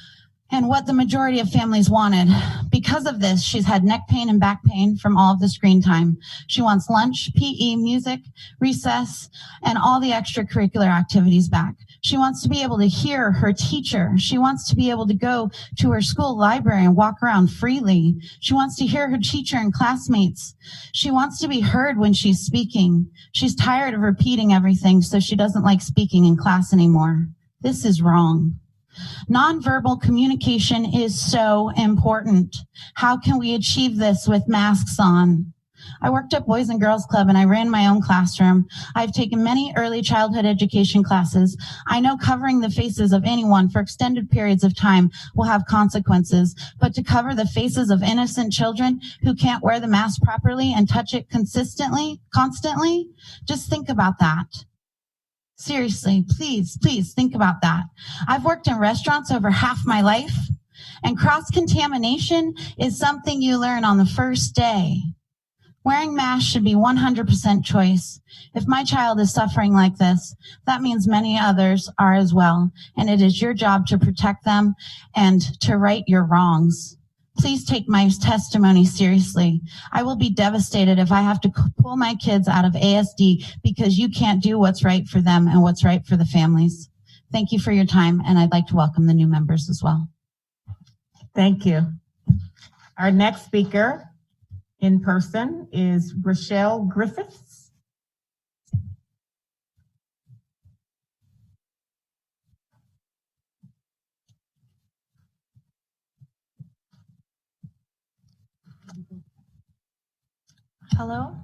and what the majority of families wanted. Because of this, she's had neck pain and back pain from all of the screen time. She wants lunch, PE, music, recess, and all the extracurricular activities back. She wants to be able to hear her teacher. She wants to be able to go to her school library and walk around freely. She wants to hear her teacher and classmates. She wants to be heard when she's speaking. She's tired of repeating everything, so she doesn't like speaking in class anymore. This is wrong. Nonverbal communication is so important. How can we achieve this with masks on? I worked at Boys and Girls Club and I ran my own classroom. I've taken many early childhood education classes. I know covering the faces of anyone for extended periods of time will have consequences, but to cover the faces of innocent children who can't wear the mask properly and touch it constantly, just think about that. Seriously, please think about that. I've worked in restaurants over half my life, and cross-contamination is something you learn on the first day. Wearing masks should be 100% choice. If my child is suffering like this, that means many others are as well, and it is your job to protect them and to right your wrongs. Please take my testimony seriously. I will be devastated if I have to pull my kids out of ASD because you can't do what's right for them and what's right for the families. Thank you for your time, and I'd like to welcome the new members as well. Thank you. Our next speaker in person is Rochelle Griffiths. Hello.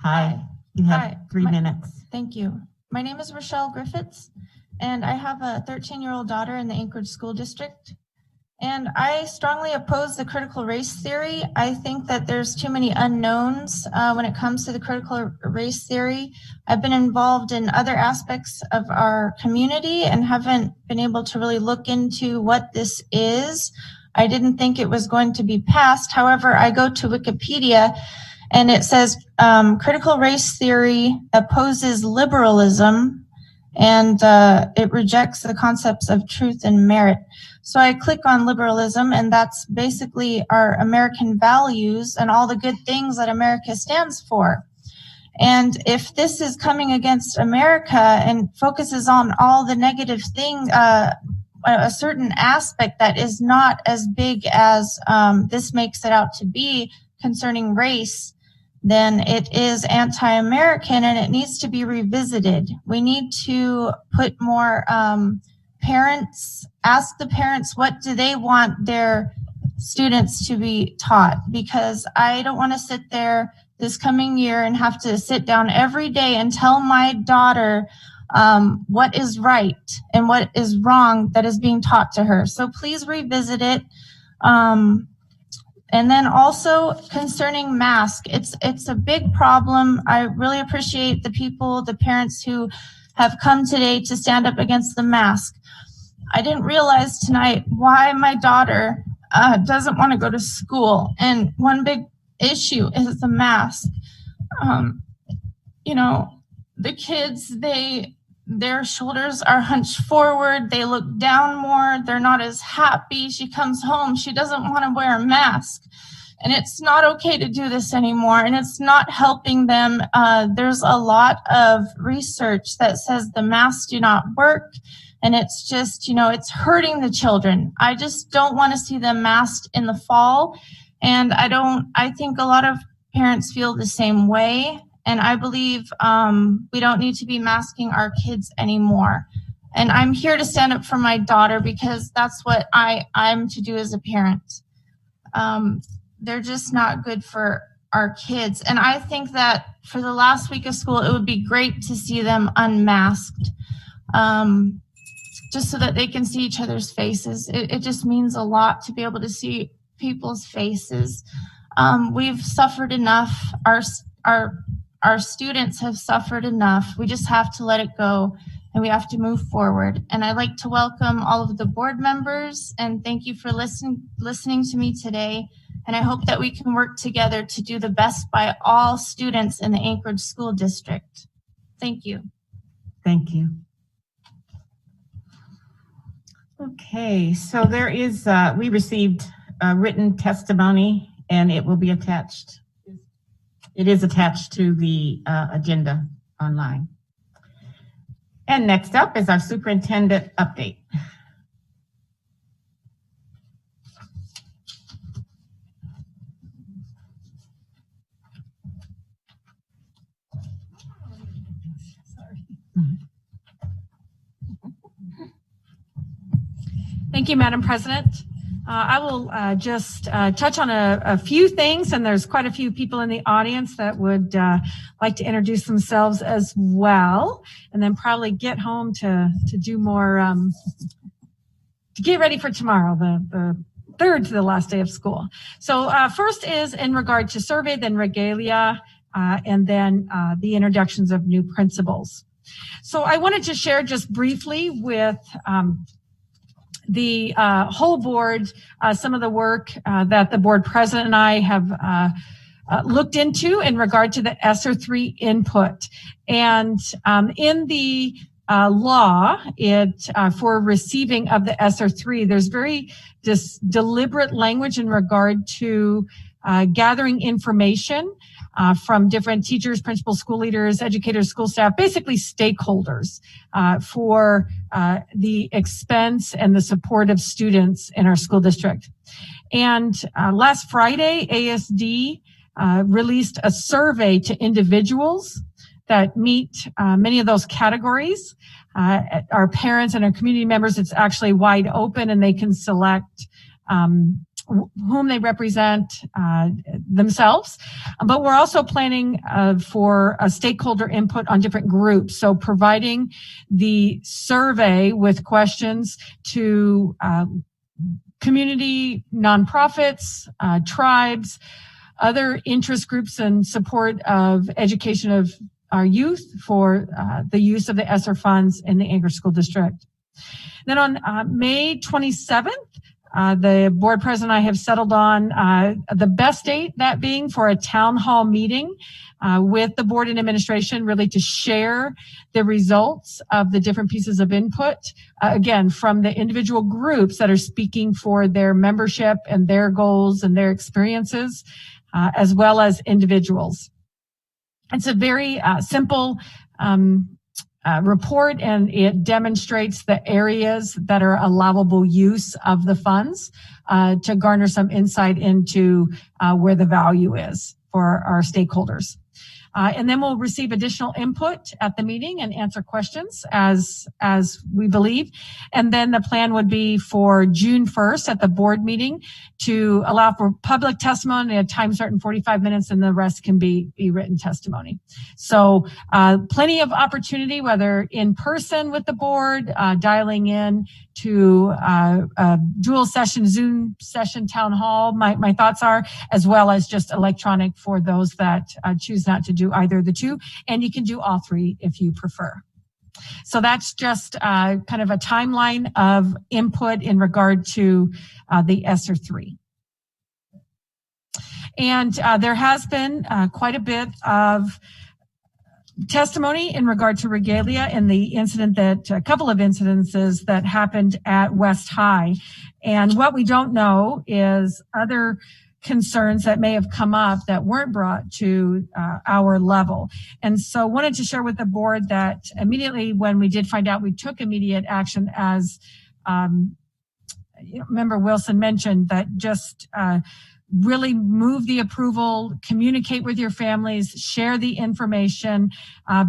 Hi. You have Hi. 3 minutes. Thank you. My name is Rochelle Griffiths, and I have a 13-year-old daughter in the Anchorage School District. And I strongly oppose the critical race theory. I think that there's too many unknowns when it comes to the critical race theory. I've been involved in other aspects of our community and haven't been able to really look into what this is. I didn't think it was going to be passed. However, I go to Wikipedia and it says critical race theory opposes liberalism and it rejects the concepts of truth and merit. So I click on liberalism, and that's basically our American values and all the good things that America stands for. And if this is coming against America and focuses on all the negative things, a certain aspect that is not as big as this makes it out to be concerning race, then it is anti-American and it needs to be revisited. We need to put more parents, ask the parents what do they want their students to be taught, because I don't want to sit there this coming year and have to sit down every day and tell my daughter what is right and what is wrong that is being taught to her. So please revisit it. And then also concerning masks, it's a big problem. I really appreciate the parents who have come today to stand up against the mask. I didn't realize tonight why my daughter doesn't want to go to school. And one big issue is the mask. You know, the kids, their shoulders are hunched forward. They look down more. They're not as happy. She comes home. She doesn't want to wear a mask. And it's not okay to do this anymore. And it's not helping them. There's a lot of research that says the masks do not work. And it's just, you know, it's hurting the children. I just don't want to see them masked in the fall. And I think a lot of parents feel the same way. And I believe we don't need to be masking our kids anymore. And I'm here to stand up for my daughter because that's what I'm to do as a parent. They're just not good for our kids. And I think that for the last week of school, it would be great to see them unmasked, just so that they can see each other's faces. It just means a lot to be able to see people's faces. We've suffered enough. Our students have suffered enough. We just have to let it go and we have to move forward. And I'd like to welcome all of the board members and thank you for listening to me today. And I hope that we can work together to do the best by all students in the Anchorage School District. Thank you. Thank you. Okay, so there is, we received a written testimony and it will be attached. It is attached to the agenda online. And next up is our superintendent update. Thank you, Madam President. I will just touch on a few things, and there's quite a few people in the audience that would like to introduce themselves as well, and then probably get home to do more, to get ready for tomorrow, the third to the last day of school. So first is in regard to survey, then regalia, and then the introductions of new principals. So I wanted to share just briefly with the whole board some of the work that the board president and I have looked into in regard to the ESSER 3 input. And in the law, for receiving of the ESSER 3, there's very deliberate language in regard to gathering information from different teachers, principals, school leaders, educators, school staff, basically stakeholders for the expense and the support of students in our school district. And last Friday, ASD released a survey to individuals that meet many of those categories. Our parents and our community members, it's actually wide open and they can select whom they represent themselves. But we're also planning for a stakeholder input on different groups. So providing the survey with questions to community, nonprofits, tribes, other interest groups in support of education of our youth for the use of the ESSER funds in the Anchorage School District. Then on May 27th, the board president and I have settled on the best date, that being for a town hall meeting with the board and administration, really to share the results of the different pieces of input, again, from the individual groups that are speaking for their membership and their goals and their experiences, as well as individuals. It's a very simple report, and it demonstrates the areas that are allowable use of the funds to garner some insight into where the value is for our stakeholders. And then we'll receive additional input at the meeting and answer questions as we believe. And then the plan would be for June 1st at the board meeting to allow for public testimony at a time certain 45 minutes, and the rest can be written testimony. So plenty of opportunity, whether in person with the board, dialing in to a dual session, Zoom session, town hall, my thoughts are, as well as just electronic for those that choose not to do either of the two. And you can do all three if you prefer. So that's just kind of a timeline of input in regard to the ESSER 3. And there has been quite a bit of testimony in regard to regalia in the incident that, a couple of incidences that happened at West High. And what we don't know is other concerns that may have come up that weren't brought to our level. And so wanted to share with the board that immediately when we did find out, we took immediate action as Member Wilson mentioned, that just really move the approval, communicate with your families, share the information,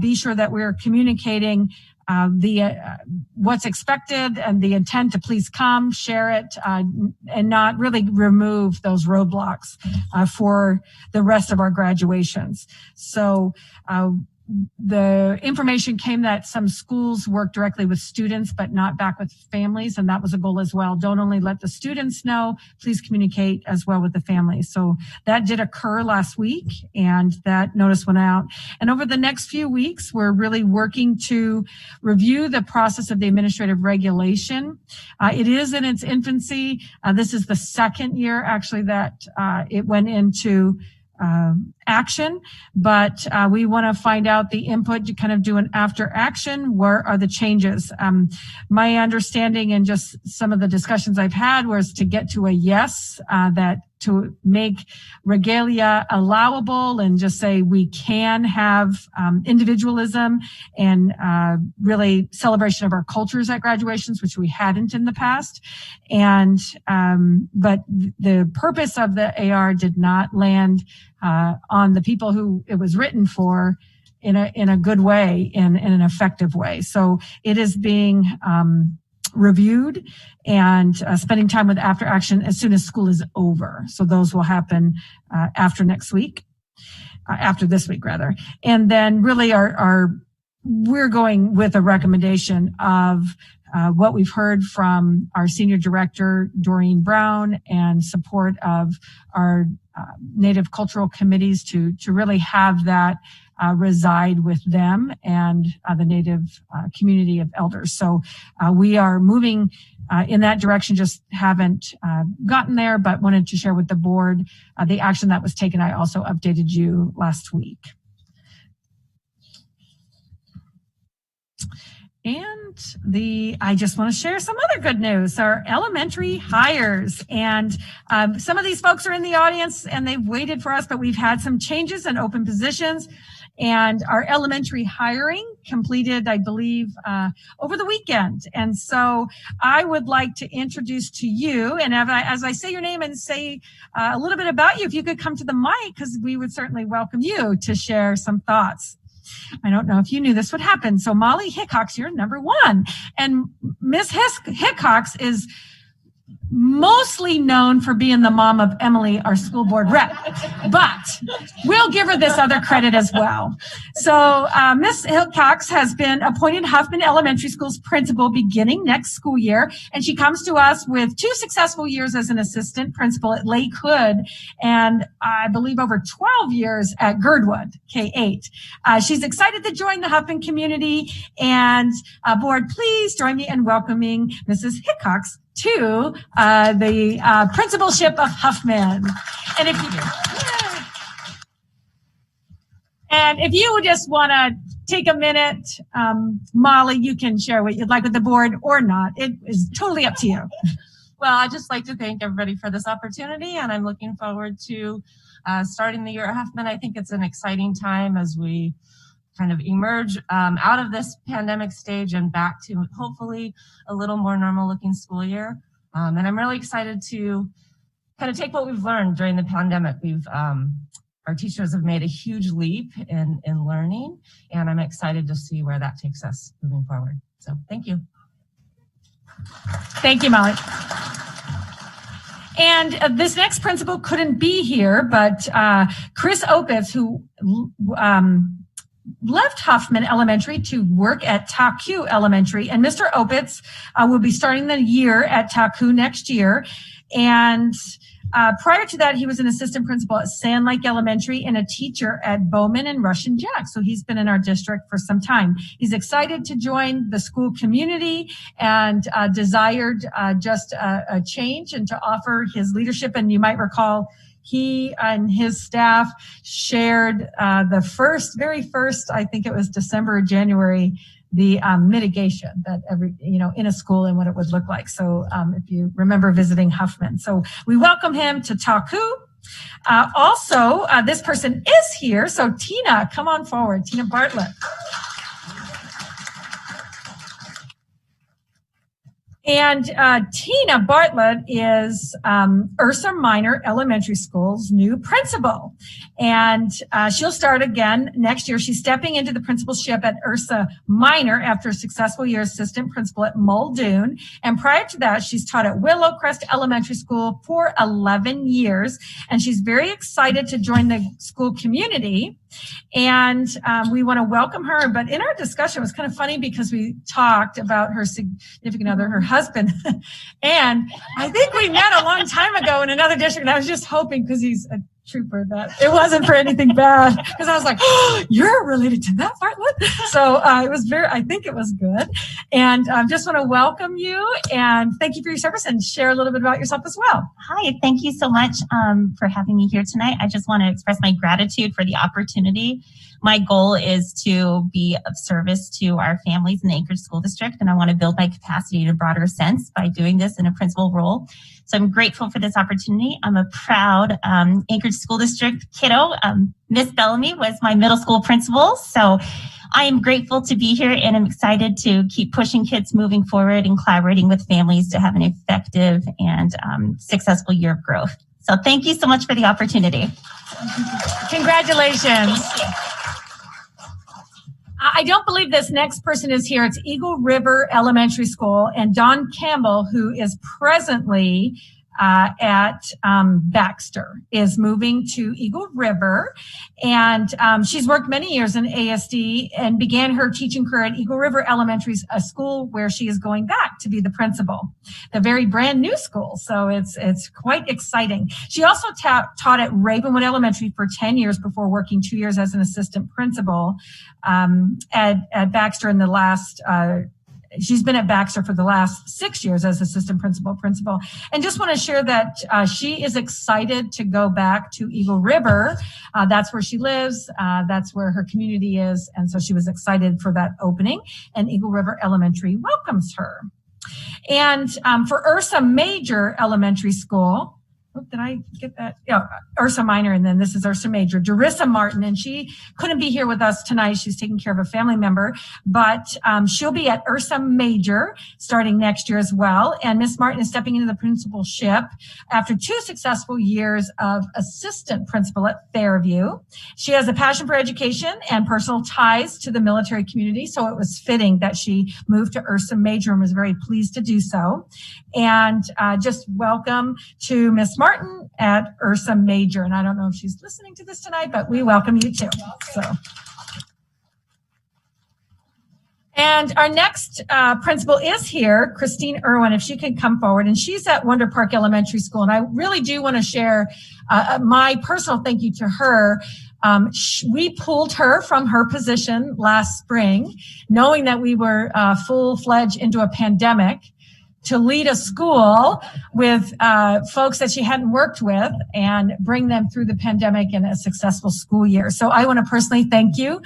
be sure that we're communicating what's expected and the intent to please come, share it, and not really remove those roadblocks for the rest of our graduations. So the information came that some schools work directly with students, but not back with families. And that was a goal as well. Don't only let the students know, please communicate as well with the families. So that did occur last week, and that notice went out. And over the next few weeks, we're really working to review the process of the administrative regulation. It is in its infancy. This is the second year actually that it went into action, but we want to find out the input to kind of do an after action. Where are the changes? My understanding and just some of the discussions I've had was to get to a yes, that to make regalia allowable and just say we can have individualism and really celebration of our cultures at graduations, which we hadn't in the past. And but the purpose of the AR did not land on the people who it was written for in a good way, in an effective way. So it is being reviewed and spending time with after action as soon as school is over. So those will happen after next week, after this week rather. And then really we're going with a recommendation of what we've heard from our senior director, Doreen Brown, and support of our Native cultural committees to really have that reside with them and the Native community of elders. So we are moving in that direction, just haven't gotten there, but wanted to share with the board the action that was taken. I also updated you last week. And I just want to share some other good news, our elementary hires. And some of these folks are in the audience and they've waited for us, but we've had some changes in open positions. And our elementary hiring completed, I believe, over the weekend. And so I would like to introduce to you, and as I say your name and say a little bit about you, if you could come to the mic, because we would certainly welcome you to share some thoughts. I don't know if you knew this would happen. So Molly Hickox, you're number one. And Miss Hickox is mostly known for being the mom of Emily, our school board rep, but we'll give her this other credit as well. So Miss Hickox has been appointed Huffman Elementary School's principal beginning next school year, and she comes to us with 2 successful years as an assistant principal at Lake Hood, and I believe over 12 years at Girdwood, K-8. She's excited to join the Huffman community, and board, please join me in welcoming Mrs. Hickox to the principalship of Huffman. And if you just want to take a minute, Molly, you can share what you'd like with the board or not. It is totally up to you. Well, I'd just like to thank everybody for this opportunity, and I'm looking forward to starting the year at Huffman. I think it's an exciting time as we kind of emerge out of this pandemic stage and back to hopefully a little more normal looking school year. And I'm really excited to kind of take what we've learned during the pandemic. Our teachers have made a huge leap in learning, and I'm excited to see where that takes us moving forward. So thank you. Thank you, Molly. And this next principal couldn't be here, but Chris Opitz, who left Huffman Elementary to work at Taku Elementary, and Mr. Opitz will be starting the year at Taku next year. And Prior to that, he was an assistant principal at Sand Lake Elementary and a teacher at Bowman and Russian Jack. So he's been in our district for some time. He's excited to join the school community and desired just a change and to offer his leadership. And you might recall he and his staff shared the very first, I think it was December or January, the mitigation that in a school and what it would look like. So if you remember visiting Huffman. So we welcome him to Taku. Also, this person is here. So Tina, come on forward. Tina Bartlett. And Tina Bartlett is Ursa Minor Elementary School's new principal. And she'll start again next year. She's stepping into the principalship at Ursa Minor after a successful year assistant principal at Muldoon. And prior to that, she's taught at Willow Crest Elementary School for 11 years. And she's very excited to join the school community. And we want to welcome her. But in our discussion, it was kind of funny because we talked about her significant other, her husband. And I think we met a long time ago in another district. And I was just hoping, because he's a trooper, that it wasn't for anything bad. Because I was like, oh, you're related to that Bartlett? So it was I think it was good. And I just want to welcome you and thank you for your service and share a little bit about yourself as well. Hi, thank you so much for having me here tonight. I just want to express my gratitude for the opportunity. My goal is to be of service to our families in the Anchorage School District, and I want to build my capacity in a broader sense by doing this in a principal role. So I'm grateful for this opportunity. I'm a proud Anchorage School District kiddo. Miss Bellamy was my middle school principal, so I am grateful to be here, and I'm excited to keep pushing kids moving forward and collaborating with families to have an effective and successful year of growth. So thank you so much for the opportunity. Congratulations. I don't believe this next person is here. It's Eagle River Elementary School, and Dawn Campbell, who is presently at Baxter, is moving to Eagle River. And she's worked many years in ASD and began her teaching career at Eagle River Elementary, a school where she is going back to be the principal, the very brand new school. So it's quite exciting. She also taught at Ravenwood Elementary for 10 years before working 2 years as an assistant principal at Baxter in the last she's been at Baxter for the last 6 years as assistant principal. And just want to share that she is excited to go back to Eagle River. That's where she lives. That's where her community is. And so she was excited for that opening. And Eagle River Elementary welcomes her. And for Ursa Major Elementary School, did I get that? Yeah, Ursa Minor, and then this is Ursa Major. Jerissa Martin, and she couldn't be here with us tonight. She's taking care of a family member, but she'll be at Ursa Major starting next year as well. And Miss Martin is stepping into the principalship after 2 successful years of assistant principal at Fairview. She has a passion for education and personal ties to the military community, so it was fitting that she moved to Ursa Major and was very pleased to do so. And just welcome to Miss Martin at Ursa Major. And I don't know if she's listening to this tonight, but we welcome you too. So. And our next principal is here, Christine Irwin, if she can come forward. And she's at Wonder Park Elementary School. And I really do want to share my personal thank you to her. We pulled her from her position last spring, knowing that we were full-fledged into a pandemic, to lead a school with folks that she hadn't worked with and bring them through the pandemic in a successful school year. So I want to personally thank you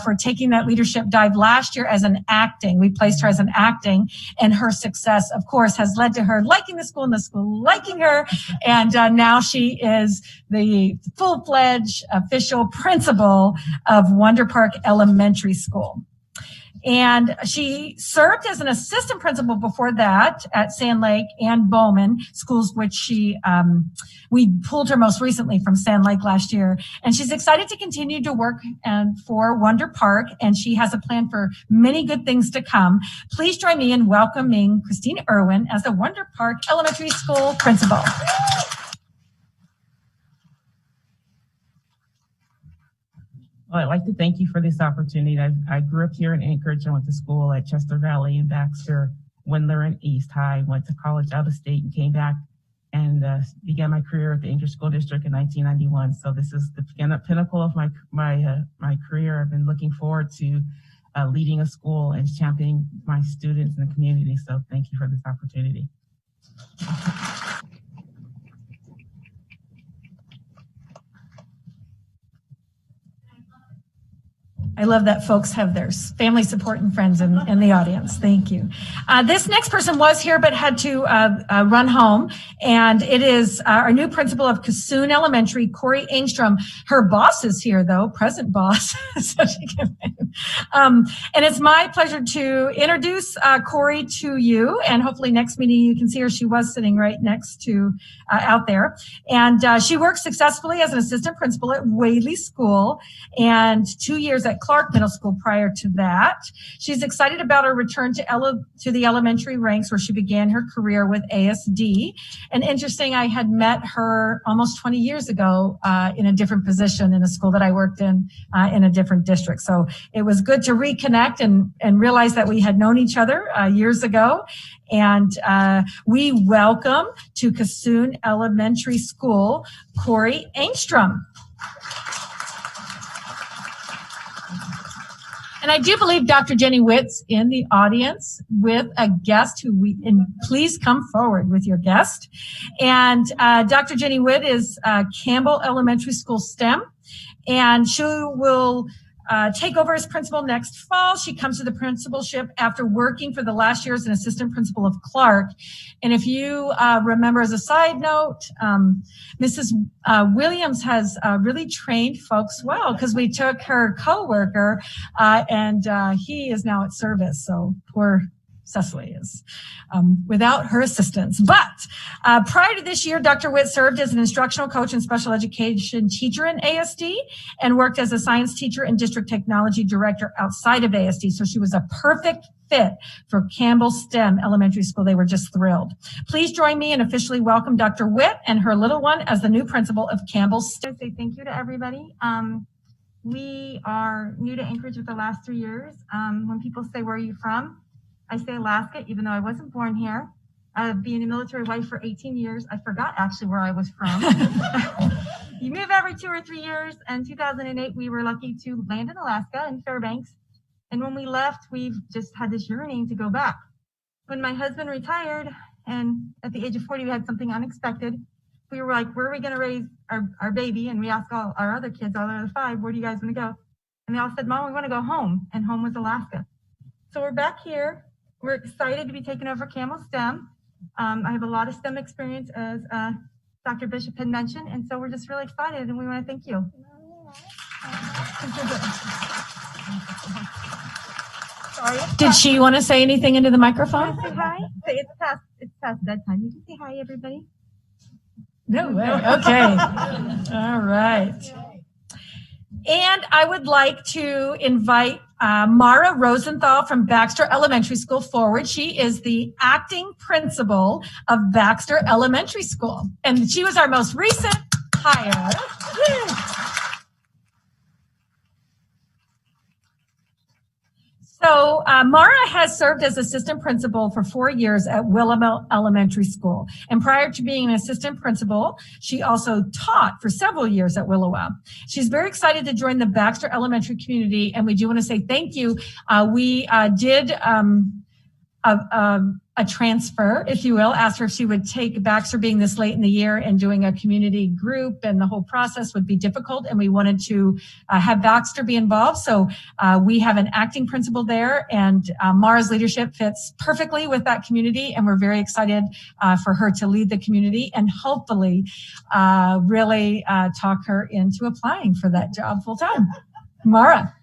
for taking that leadership dive last year as an acting. We placed her as an acting, and her success, of course, has led to her liking the school and the school liking her. And now she is the full-fledged official principal of Wonder Park Elementary School. And she served as an assistant principal before that at Sand Lake and Bowman schools, which we pulled her most recently from Sand Lake last year. And she's excited to continue to work for Wonder Park, and she has a plan for many good things to come. Please join me in welcoming Christine Irwin as the Wonder Park Elementary School principal. Well, I'd like to thank you for this opportunity. I grew up here in Anchorage. I went to school at Chester Valley and Baxter, Windler and East High, went to college out of state and came back and began my career at the Anchorage School District in 1991. So this is the pinnacle of my career. I've been looking forward to leading a school and championing my students in the community. So thank you for this opportunity. I love that folks have their family support and friends in the audience. Thank you. This next person was here but had to run home, and it is our new principal of Cassoon Elementary, Corey Engstrom. Her boss is here, though, present boss. So she can, and it's my pleasure to introduce Corey to you, and hopefully next meeting you can see her. She was sitting right next to out there, and she worked successfully as an assistant principal at Whaley School and 2 years at Clark Middle School prior to that. She's excited about her return to the elementary ranks where she began her career with ASD. And interesting, I had met her almost 20 years ago in a different position in a school that I worked in a different district. So it was good to reconnect and realize that we had known each other years ago. And we welcome to Cassoon Elementary School, Corey Engstrom. And I do believe Dr. Jenny Witt's in the audience with a guest and please come forward with your guest. And Dr. Jenny Witt is Campbell Elementary School STEM, and she will take over as principal next fall. She comes to the principalship after working for the last year as an assistant principal of Clark. And if you remember, as a side note, Mrs. Williams has really trained folks well, because we took her coworker and he is now at service. So poor Cecily is without her assistance. But prior to this year, Dr. Witt served as an instructional coach and special education teacher in ASD and worked as a science teacher and district technology director outside of ASD. So she was a perfect fit for Campbell STEM Elementary School. They were just thrilled. Please join me in officially welcome Dr. Witt and her little one as the new principal of Campbell STEM. I say thank you to everybody. We are new to Anchorage with the last 3 years. When people say, where are you from? I say Alaska, even though I wasn't born here. Being a military wife for 18 years, I forgot actually where I was from. You move every 2 or 3 years. In 2008, we were lucky to land in Alaska in Fairbanks. And when we left, we've just had this yearning to go back. When my husband retired, and at the age of 40, we had something unexpected. We were like, where are we going to raise our baby? And we asked all our other kids, all the other 5, where do you guys want to go? And they all said, Mom, we want to go home. And home was Alaska. So we're back here. We're excited to be taking over Campbell STEM. I have a lot of STEM experience, as Dr. Bishop had mentioned, and so we're just really excited, and we want to thank you. Did she want to say anything into the microphone? Say hi. It's past bedtime. You can say hi, everybody. No way. Okay. All right. And I would like to invite Mara Rosenthal from Baxter Elementary School forward. She is the acting principal of Baxter Elementary School, and she was our most recent hire. So Mara has served as assistant principal for 4 years at Willamette Elementary School. And prior to being an assistant principal, she also taught for several years at Willowa. She's very excited to join the Baxter Elementary community, and we do want to say thank you. We did a transfer, if you will, asked her if she would take Baxter being this late in the year and doing a community group, and the whole process would be difficult, and we wanted to have Baxter be involved. So we have an acting principal there, and Mara's leadership fits perfectly with that community, and we're very excited for her to lead the community and hopefully really talk her into applying for that job full time. Mara.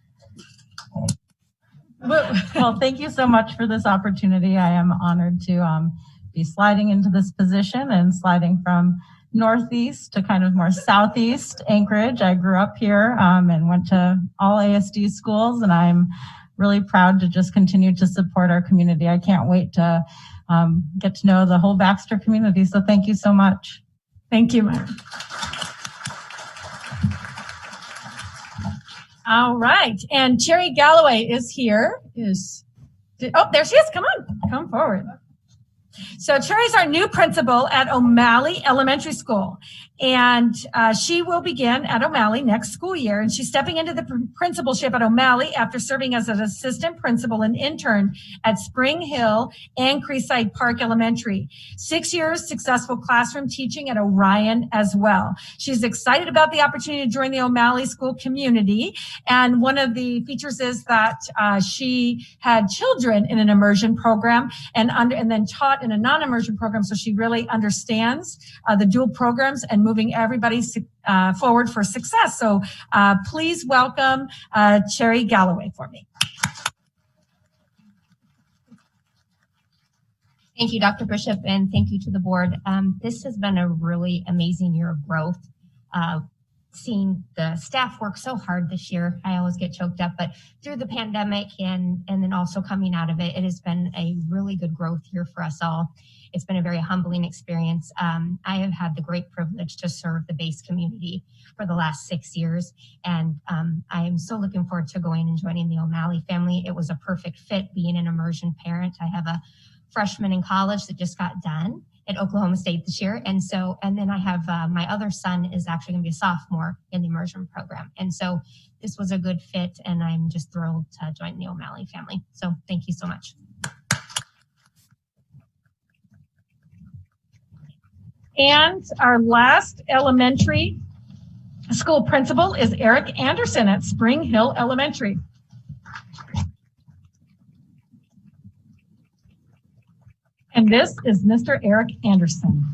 Well, thank you so much for this opportunity. I am honored to be sliding into this position and sliding from northeast to kind of more southeast Anchorage. I grew up here and went to all ASD schools, and I'm really proud to just continue to support our community. I can't wait to get to know the whole Baxter community. So thank you so much. Thank you, Mara. All right. And Cherry Galloway is here. Oh, there she is. Come on. Come forward. So Cherry's our new principal at O'Malley Elementary School, and she will begin at O'Malley next school year. And she's stepping into the principalship at O'Malley after serving as an assistant principal and intern at Spring Hill and Creekside Park Elementary. 6 years successful classroom teaching at Orion as well. She's excited about the opportunity to join the O'Malley school community. And one of the features is that she had children in an immersion program and then taught in a non-immersion program, so she really understands the dual programs and moving everybody forward for success. So please welcome Cherry Galloway for me. Thank you, Dr. Bishop, and thank you to the board. This has been a really amazing year of growth. Seeing the staff work so hard this year, I always get choked up, but through the pandemic and then also coming out of it, it has been a really good growth year for us all. It's been a very humbling experience. I have had the great privilege to serve the base community for the last 6 years, and I am so looking forward to going and joining the O'Malley family. It was a perfect fit being an immersion parent. I have a freshman in college that just got done at Oklahoma State this year. And then I have my other son is actually going to be a sophomore in the immersion program. And so this was a good fit, and I'm just thrilled to join the O'Malley family. So thank you so much. And our last elementary school principal is Eric Anderson at Spring Hill Elementary. And this is Mr. Eric Anderson.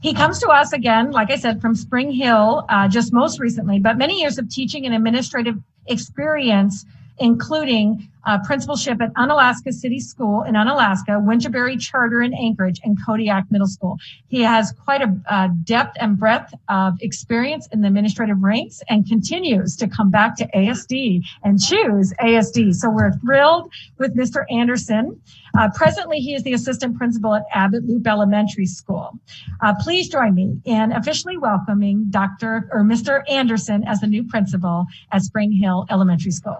He comes to us again, like I said, from Spring Hill, just most recently, but many years of teaching and administrative experience, including principalship at Unalaska City School in Unalaska, Winterberry Charter in Anchorage, and Kodiak Middle School. He has quite a depth and breadth of experience in the administrative ranks and continues to come back to ASD and choose ASD. So we're thrilled with Mr. Anderson. Presently, he is the assistant principal at Abbott Loop Elementary School. Please join me in officially welcoming Mr. Anderson as the new principal at Spring Hill Elementary School.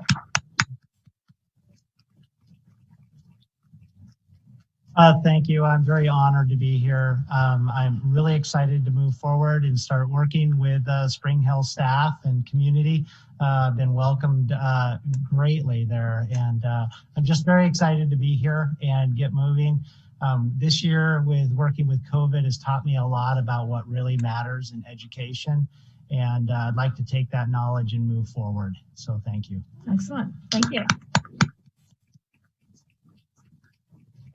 Thank you. I'm very honored to be here. I'm really excited to move forward and start working with Spring Hill staff and community. Been welcomed greatly there, and I'm just very excited to be here and get moving. This year, with working with COVID, has taught me a lot about what really matters in education, and I'd like to take that knowledge and move forward. So thank you. Excellent. Thank you.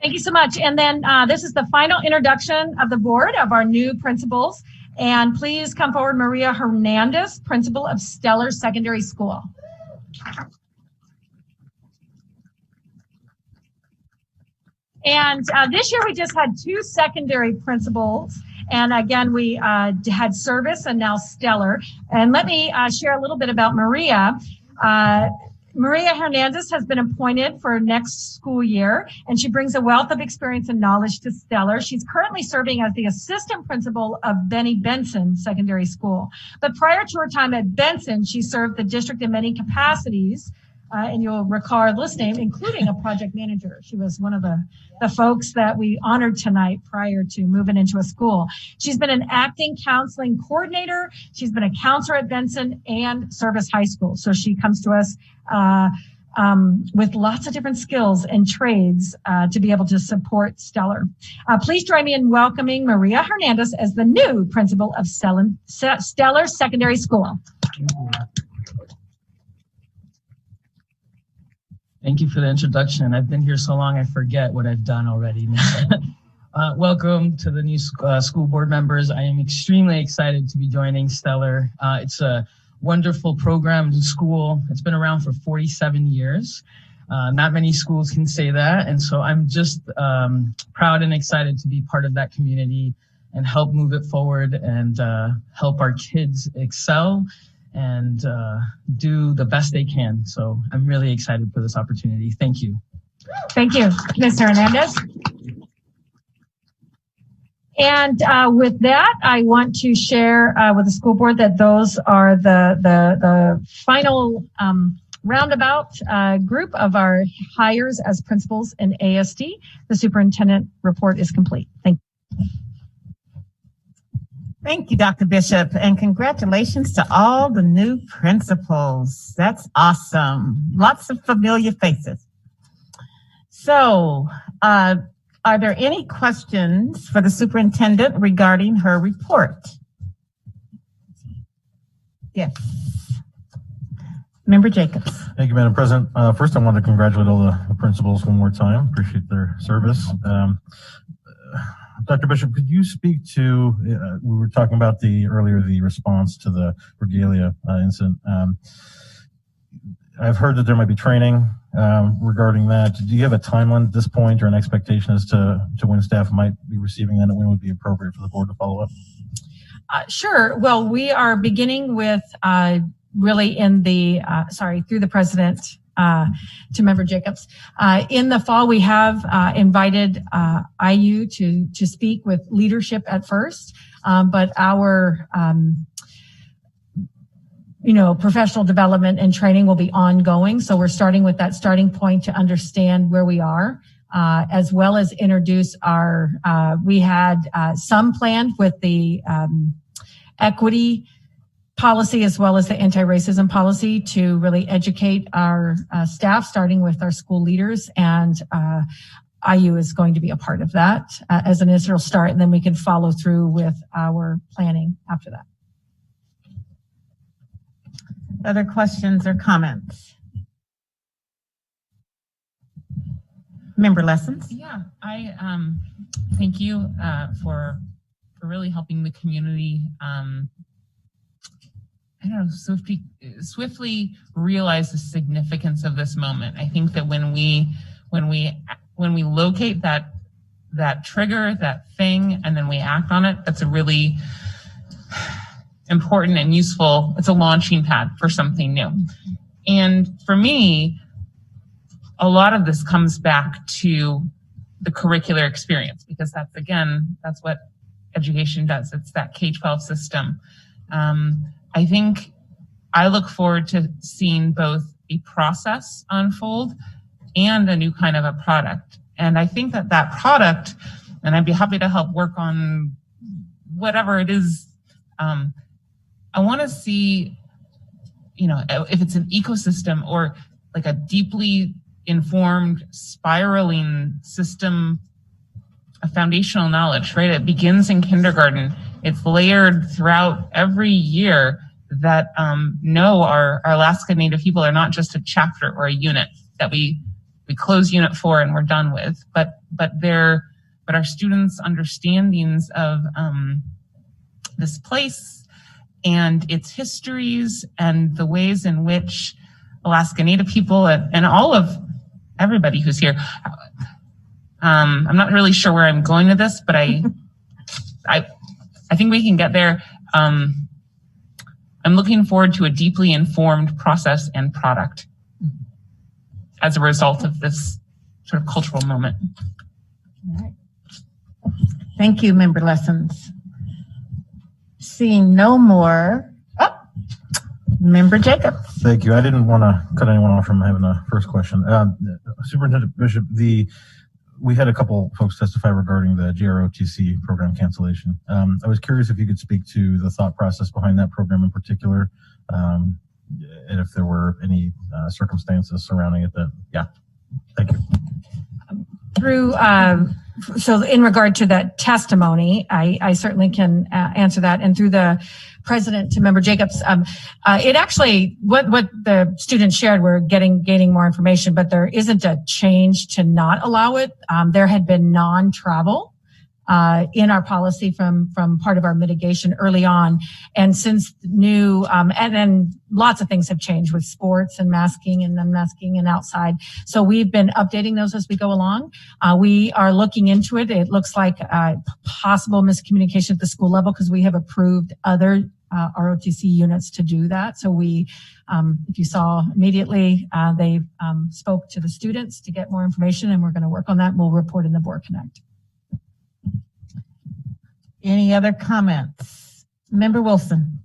Thank you so much. And then this is the final introduction of the board of our new principals. And please come forward, Maria Hernandez, principal of Stellar Secondary School. And this year we just had 2 secondary principals. And again, we had Service and now Stellar. And let me share a little bit about Maria. Maria Hernandez has been appointed for next school year, and she brings a wealth of experience and knowledge to Stellar. She's currently serving as the assistant principal of Benny Benson Secondary School. But prior to her time at Benson, she served the district in many capacities, and you'll recall her list name, including a project manager. She was one of the folks that we honored tonight prior to moving into a school. She's been an acting counseling coordinator. She's been a counselor at Benson and Service High School. So she comes to us with lots of different skills and trades to be able to support Stellar. Please join me in welcoming Maria Hernandez as the new principal of Stellar Secondary School. Thank you for the introduction. I've been here so long, I forget what I've done already. Welcome to the new school board members. I am extremely excited to be joining Stellar. It's a wonderful program in school. It's been around for 47 years. Not many schools can say that. And so I'm just proud and excited to be part of that community and help move it forward and help our kids excel and do the best they can. So I'm really excited for this opportunity. Thank you. Thank you, Ms. Hernandez. And with that, I want to share with the school board that those are the final roundabout group of our hires as principals in ASD. The superintendent report is complete. Thank you. Thank you, Dr. Bishop, and congratulations to all the new principals. That's awesome. Lots of familiar faces. So, are there any questions for the superintendent regarding her report? Yes. Member Jacobs. Thank you, Madam President. First, I want to congratulate all the principals one more time. Appreciate their service. Dr. Bishop, could you speak to, we were talking about earlier the response to the regalia incident. I've heard that there might be training regarding that. Do you have a timeline at this point or an expectation as to when staff might be receiving that and when would be appropriate for the board to follow up? Sure. Well, we are beginning with really in the, through the president to Member Jacobs. In the fall, we have invited IU to speak with leadership at first, but our professional development and training will be ongoing. So we're starting with that starting point to understand where we are, as well as introduce we had some planned with the equity policy as well as the anti-racism policy to really educate our staff, starting with our school leaders, and IU is going to be a part of that as an initial start, and then we can follow through with our planning after that. Other questions or comments? Member Lessons? Yeah, I thank you for really helping the community swiftly realize the significance of this moment. I think that when we locate that trigger, that thing, and then we act on it, that's a really important and useful, it's a launching pad for something new. And for me, a lot of this comes back to the curricular experience, because that's what education does. It's that K-12 system. I think I look forward to seeing both a process unfold and a new kind of a product. And I think that product, and I'd be happy to help work on whatever it is, I want to see, if it's an ecosystem or like a deeply informed spiraling system of foundational knowledge, right? It begins in kindergarten. It's layered throughout every year that our Alaska Native people are not just a chapter or a unit that we close unit 4 and we're done with, but our students' understandings of this place and its histories and the ways in which Alaska Native people and all of everybody who's here. I'm not really sure where I'm going with this, but I think we can get there. I'm looking forward to a deeply informed process and product as a result of this sort of cultural moment. All right. Thank you, Member Lessons. Seeing no more, Member Jacobs. Thank you. I didn't want to cut anyone off from having a first question. Superintendent Bishop, we had a couple folks testify regarding the GROTC program cancellation. I was curious if you could speak to the thought process behind that program in particular, and if there were any circumstances surrounding it thank you. So in regard to that testimony, I certainly can answer that. And through the president to Member Jacobs, it actually, what the students shared, we're gaining more information, but there isn't a change to not allow it. There had been non-travel in our policy from part of our mitigation early on. And since new, and then lots of things have changed with sports and masking and unmasking and outside. So we've been updating those as we go along. We are looking into it. It looks like possible miscommunication at the school level because we have approved other ROTC units to do that. So we, if you saw immediately, they spoke to the students to get more information, and we're going to work on that. We'll report in the Board Connect. Any other comments? Member Wilson.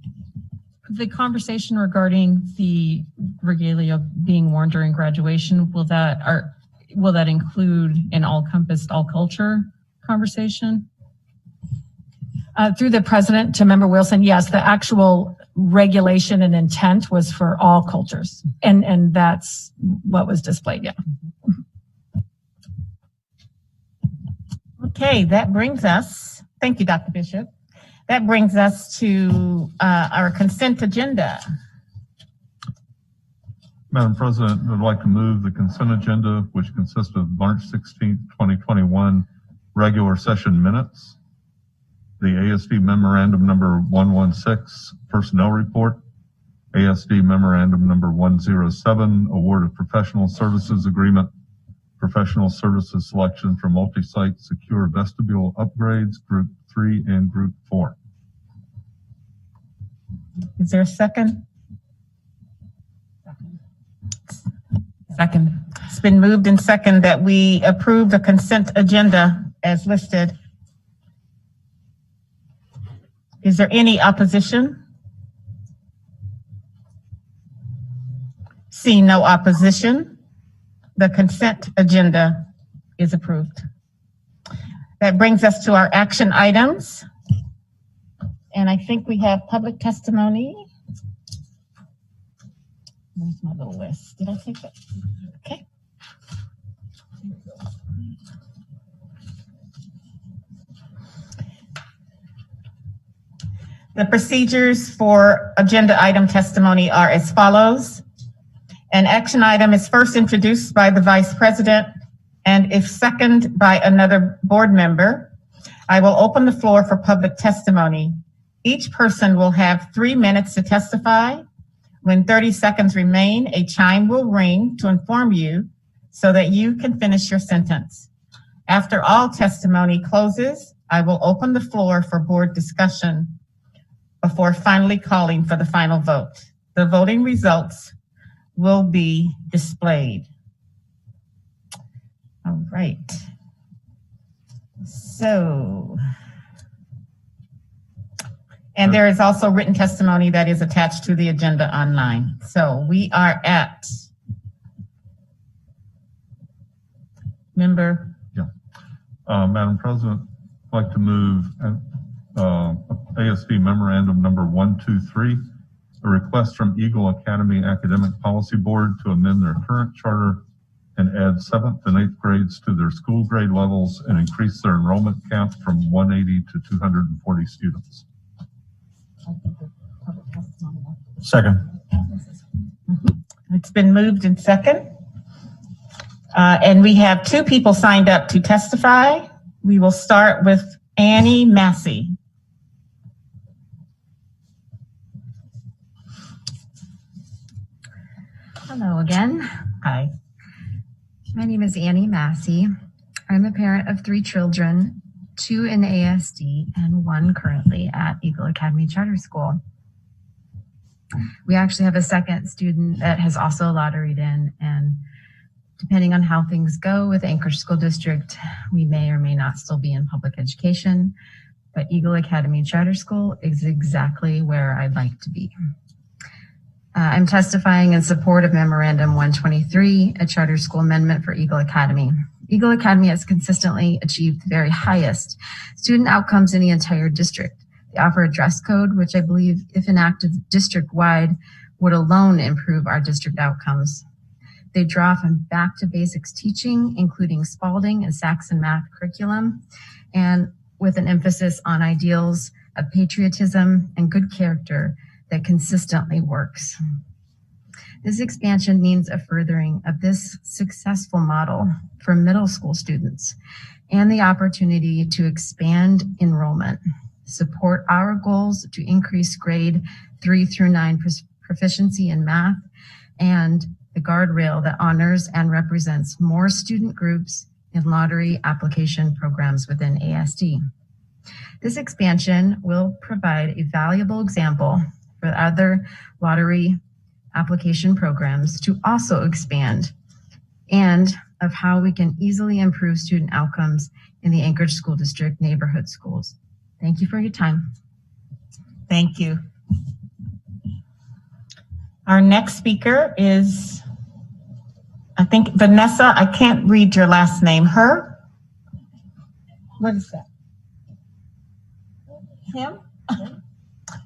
The conversation regarding the regalia being worn during graduation, will that include an all-encompassed all-culture conversation? Through the president to Member Wilson, yes, the actual regulation and intent was for all cultures, and that's what was displayed. Yeah. Okay, that brings us. Thank you, Dr. Bishop. That brings us to our consent agenda. Madam President, I'd like to move the consent agenda, which consists of March 16th, 2021 regular session minutes, the ASD memorandum number 116, personnel report, ASD memorandum number 107, award of professional services agreement, professional services selection for multi-site secure vestibule upgrades, group 3 and group 4. Is there a second? Second. It's been moved and second that we approve the consent agenda as listed. Is there any opposition? Seeing no opposition, the consent agenda is approved. That brings us to our action items. And I think we have public testimony. Where's my little list? Did I take that? Okay. The procedures for agenda item testimony are as follows. An action item is first introduced by the Vice President, and if seconded by another board member, I will open the floor for public testimony. Each person will have 3 minutes to testify. When 30 seconds remain, a chime will ring to inform you so that you can finish your sentence. After all testimony closes, I will open the floor for board discussion before finally calling for the final vote. The voting results will be displayed. All right. So, and there is also written testimony that is attached to the agenda online. So we are at member. Yeah. Madam President, I'd like to move ASD memorandum number 123, a request from Eagle Academy Academic Policy Board to amend their current charter and add 7th and 8th grades to their school grade levels and increase their enrollment cap from 180 to 240 students. Second. It's been moved and second. And we have 2 people signed up to testify. We will start with Annie Massey. Hello again. Hi. My name is Annie Massey. I'm a parent of 3 children, 2 in ASD and 1 currently at Eagle Academy Charter School. We actually have a second student that has also lotteried in, and depending on how things go with Anchorage School District, we may or may not still be in public education, but Eagle Academy Charter School is exactly where I'd like to be. I'm testifying in support of Memorandum 123, a charter school amendment for Eagle Academy. Eagle Academy has consistently achieved the very highest student outcomes in the entire district. They offer a dress code, which I believe, if enacted district-wide, would alone improve our district outcomes. They draw from back to basics teaching, including Spalding and Saxon math curriculum, and with an emphasis on ideals of patriotism and good character that consistently works. This expansion means a furthering of this successful model for middle school students and the opportunity to expand enrollment, support our goals to increase grade 3 through 9 proficiency in math, and the guardrail that honors and represents more student groups in lottery application programs within ASD. This expansion will provide a valuable example for other lottery application programs to also expand, and of how we can easily improve student outcomes in the Anchorage School District neighborhood schools. Thank you for your time. Thank you. Our next speaker is, I think, Vanessa. I can't read your last name. Her? What is that? Him?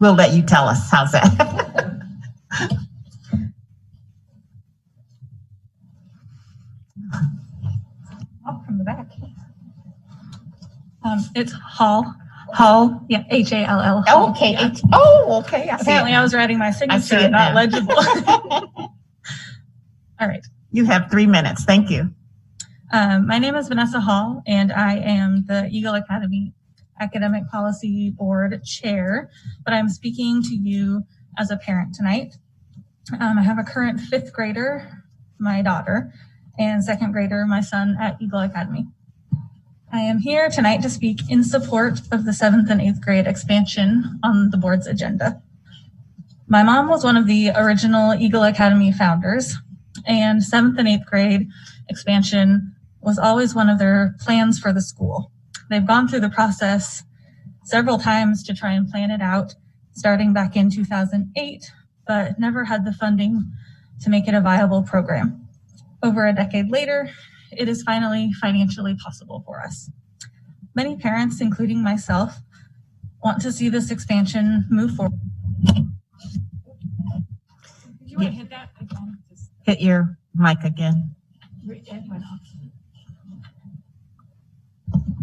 We'll let you tell us. How's that? Oh, from the back. It's Hall. Hall? Yeah, Hall. Oh, okay. Yeah. Okay. Apparently, I was writing my signature, not legible. All right. You have 3 minutes. Thank you. My name is Vanessa Hall, and I am the Eagle Academy Academic Policy Board Chair, but I'm speaking to you as a parent tonight. I have a current 5th grader, my daughter, and 2nd grader, my son, at Eagle Academy. I am here tonight to speak in support of the 7th and 8th grade expansion on the board's agenda. My mom was one of the original Eagle Academy founders, and 7th and 8th grade expansion was always one of their plans for the school. They've gone through the process several times to try and plan it out, starting back in 2008, but never had the funding to make it a viable program. Over a decade later, it is finally financially possible for us. Many parents, including myself, want to see this expansion move forward. You want to hit that again? Hit your mic again. It went off.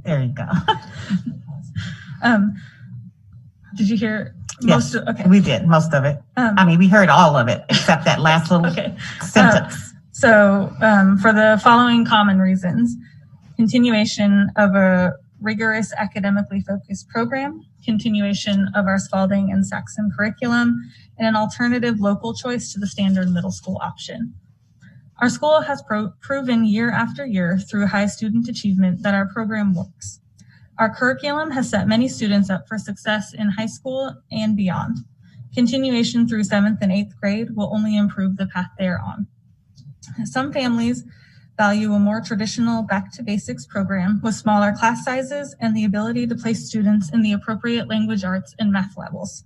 There you go. Did you hear Yes, most of, okay. we did most of it. I mean, we heard all of it except that last little sentence. So for the following common reasons: continuation of a rigorous academically focused program, continuation of our Spalding and Saxon curriculum, and an alternative local choice to the standard middle school option. Our school has proven year after year through high student achievement that our program works. Our curriculum has set many students up for success in high school and beyond. Continuation through 7th and 8th grade will only improve the path they are on. Some families value a more traditional back to basics program with smaller class sizes and the ability to place students in the appropriate language arts and math levels.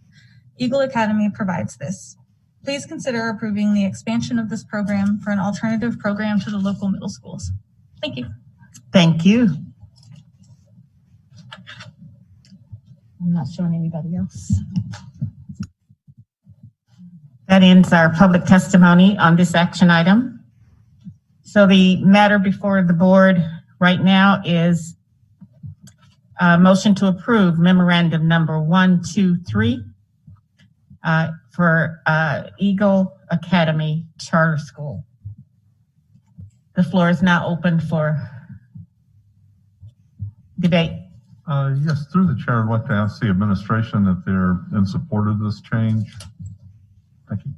Eagle Academy provides this. Please consider approving the expansion of this program for an alternative program to the local middle schools. Thank you. Thank you. I'm not showing anybody else. That ends our public testimony on this action item. So the matter before the board right now is a motion to approve memorandum number 123 for Eagle Academy Charter School. The floor is now open for debate. Yes, through the chair, I'd like to ask the administration if they're in support of this change. Thank you.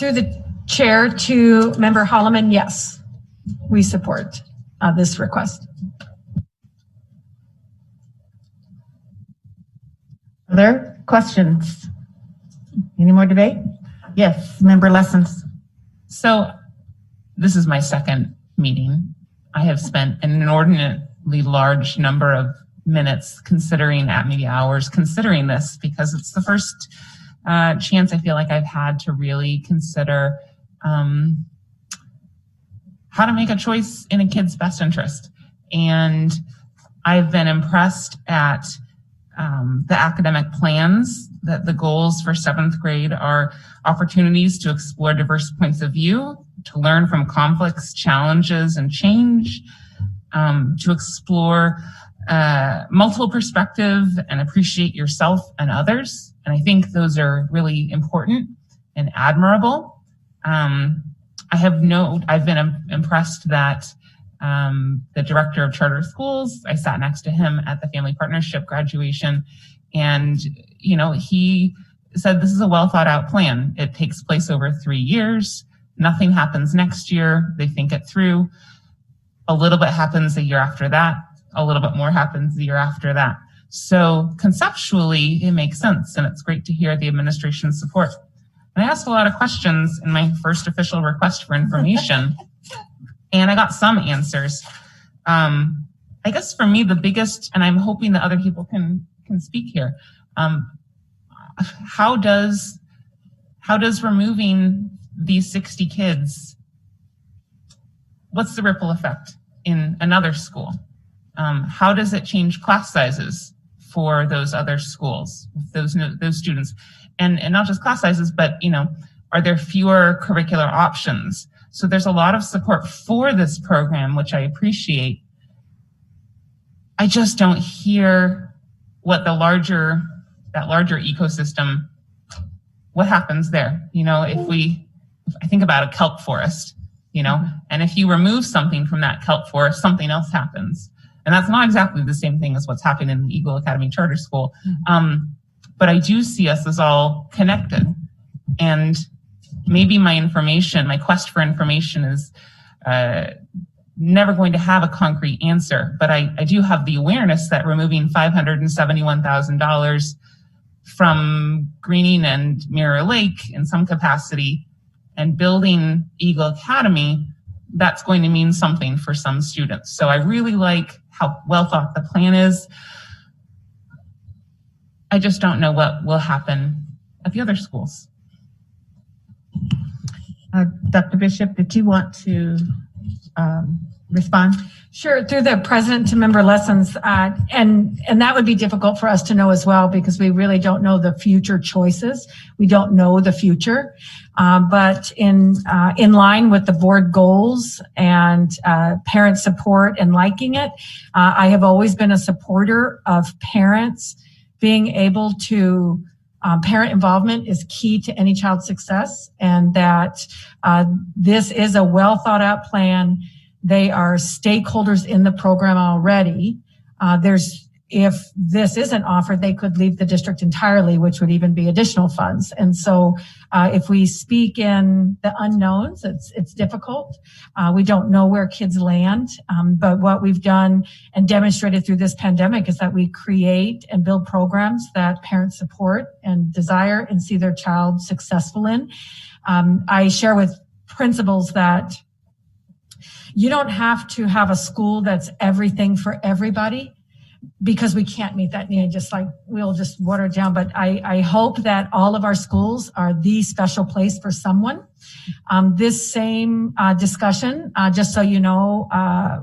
Through the chair to Member Holloman, yes, we support this request. Other questions? Any more debate? Yes, Member Lessons. So this is my 2nd meeting. I have spent an inordinately large number of minutes considering, maybe hours, considering this because it's the first chance I feel like I've had to really consider how to make a choice in a kid's best interest. And I've been impressed at the academic plans, that the goals for 7th grade are opportunities to explore diverse points of view, to learn from conflicts, challenges, and change, to explore multiple perspective and appreciate yourself and others. And I think those are really important and admirable. I've been impressed that the director of charter schools, I sat next to him at the family partnership graduation, and he said this is a well thought out plan. It takes place over 3 years. Nothing happens next year. They think it through. A little bit happens the year after that. A little bit more happens the year after that. So conceptually, it makes sense, and it's great to hear the administration's support. And I asked a lot of questions in my first official request for information, and I got some answers. I guess for me, the biggest, and I'm hoping that other people can speak here, how does how does removing these 60 kids, what's the ripple effect in another school? How does it change class sizes for those other schools, those students? And not just class sizes, but, are there fewer curricular options? So there's a lot of support for this program, which I appreciate. I just don't hear what that larger ecosystem, what happens there? If I think about a kelp forest, and if you remove something from that kelp forest, something else happens. And that's not exactly the same thing as what's happening in the Eagle Academy Charter School. But I do see us as all connected. And maybe my quest for information is never going to have a concrete answer. But I do have the awareness that removing $571,000 from Greening and Mirror Lake in some capacity and building Eagle Academy, that's going to mean something for some students. So I really like how well thought the plan is. I just don't know what will happen at the other schools. Dr. Bishop, did you want to respond? Sure, through the president to member lessons, and that would be difficult for us to know as well because we really don't know the future choices. We don't know the future, but in line with the board goals and parent support and liking it, I have always been a supporter of parents being able to. Parent involvement is key to any child's success, and that this is a well thought out plan. They are stakeholders in the program already. If this isn't offered, they could leave the district entirely, which would even be additional funds. And so if we speak in the unknowns, it's difficult. We don't know where kids land. But what we've done and demonstrated through this pandemic is that we create and build programs that parents support and desire and see their child successful in. I share with principals that you don't have to have a school that's everything for everybody, because we can't meet that need, just like we'll just water it down. But I hope that all of our schools are the special place for someone. This same discussion, just so you know,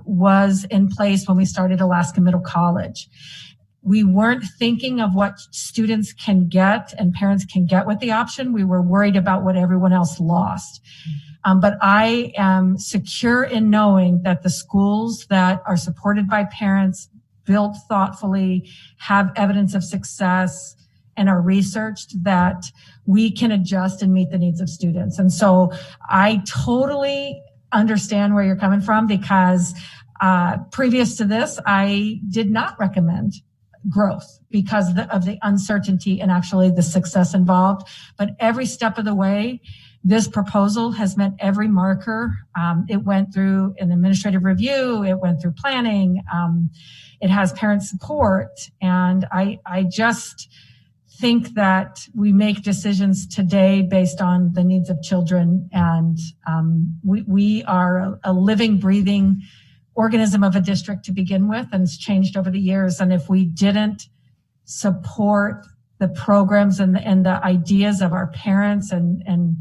was in place when we started Alaska Middle College. We weren't thinking of what students can get and parents can get with the option. We were worried about what everyone else lost. But I am secure in knowing that the schools that are supported by parents, built thoughtfully, have evidence of success, and are researched, that we can adjust and meet the needs of students. And so I totally understand where you're coming from, because previous to this, I did not recommend growth because of the uncertainty and actually the success involved. But every step of the way, this proposal has met every marker. It went through an administrative review. It went through planning. It has parent support. And I just think that we make decisions today based on the needs of children. And we are a living, breathing organism of a district to begin with, and it's changed over the years. And if we didn't support the programs and the ideas of our parents and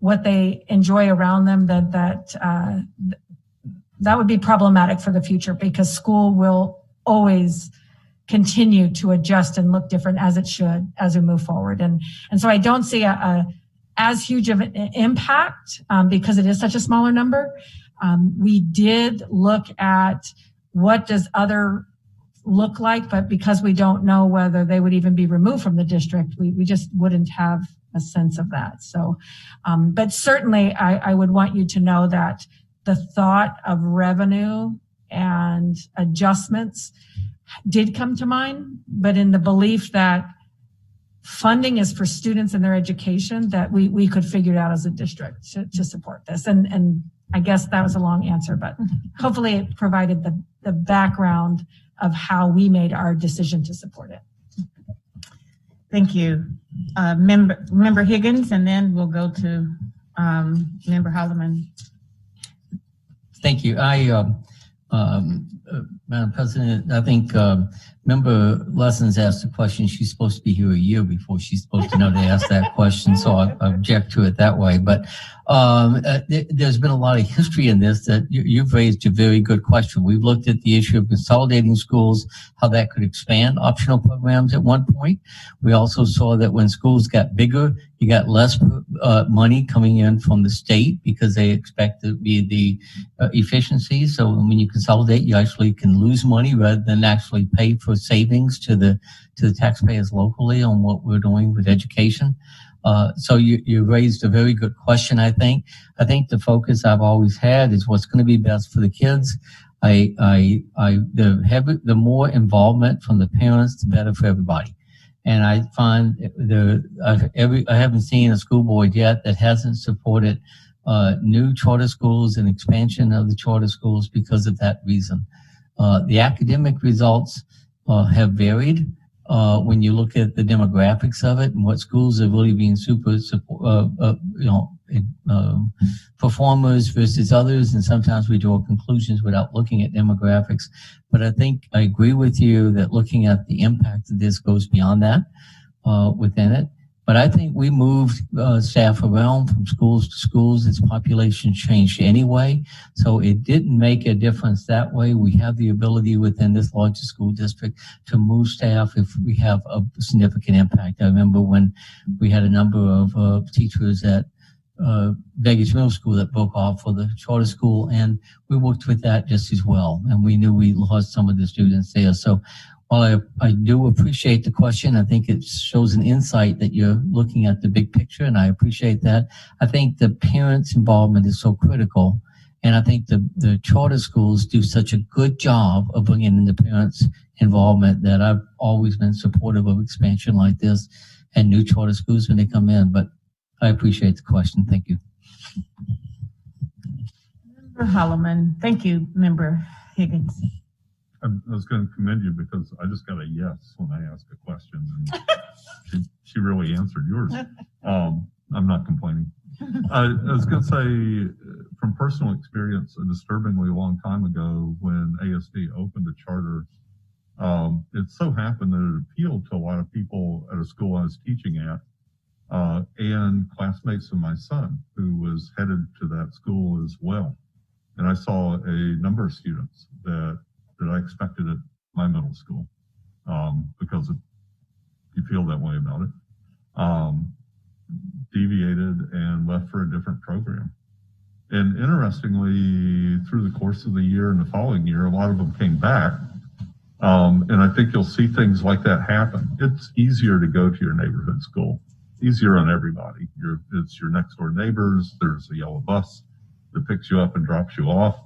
what they enjoy around them, that would be problematic for the future, because school will always continue to adjust and look different, as it should, as we move forward. And so I don't see as huge of an impact because it is such a smaller number. We did look at what does other look like, but because we don't know whether they would even be removed from the district, we just wouldn't have a sense of that. So, but certainly I would want you to know that the thought of revenue and adjustments did come to mind, but in the belief that funding is for students and their education, that we could figure it out as a district to support this. And I guess that was a long answer, but hopefully it provided the background of how we made our decision to support it. Thank you. Member Higgins, and then we'll go to Member Holloman. Thank you. Madam President, I think Member Lessons asked a question. She's supposed to be here a year before she's supposed to know to ask that question, so I object to it that way. But there's been a lot of history in this that you've raised a very good question. We've looked at the issue of consolidating schools, how that could expand optional programs at one point. We also saw that when schools got bigger, you got less money coming in from the state because they expect to be the efficiency. So when you consolidate, you actually can lose money rather than actually pay for savings to the taxpayers locally on what we're doing with education. So you raised a very good question, I think. I think the focus I've always had is what's going to be best for the kids. The more involvement from the parents, the better for everybody. And I find I haven't seen a school board yet that hasn't supported new charter schools and expansion of the charter schools because of that reason. The academic results have varied when you look at the demographics of it and what schools are really being performers versus others, and sometimes we draw conclusions without looking at demographics. But I think I agree with you that looking at the impact of this goes beyond that within it. But I think we moved staff around from schools to schools. Its population changed anyway, so it didn't make a difference that way. We have the ability within this larger school district to move staff if we have a significant impact. I remember when we had a number of teachers at Vegas Middle School that broke off for the charter school, and we worked with that just as well. And we knew we lost some of the students there. So while I do appreciate the question, I think it shows an insight that you're looking at the big picture, and I appreciate that. I think the parents' involvement is so critical, and I think the charter schools do such a good job of bringing in the parents' involvement that I've always been supportive of expansion like this and new charter schools when they come in. But I appreciate the question. Thank you. Member Holloman. Thank you, Member Higgins. I was going to commend you because I just got a yes when I asked a question, and she really answered yours. I'm not complaining. I was going to say, from personal experience, a disturbingly long time ago when ASD opened a charter, it so happened that it appealed to a lot of people at a school I was teaching at, and classmates of my son, who was headed to that school as well. And I saw a number of students that I expected at my middle school, because you feel that way about it, deviated and left for a different program. And interestingly, through the course of the year and the following year, a lot of them came back. And I think you'll see things like that happen. It's easier to go to your neighborhood school, easier on everybody. It's your next door neighbors. There's a yellow bus that picks you up and drops you off.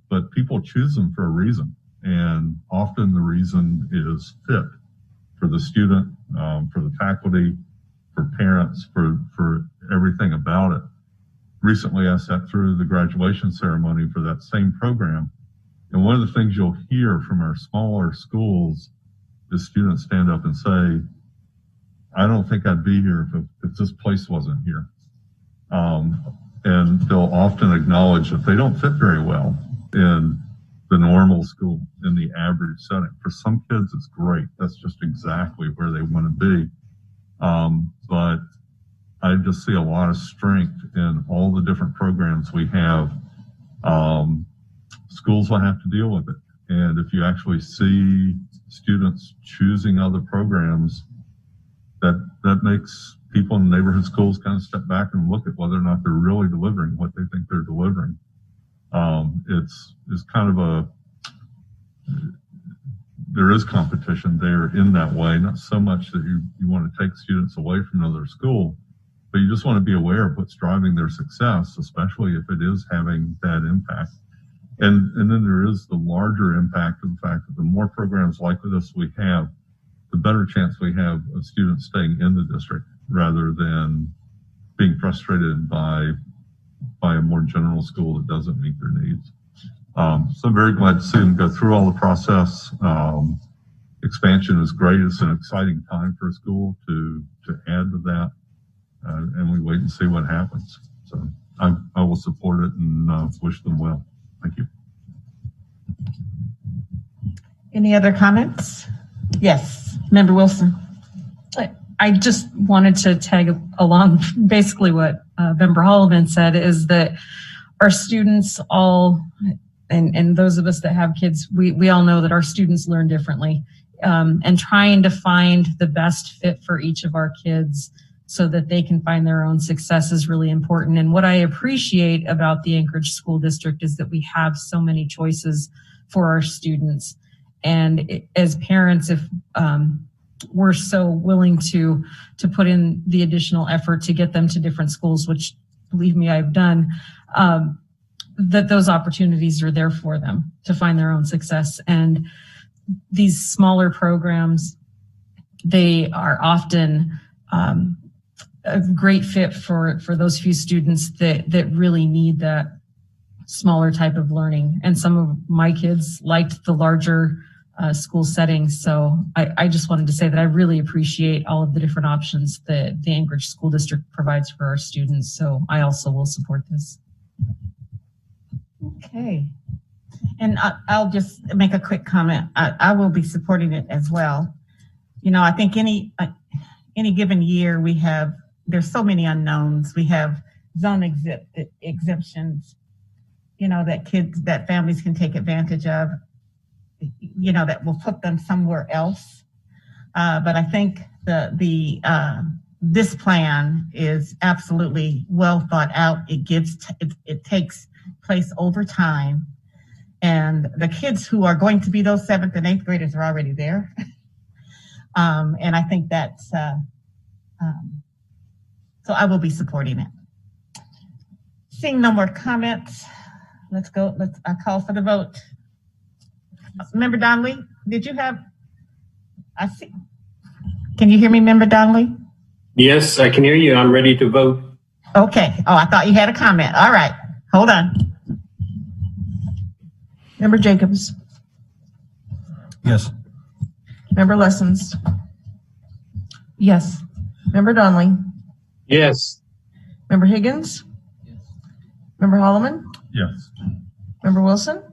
But people choose them for a reason, and often the reason is fit for the student, for the faculty, for parents, for everything about it. Recently, I sat through the graduation ceremony for that same program, and one of the things you'll hear from our smaller schools is students stand up and say, "I don't think I'd be here if this place wasn't here." And they'll often acknowledge that they don't fit very well in the normal school, in the average setting. For some kids, it's great. That's just exactly where they want to be. But I just see a lot of strength in all the different programs we have. Schools will have to deal with it. And if you actually see students choosing other programs, that makes people in neighborhood schools kind of step back and look at whether or not they're really delivering what they think they're delivering. It's kind of there is competition there in that way, not so much that you want to take students away from another school, but you just want to be aware of what's driving their success, especially if it is having that impact. And then there is the larger impact of the fact that the more programs like this we have, the better chance we have of students staying in the district rather than being frustrated by a more general school that doesn't meet their needs. So I'm very glad to see them go through all the process. Expansion is great. It's an exciting time for a school to add to that, and we wait and see what happens. So I will support it and wish them well. Thank you. Any other comments? Yes, Member Wilson. I just wanted to tag along basically what Member Holloman said, is that our students all, and those of us that have kids, we all know that our students learn differently, and trying to find the best fit for each of our kids so that they can find their own success is really important. And what I appreciate about the Anchorage School District is that we have so many choices for our students. And as parents, if we're so willing to put in the additional effort to get them to different schools, which believe me, I've done, that those opportunities are there for them to find their own success. And these smaller programs, they are often a great fit for those few students that really need that smaller type of learning. And some of my kids liked the larger school settings. So I just wanted to say that I really appreciate all of the different options that the Anchorage School District provides for our students. So I also will support this. Okay. And I'll just make a quick comment. I will be supporting it as well. You know, I think any given year there's so many unknowns. We have zone exemptions, you know, that families can take advantage of, you know, that will put them somewhere else. But I think this plan is absolutely well thought out. It takes place over time. And the kids who are going to be those 7th and 8th graders are already there. And I think that's, so I will be supporting it. Seeing no more comments, let's go. I call for the vote. Member Donnelly, can you hear me, Member Donnelly? Yes, I can hear you. I'm ready to vote. Okay. Oh, I thought you had a comment. All right. Hold on. Member Jacobs. Yes. Member Lessons. Yes. Member Donnelly. Yes. Member Higgins. Yes. Member Holloman. Yes. Member Wilson.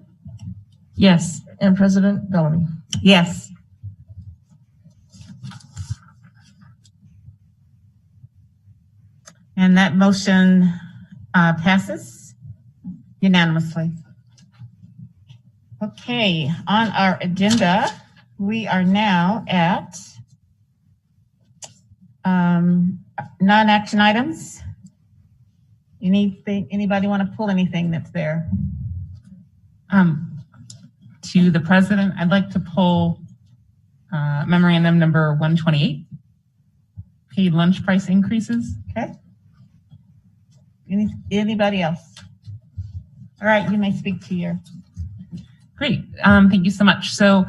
Yes. And President Bellamy. Yes. And that motion passes unanimously. Okay, on our agenda, we are now at non-action items. Anybody want to pull anything that's there? To the president, I'd like to pull memorandum number 128, paid lunch price increases. Okay. Anybody else? All right, you may speak to your. Great, thank you so much. So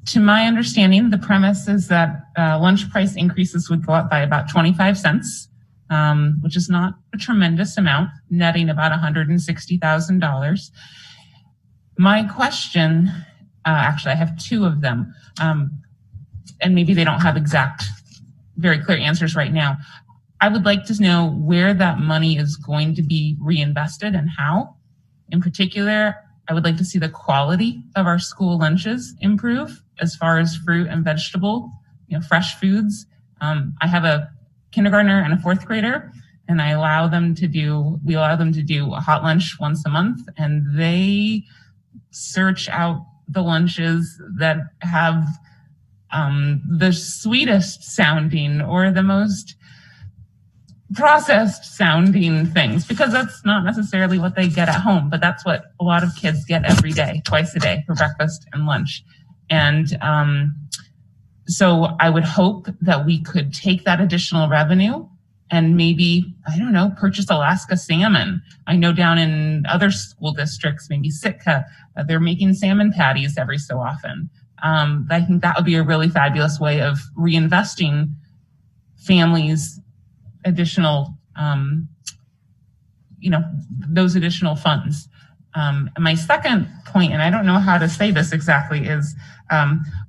to my understanding, the premise is that lunch price increases would go up by about 25 cents, which is not a tremendous amount, netting about $160,000. My question, actually, I have two of them, and maybe they don't have very clear answers right now. I would like to know where that money is going to be reinvested and how. In particular, I would like to see the quality of our school lunches improve as far as fruit and vegetable, fresh foods. I have a kindergartner and a 4th grader, and we allow them to do a hot lunch once a month, and they search out the lunches that have the sweetest sounding or the most processed sounding things, because that's not necessarily what they get at home, but that's what a lot of kids get every day, twice a day, for breakfast and lunch. And so I would hope that we could take that additional revenue and maybe, I don't know, purchase Alaska salmon. I know down in other school districts, maybe Sitka, they're making salmon patties every so often. I think that would be a really fabulous way of reinvesting families' additional, those additional funds. And my second point, and I don't know how to say this exactly, is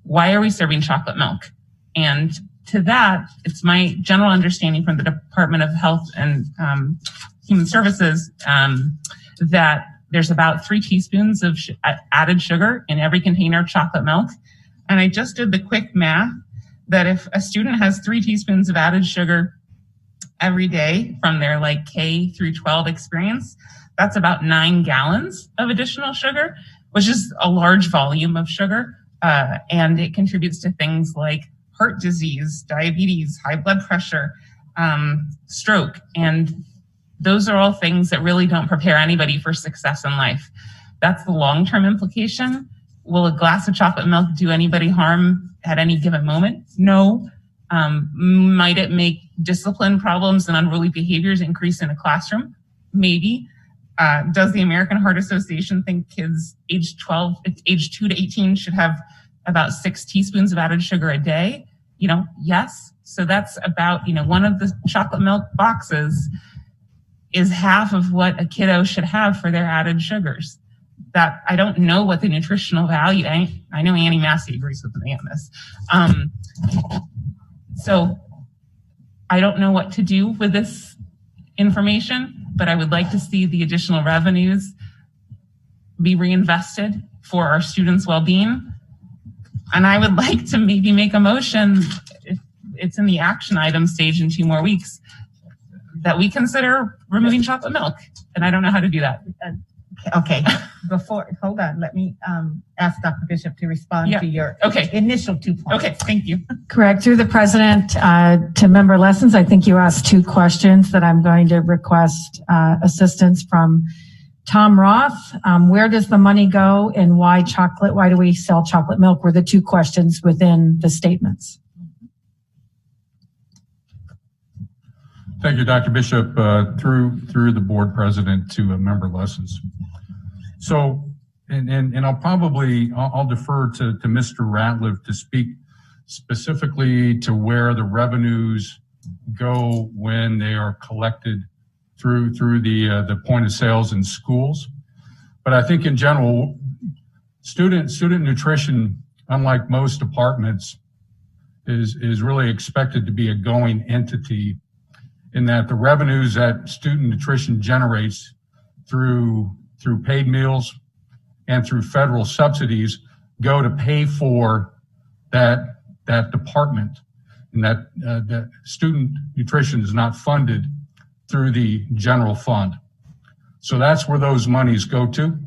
why are we serving chocolate milk? And to that, it's my general understanding from the Department of Health and Human Services that there's about 3 teaspoons of added sugar in every container of chocolate milk. And I just did the quick math that if a student has 3 teaspoons of added sugar every day from their like K through 12 experience, that's about 9 gallons of additional sugar, which is a large volume of sugar. And it contributes to things like heart disease, diabetes, high blood pressure, stroke. And those are all things that really don't prepare anybody for success in life. That's the long-term implication. Will a glass of chocolate milk do anybody harm at any given moment? No. Might it make discipline problems and unruly behaviors increase in a classroom? Maybe. Does the American Heart Association think kids age 2 to 18 should have about 6 teaspoons of added sugar a day? Yes. So that's about, one of the chocolate milk boxes is half of what a kiddo should have for their added sugars. That I don't know what the nutritional value, I know Annie Massey agrees with me on this. So I don't know what to do with this information, but I would like to see the additional revenues be reinvested for our students' well-being. And I would like to maybe make a motion, if it's in the action item stage in 2 more weeks, that we consider removing chocolate milk. And I don't know how to do that. Okay, hold on, let me ask Dr. Bishop to respond to your initial 2 points. Okay, thank you. Correct. Through the president to member Lessons, I think you asked 2 questions that I'm going to request assistance from Tom Roth. Where does the money go and why chocolate? Why do we sell chocolate milk? Were the 2 questions within the statements. Thank you, Dr. Bishop, through the board president to member Lessons. So, and I'll defer to Mr. Ratliff to speak specifically to where the revenues go when they are collected through the point of sales in schools. But I think in general, student nutrition, unlike most departments, is really expected to be a going entity, in that the revenues that student nutrition generates through paid meals and through federal subsidies go to pay for that department, and that student nutrition is not funded through the general fund. So that's where those monies go to.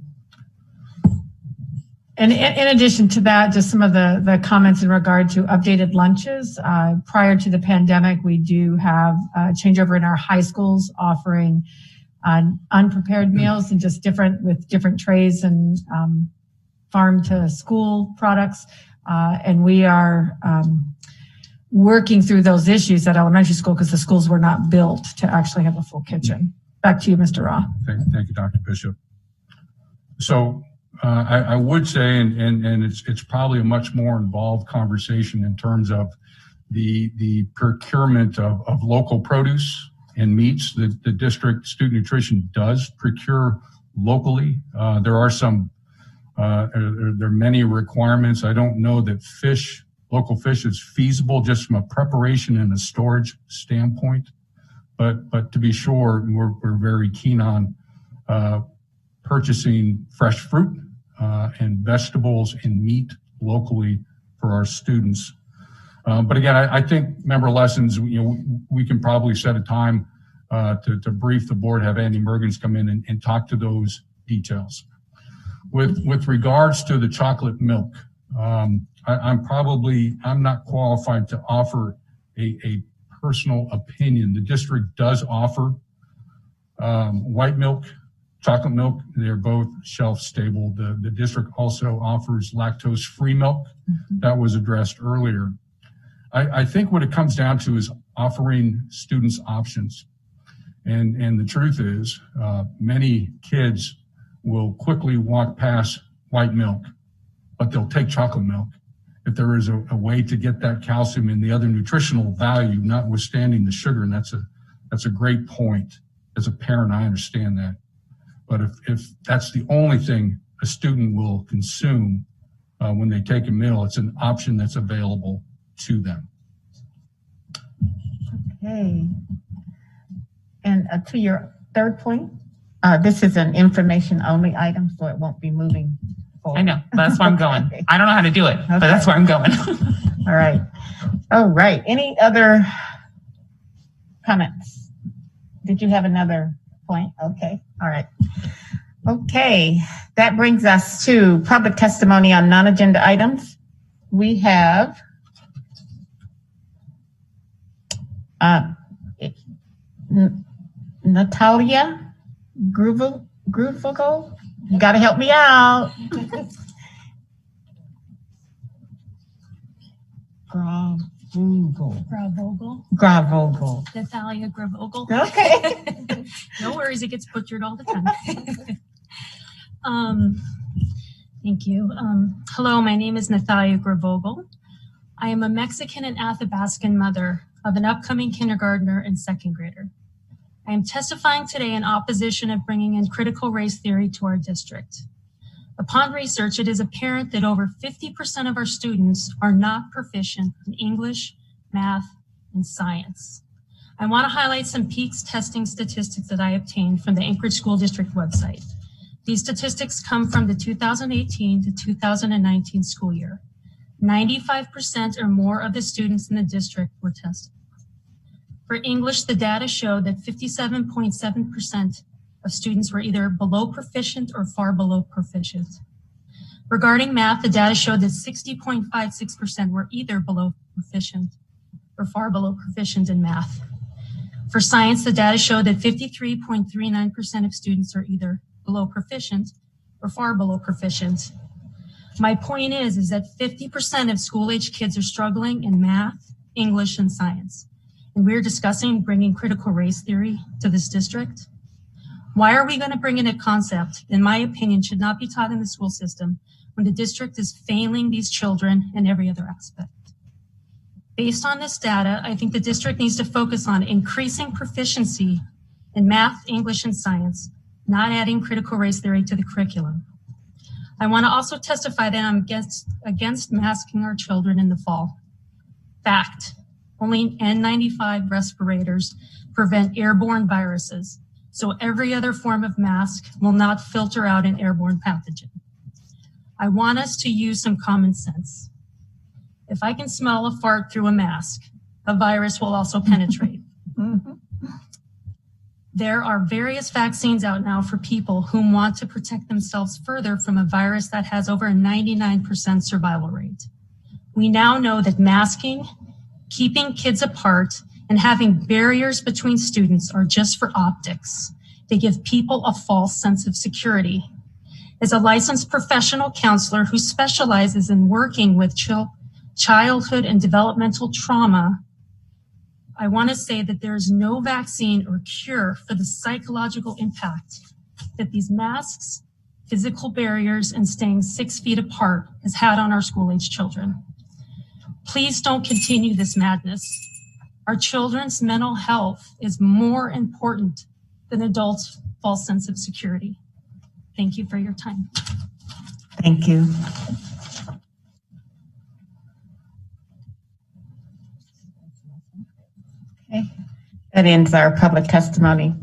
And in addition to that, just some of the comments in regard to updated lunches. Prior to the pandemic, we do have a changeover in our high schools offering unprepared meals and just with different trays and farm to school products. And we are working through those issues at elementary school because the schools were not built to actually have a full kitchen. Back to you, Mr. Roth. Thank you, Dr. Bishop. So I would say, and it's probably a much more involved conversation in terms of the procurement of local produce and meats. The district student nutrition does procure locally. There are many requirements. I don't know that local fish is feasible just from a preparation and a storage standpoint, but to be sure, we're very keen on purchasing fresh fruit and vegetables and meat locally for our students. But again, I think member Lessons, we can probably set a time to brief the board, have Andy Mergens come in and talk to those details. With regards to the chocolate milk, I'm not qualified to offer a personal opinion. The district does offer white milk, chocolate milk. They're both shelf stable. The district also offers lactose-free milk. That was addressed earlier. I think what it comes down to is offering students options. And the truth is, many kids will quickly walk past white milk, but they'll take chocolate milk. If there is a way to get that calcium and the other nutritional value, notwithstanding the sugar, and that's a great point. As a parent, I understand that. But if that's the only thing a student will consume when they take a meal, it's an option that's available to them. Okay. And to your third point, this is an information only item, so it won't be moving I know, but that's where I'm going. I don't know how to do it, but that's where I'm going. All right. All right. Any other comments? Did you have another point? Okay. All right. Okay. That brings us to public testimony on non-agenda items. We have Natalia Gruvogel. You got to help me out. Gravogel. Natalia Gravogel. Okay. No worries, it gets butchered all the time. Thank you. Hello, my name is Natalia Gravogel. I am a Mexican and Athabascan mother of an upcoming kindergartner and second grader. I am testifying today in opposition of bringing in critical race theory to our district. Upon research, it is apparent that over 50% of our students are not proficient in English, math, and science. I want to highlight some PEAKS testing statistics that I obtained from the Anchorage School District website. These statistics come from the 2018 to 2019 school year. 95% or more of the students in the district were tested. For English, the data showed that 57.7% of students were either below proficient or far below proficient. Regarding math, the data showed that 60.56% were either below proficient or far below proficient in math. For science, the data showed that 53.39% of students are either below proficient or far below proficient. My point is that 50% of school-age kids are struggling in math, English, and science. And we're discussing bringing critical race theory to this district. Why are we going to bring in a concept, in my opinion, should not be taught in the school system when the district is failing these children in every other aspect? Based on this data, I think the district needs to focus on increasing proficiency in math, English, and science, not adding critical race theory to the curriculum. I want to also testify that I'm against masking our children in the fall. Fact, only N95 respirators prevent airborne viruses, so every other form of mask will not filter out an airborne pathogen. I want us to use some common sense. If I can smell a fart through a mask, a virus will also penetrate. There are various vaccines out now for people who want to protect themselves further from a virus that has over a 99% survival rate. We now know that masking, keeping kids apart, and having barriers between students are just for optics. They give people a false sense of security. As a licensed professional counselor who specializes in working with childhood and developmental trauma, I want to say that there is no vaccine or cure for the psychological impact that these masks, physical barriers, and staying 6 feet apart has had on our school-age children. Please don't continue this madness. Our children's mental health is more important than adults' false sense of security. Thank you for your time. Thank you. Okay, that ends our public testimony.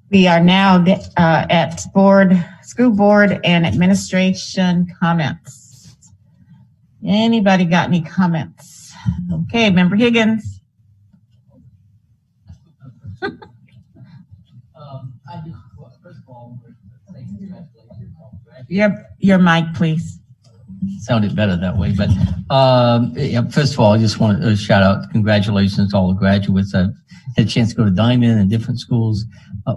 We are now at school board and administration comments. Anybody got any comments? Okay, Member Higgins. Your mic, please. Sounded better that way, but yeah, first of all, I just want to shout out congratulations to all the graduates. I've had a chance to go to Diamond and different schools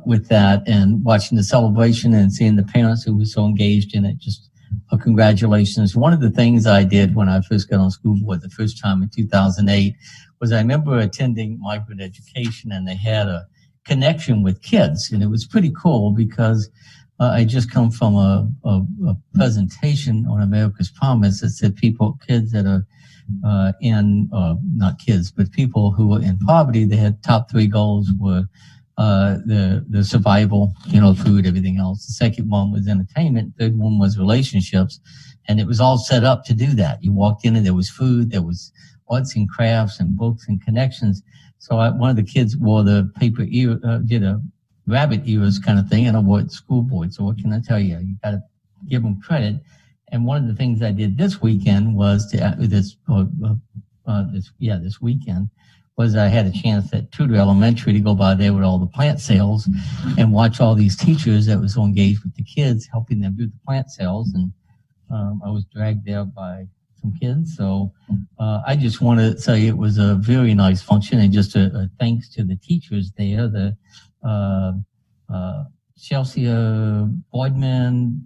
with that, and watching the celebration and seeing the parents who were so engaged in it. Just congratulations. One of the things I did when I first got on school board the first time in 2008 was I remember attending migrant education, and they had a connection with kids, and it was pretty cool because I just come from a presentation on America's Promise that said kids that are not kids, but people who are in poverty, they had top 3 goals were the survival, food, everything else. The second one was entertainment. Third one was relationships. And it was all set up to do that. You walked in and there was food, there was arts and crafts and books and connections. So one of the kids wore the paper ear, did a rabbit ears kind of thing, and I wore it school board. So what can I tell you? You got to give them credit. And one of the things I did this weekend was this weekend was I had a chance at Tudor Elementary to go by there with all the plant sales and watch all these teachers that was so engaged with the kids, helping them do the plant sales. And I was dragged there by some kids. So I just want to say it was a very nice function, and just a thanks to the teachers there, the Chelsea Boydman,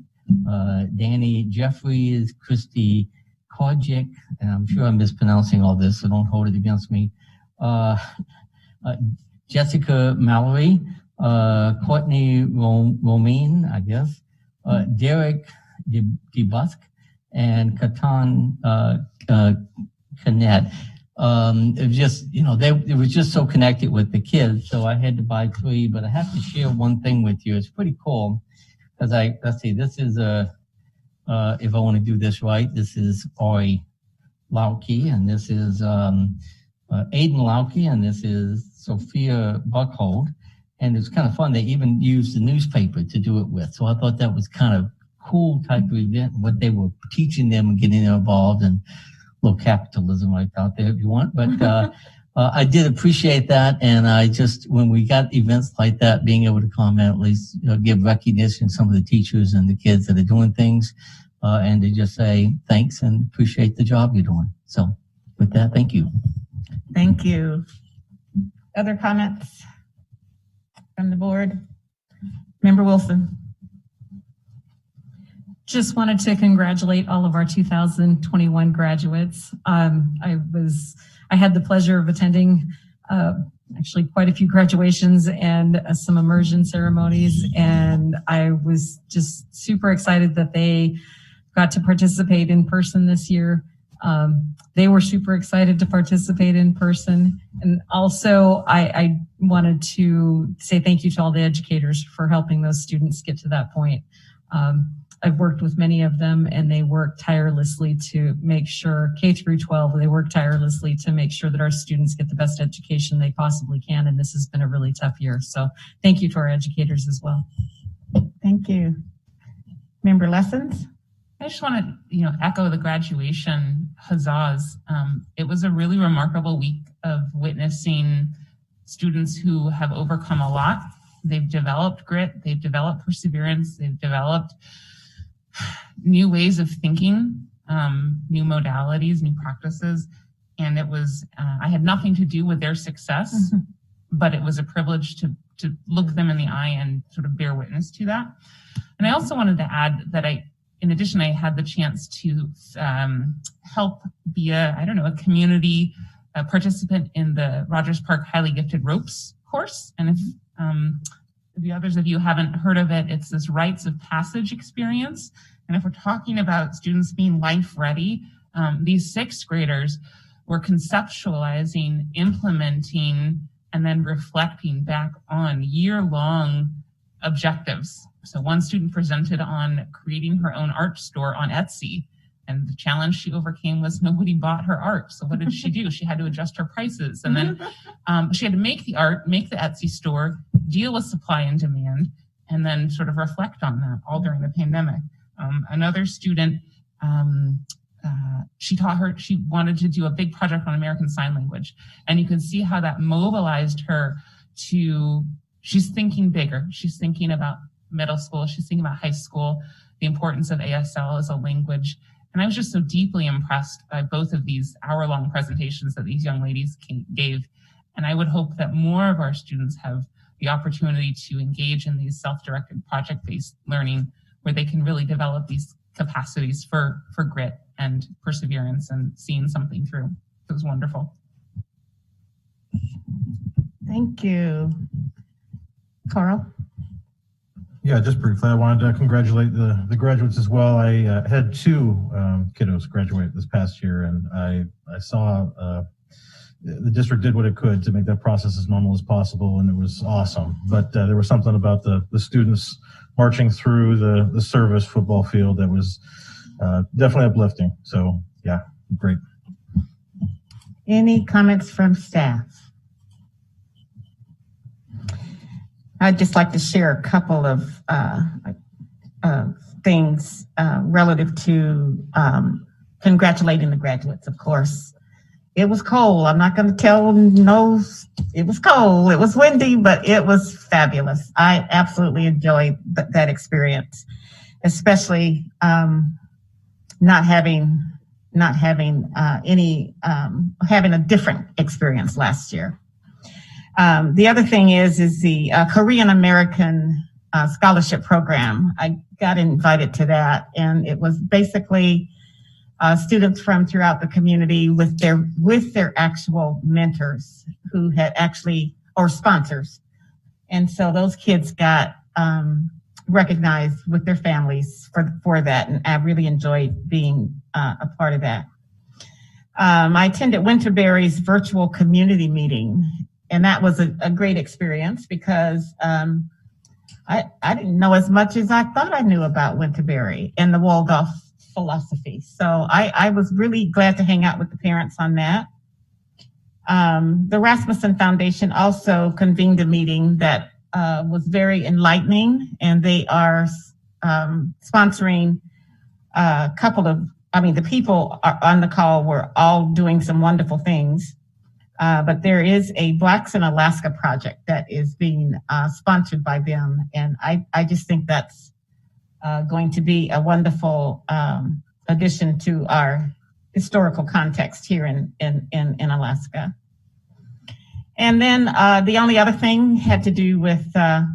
Danny Jeffries, Christy Kojic, and I'm sure I'm mispronouncing all this, so don't hold it against me. Jessica Mallory, Courtney Romine, I guess, Derek DeBusk, and Katan Canet. It was just, it was just so connected with the kids, so I had to buy 3, but I have to share one thing with you. It's pretty cool, because let's see, this is if I want to do this right, this is Ori Lauke, and this is Aiden Lauke, and this is Sophia Buckhold. And it's kind of fun. They even used the newspaper to do it with. So I thought that was kind of cool type of event, what they were teaching them and getting them involved, and a little capitalism right out there if you want. But I did appreciate that. And I just, when we got events like that, being able to comment, at least give recognition to some of the teachers and the kids that are doing things, and to just say thanks and appreciate the job you're doing. So with that, thank you. Thank you. Other comments from the board? Member Wilson. Just wanted to congratulate all of our 2021 graduates. I had the pleasure of attending actually quite a few graduations and some immersion ceremonies, and I was just super excited that they got to participate in person this year. They were super excited to participate in person. And also I wanted to say thank you to all the educators for helping those students get to that point. I've worked with many of them, and they work tirelessly to make sure, K through 12, they work tirelessly to make sure that our students get the best education they possibly can. And this has been a really tough year. So thank you to our educators as well. Thank you. Member Lessons. I just want to, echo the graduation huzzas. It was a really remarkable week of witnessing students who have overcome a lot. They've developed grit, they've developed perseverance, they've developed new ways of thinking, new modalities, new practices. And it was, I had nothing to do with their success, but it was a privilege to look them in the eye and sort of bear witness to that. And I also wanted to add that in addition, I had the chance to help be a community participant in the Rogers Park Highly Gifted Ropes course. And if the others of you haven't heard of it, it's this rites of passage experience. And if we're talking about students being life ready, these 6th graders were conceptualizing, implementing, and then reflecting back on year-long objectives. So one student presented on creating her own art store on Etsy. And the challenge she overcame was nobody bought her art. So what did she do? She had to adjust her prices. And then she had to make the art, make the Etsy store, deal with supply and demand, and then sort of reflect on that all during the pandemic. Another student, she wanted to do a big project on American Sign Language. And you can see how that mobilized her she's thinking bigger. She's thinking about middle school. She's thinking about high school, the importance of ASL as a language. And I was just so deeply impressed by both of these hour-long presentations that these young ladies gave. And I would hope that more of our students have the opportunity to engage in these self-directed project-based learning where they can really develop these capacities for grit and perseverance and seeing something through. It was wonderful. Thank you. Carl? Yeah, just briefly, I wanted to congratulate the graduates as well. I had 2 kiddos graduate this past year, and I saw the district did what it could to make that process as normal as possible, and it was awesome. But there was something about the students marching through the service football field that was definitely uplifting. So yeah, great. Any comments from staff? I'd just like to share a couple of things relative to congratulating the graduates, of course. It was cold. I'm not going to tell no, it was cold. It was windy, but it was fabulous. I absolutely enjoyed that experience, especially not having having a different experience last year. The other thing is the Korean American scholarship program. I got invited to that, and it was basically students from throughout the community with their actual mentors who had actually, or sponsors. And so those kids got recognized with their families for that. And I really enjoyed being a part of that. I attended Winterberry's virtual community meeting, and that was a great experience because I didn't know as much as I thought I knew about Winterberry and the Waldorf philosophy. So I was really glad to hang out with the parents on that. The Rasmussen Foundation also convened a meeting that was very enlightening, and they are sponsoring a couple of, the people on the call were all doing some wonderful things. But there is a Blacks in Alaska project that is being sponsored by them. And I just think that's going to be a wonderful addition to our historical context here in Alaska. And then the only other thing had to do with a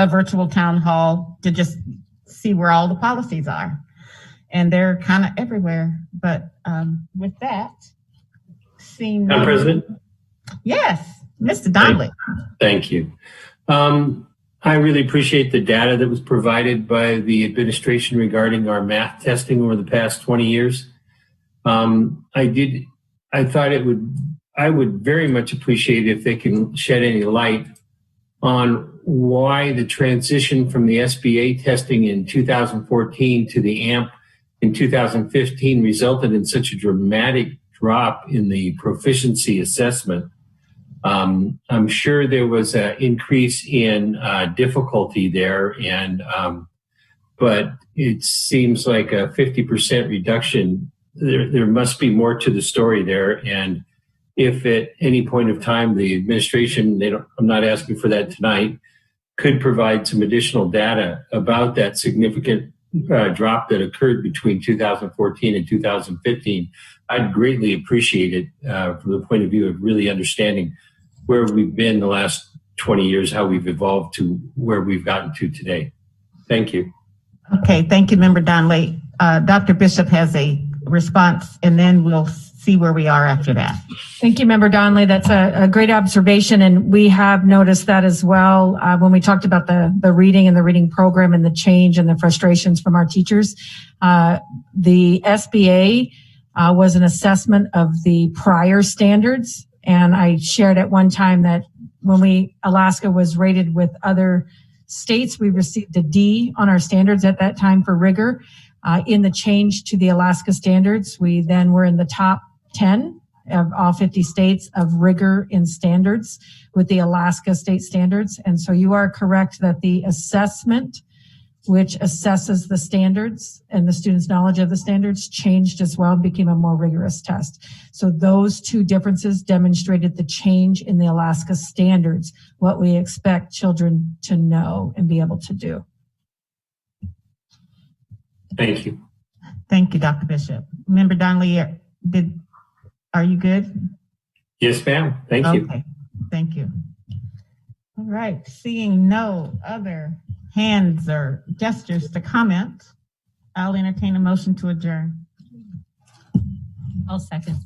virtual town hall to just see where all the policies are. And they're kind of everywhere. But with that, Madam President? Yes, Mr. Donnelly. Thank you. I really appreciate the data that was provided by the administration regarding our math testing over the past 20 years. I would very much appreciate if they can shed any light on why the transition from the SBA testing in 2014 to the AMP in 2015 resulted in such a dramatic drop in the proficiency assessment. I'm sure there was an increase in difficulty there, but it seems like a 50% reduction. There must be more to the story there. And if at any point of time the administration, I'm not asking for that tonight, could provide some additional data about that significant drop that occurred between 2014 and 2015, I'd greatly appreciate it from the point of view of really understanding where we've been the last 20 years, how we've evolved to where we've gotten to today. Thank you. Okay, thank you, Member Donnelly. Dr. Bishop has a response, and then we'll see where we are after that. Thank you, Member Donnelly. That's a great observation, and we have noticed that as well when we talked about the reading and the reading program and the change and the frustrations from our teachers. The SBA was an assessment of the prior standards, and I shared at one time that when Alaska was rated with other states, we received a D on our standards at that time for rigor. In the change to the Alaska standards, we then were in the top 10 of all 50 states of rigor in standards with the Alaska state standards. And so you are correct that the assessment, which assesses the standards and the student's knowledge of the standards, changed as well, became a more rigorous test. So those two differences demonstrated the change in the Alaska standards, what we expect children to know and be able to do. Thank you. Thank you, Dr. Bishop. Member Donnelly, are you good? Yes, ma'am. Thank you. Okay, thank you. All right, seeing no other hands or gestures to comment, I'll entertain a motion to adjourn. I'll second.